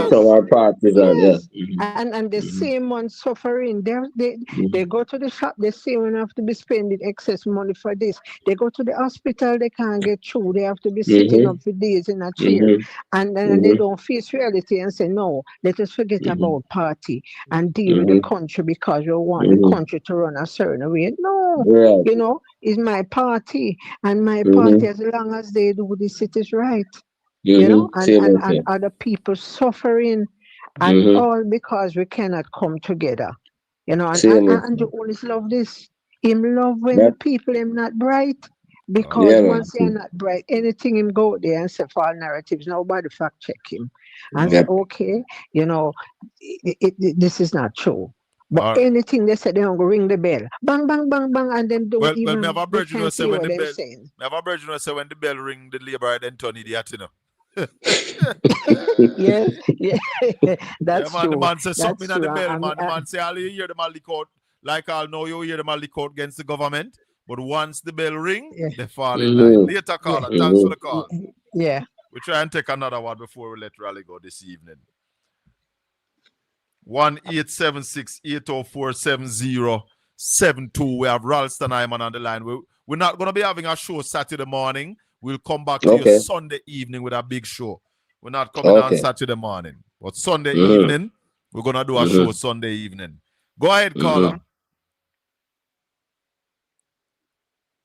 Speaker 12: some are partisan.
Speaker 9: Yes. And the same one suffering. They go to the shop. The same one have to be spending excess money for this. They go to the hospital. They can't get through. They have to be sitting up for days in a chair, and then they don't face reality and say, "No, let us forget about party and deal with the country because we want the country to run a certain way." No, you know, it's my party and my party. As long as they do this, it is right. You know, and other people suffering, and all because we cannot come together. You know, and you always love this. Him love when people him not bright. Because once they're not bright, anything him go there and say false narratives, nobody fact check him. And say, okay, you know, this is not true. But anything they say, they don't go ring the bell. Bang, bang, bang, bang, and them don't even they can't see what they're saying.
Speaker 1: Never virgin say when the bell ring, the labor then turn idiot, you know.
Speaker 9: Yes, that's
Speaker 1: man,
Speaker 9: true.
Speaker 1: the man says
Speaker 9: That's
Speaker 1: something at the
Speaker 9: true.
Speaker 1: bell, man. The man say all you hear them all leak out. Like I'll know you hear them all leak out against the government. But once the bell ring, they fall in line. Later caller, thanks for the call.
Speaker 9: Yeah.
Speaker 1: We try and take another one before we let Raleigh go this evening. 1-876-804-7072. We have Ralston Hyman on the line. We're not going to be having a show Saturday morning. We'll come back to you Sunday evening with a big show. We're not coming on Saturday morning. But Sunday evening, we're going to do a show Sunday evening. Go ahead, caller.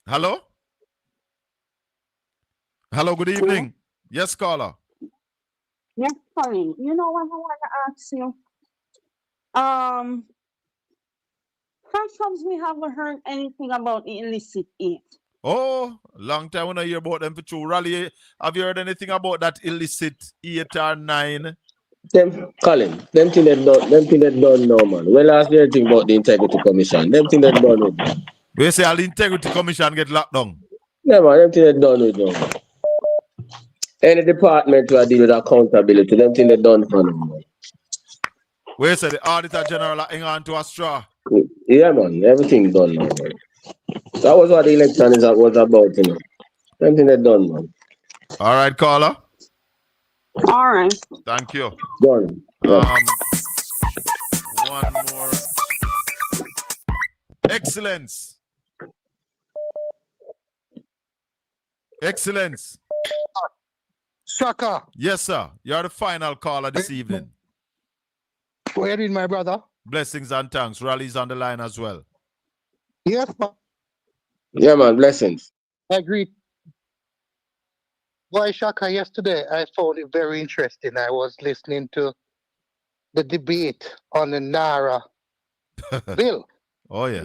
Speaker 1: Hello? Hello, good evening. Yes, caller.
Speaker 18: Yes, Colin. You know what I want to ask you? How comes we haven't heard anything about the illicit aid?
Speaker 1: Oh, long time when I hear about them for true. Raleigh, have you heard anything about that illicit 8 or 9?
Speaker 12: Colin, them thing that done now, man. Well, last year thing about the Integrity Commission. Them thing that done with.
Speaker 1: We say all the Integrity Commission get locked down.
Speaker 12: Yeah, man, them thing that done with now. Any department who deal with accountability, them thing that done for them, man.
Speaker 1: We say the Auditor General hang on to a straw.
Speaker 12: Yeah, man, everything done now, man. That was what the election was about, you know. Something that done, man.
Speaker 1: All right, caller.
Speaker 18: All right.
Speaker 1: Thank you.
Speaker 12: Done.
Speaker 1: One more. Excellence. Excellence.
Speaker 19: Shaka.
Speaker 1: Yes, sir. You're the final caller this evening.
Speaker 19: Where is my brother?
Speaker 1: Blessings and thanks. Raleigh's on the line as well.
Speaker 19: Yes, man.
Speaker 12: Yeah, man. Blessings.
Speaker 19: I agree. Boy, Shaka, yesterday I found it very interesting. I was listening to the debate on the Naira bill.
Speaker 1: Oh, yeah.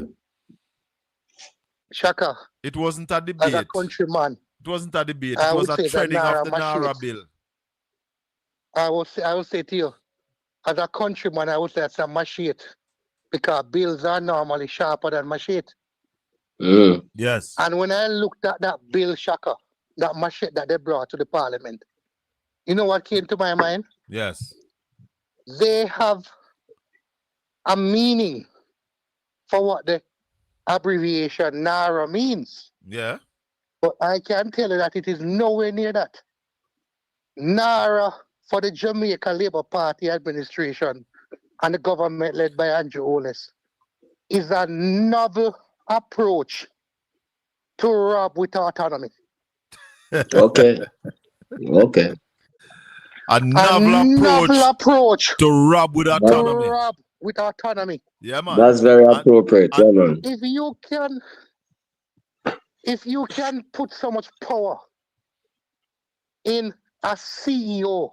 Speaker 19: Shaka.
Speaker 1: It wasn't a debate.
Speaker 19: As a countryman.
Speaker 1: It wasn't a debate. It was a treading of the Naira bill.
Speaker 19: I will say to you, as a countryman, I would say it's a machete. Because bills are normally sharper than machete.
Speaker 1: Yes.
Speaker 19: And when I looked at that bill shocker, that machete that they brought to the parliament, you know what came to my mind?
Speaker 1: Yes.
Speaker 19: They have a meaning for what the abbreviation NARA means.
Speaker 1: Yeah.
Speaker 19: But I can tell you that it is nowhere near that. NARA for the Jamaica Labour Party administration and the government led by Andrew Holness is a novel approach to rob with autonomy.
Speaker 12: Okay. Okay.
Speaker 1: A novel
Speaker 19: approach
Speaker 1: to rob with autonomy.
Speaker 19: To rob with autonomy.
Speaker 1: Yeah, man.
Speaker 12: That's very appropriate. Yeah, man.
Speaker 19: If you can put so much power in a CEO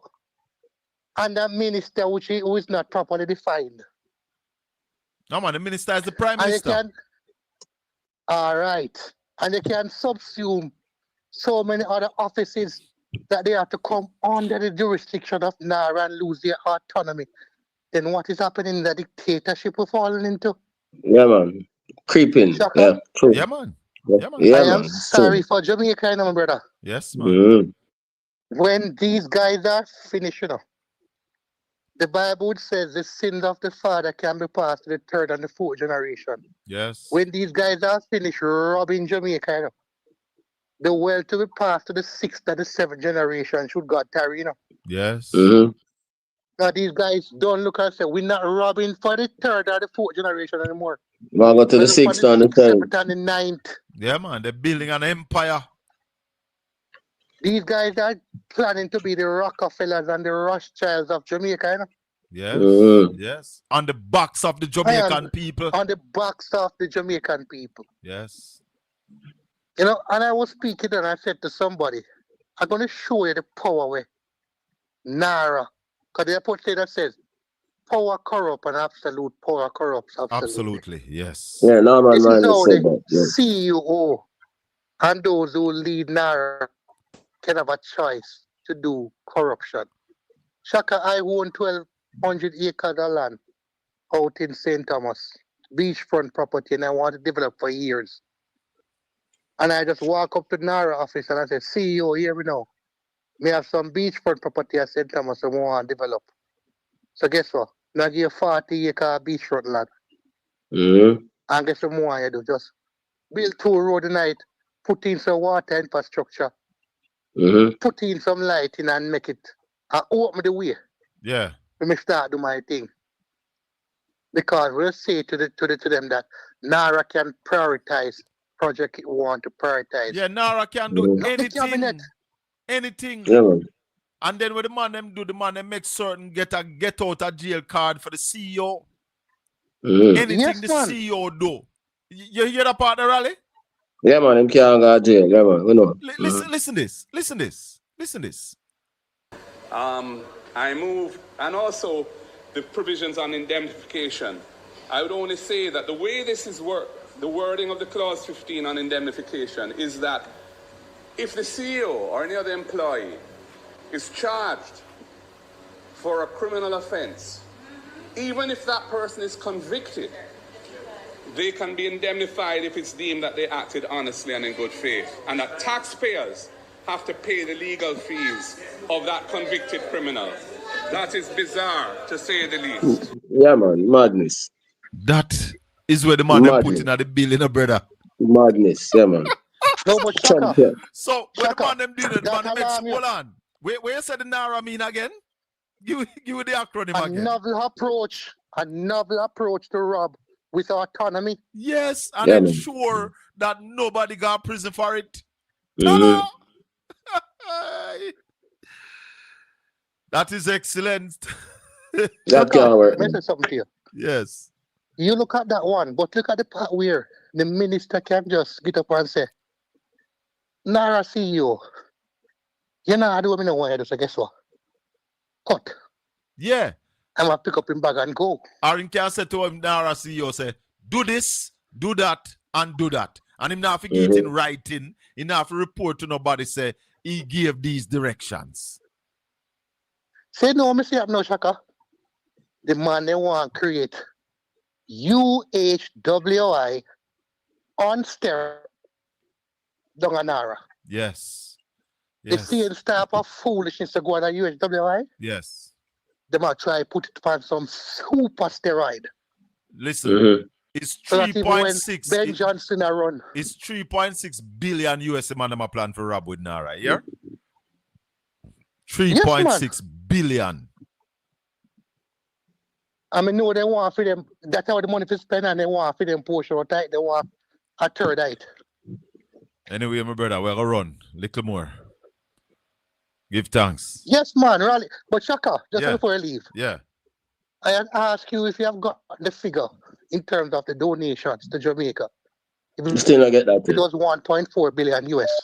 Speaker 19: and a minister who is not properly defined.
Speaker 1: No, man, the minister is the prime minister.
Speaker 19: All right. And they can subsume so many other offices that they have to come under the jurisdiction of NARA and lose their autonomy. Then what is happening? The dictatorship we're falling into?
Speaker 12: Yeah, man. Creeping.
Speaker 19: Shaka.
Speaker 12: Yeah, true.
Speaker 1: Yeah, man.
Speaker 12: Yeah,
Speaker 1: man.
Speaker 12: Yeah,
Speaker 19: I am
Speaker 12: man.
Speaker 19: sorry for Jamaica, my brother.
Speaker 1: Yes, man.
Speaker 19: When these guys are finished, the Bible says the sins of the father can be passed to the third and the fourth generation.
Speaker 1: Yes.
Speaker 19: When these guys are finished robbing Jamaica, the wealth to be passed to the sixth and the seventh generation should God tarry,
Speaker 1: Yes.
Speaker 19: Now these guys don't look and say, we're not robbing for the third or the fourth generation anymore.
Speaker 12: We'll go to the sixth and the
Speaker 19: seventh and the ninth.
Speaker 1: Yeah, man. They're building an empire.
Speaker 19: These guys are planning to be the Rockefellers and the Rothschilds of Jamaica,
Speaker 1: Yes. Yes. On the backs of the Jamaican people.
Speaker 19: On the backs of the Jamaican people.
Speaker 1: Yes.
Speaker 19: And I was speaking and I said to somebody, I'm going to show you the power with NARA. Because the apostle that says, power corrupt and absolute power corrupts
Speaker 1: Absolutely, yes.
Speaker 12: Yeah, no, man,
Speaker 19: this is how
Speaker 12: said
Speaker 19: the
Speaker 12: that.
Speaker 19: CEO and those who lead NARA can have a choice to do corruption. Shaka, I own 1,200 acres of land out in St. Thomas, beachfront property, and I want to develop for years. And I just walk up to the NARA office and I say, CEO, here we know. Me have some beachfront property at St. Thomas and we want to develop. So guess what? I give you 40 acre beachfront land. And guess what more you do? Just build 2 roads a night, put in some water infrastructure, put in some lighting and make it, and open the way.
Speaker 1: Yeah.
Speaker 19: Let me start do my thing. Because we'll say to them that NARA can prioritize project it want to prioritize.
Speaker 1: Yeah, NARA can do anything. Anything.
Speaker 12: Yeah.
Speaker 1: And then what the man them make certain get out of jail card for the CEO. Anything
Speaker 19: Yes,
Speaker 1: the
Speaker 19: man.
Speaker 1: CEO do. You hear that part of the rally?
Speaker 12: Yeah, man, them can't go to jail. Yeah, man, we know.
Speaker 1: Listen this.
Speaker 4: I move, and also the provisions on indemnification. I would only say that the way this is worked, the wording of the clause 15 on indemnification is that if the CEO or any other employee is charged for a criminal offense, even if that person is convicted, they can be indemnified if it's deemed that they acted honestly and in good faith, and that taxpayers have to pay the legal fees of that convicted criminal. That is bizarre, to say the least.
Speaker 12: Yeah, man, madness.
Speaker 1: That is where the man them put in at the bill, brother.
Speaker 12: Madness, yeah, man.
Speaker 19: No, but Shaka.
Speaker 1: So when the man them did it, the man them makes, hold on. Where you said the NARA mean again? Give the acronym again.
Speaker 19: A novel approach to rob with autonomy.
Speaker 1: Yes, and ensure that nobody got prison for it. That is excellent.
Speaker 12: That can work.
Speaker 19: Let me say something to you.
Speaker 1: Yes.
Speaker 19: You look at that one, but look at the part where the minister can just get up and say, NARA CEO, you know, I do know what I do, so guess what? Cut.
Speaker 1: Yeah.
Speaker 19: I'm going to pick up him bag and go.
Speaker 1: Aaron can say to him, NARA CEO, say, do this, do that, and do that. And him not forget in writing, he not have to report to nobody, say, he gave these directions.
Speaker 19: Say no, me say no, Shaka. The man they want to create UHWI on steroids down Nara.
Speaker 1: Yes.
Speaker 19: The same type of foolishness to go on a UHWI.
Speaker 1: Yes.
Speaker 19: They might try put it on some super steroid.
Speaker 1: Listen, it's 3.6.
Speaker 19: Ben Johnson a run.
Speaker 1: It's 3.6 billion US man them a plan for rob with Nara, yeah? 3.6 billion.
Speaker 19: I mean, no, they want for them. That's how the money to spend, and they want for them portion of that. They want a third it.
Speaker 1: Anyway, my brother, we're gonna run little more. Give thanks.
Speaker 19: Yes, man, rally. But Shaka, just before I leave, I ask you if you have got the figure in terms of the donations to Jamaica.
Speaker 12: You still not get that.
Speaker 19: It was 1.4 billion US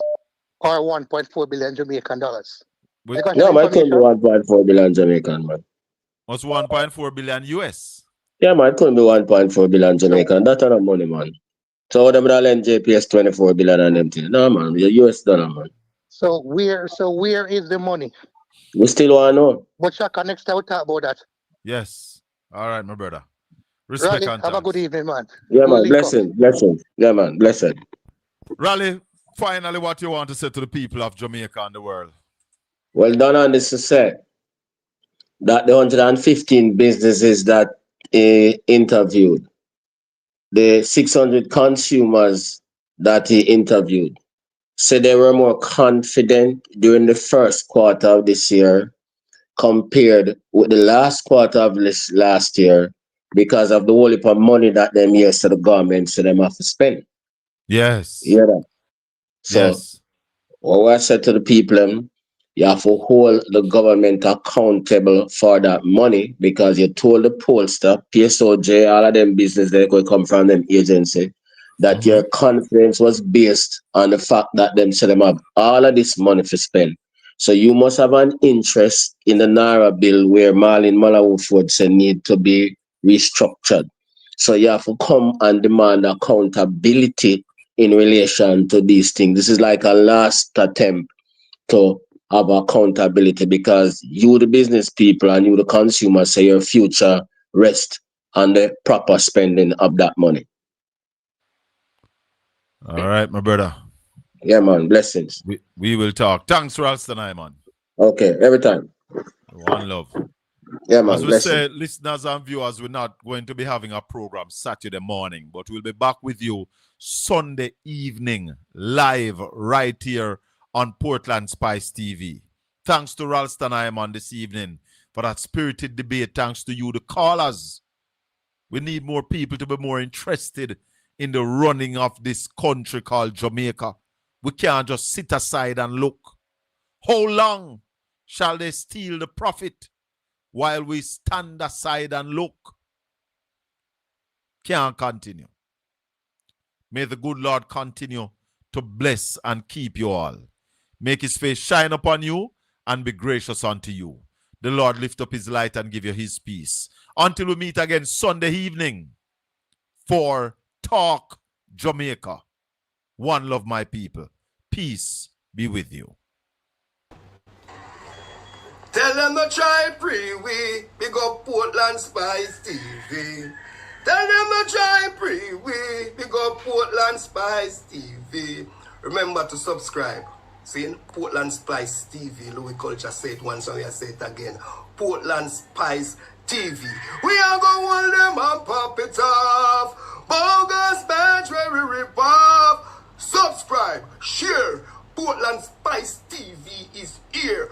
Speaker 19: or 1.4 billion Jamaican dollars.
Speaker 12: No, man, it couldn't be 1.4 billion Jamaican, man.
Speaker 1: What's 1.4 billion US?
Speaker 12: Yeah, man, it couldn't be 1.4 billion Jamaican. That's not money, man. So them that lend JPS 24 billion and them things. No, man, the US dollar, man.
Speaker 19: So where is the money?
Speaker 12: We still want to know.
Speaker 19: But Shaka, next time we'll talk about that.
Speaker 1: Yes. All right, my brother. Respect
Speaker 19: Rally,
Speaker 1: and
Speaker 19: have a good evening, man.
Speaker 12: Yeah, man, blessing. Yeah, man, blessed.
Speaker 1: Rally, finally, what you want to say to the people of Jamaica and the world?
Speaker 12: Well done on this to say that the 115 businesses that he interviewed, the 600 consumers that he interviewed, said they were more confident during the first quarter of this year compared with the last quarter of this last year because of the whole heap of money that them years to the government so them have to spend.
Speaker 1: Yes.
Speaker 12: Yeah. So what I said to the people, you have to hold the government accountable for that money because you told the pollster, PSOJ, all of them business that could come from them agency, that your confidence was based on the fact that them said them have all of this money to spend. So you must have an interest in the Naira bill where Marlin Malawuford said need to be restructured. So you have to come and demand accountability in relation to these things. This is like a last attempt to have accountability because you, the business people, and you, the consumer, say your future rest on the proper spending of that money.
Speaker 1: All right, my brother.
Speaker 12: Yeah, man. Blessings.
Speaker 1: We will talk. Thanks, Ralston, man.
Speaker 12: Okay, every time.
Speaker 1: One love.
Speaker 12: Yeah, man.
Speaker 1: As we say, listeners and viewers, we're not going to be having a program Saturday morning, but we'll be back with you Sunday evening, live right here on Portland Spice TV. Thanks to Ralston Iman this evening for that spirited debate. Thanks to you, the callers. We need more people to be more interested in the running of this country called Jamaica. We can't just sit aside and look. How long shall they steal the profit while we stand aside and look? Can't continue. May the good Lord continue to bless and keep you all. Make his face shine upon you and be gracious unto you. The Lord lift up his light and give you his peace. Until we meet again Sunday evening for Talk Jamaica. One love, my people. Peace be with you.
Speaker 5: Tell them to try pre-we, big up Portland Spice TV. Tell them to try pre-we, big up Portland Spice TV. Remember to subscribe. See, Portland Spice TV, Louis Culture say it once, so I say it again. Portland Spice TV. We are going to hold them and pop it off. Bogus match where we rip off. Subscribe, share. Portland Spice TV is here.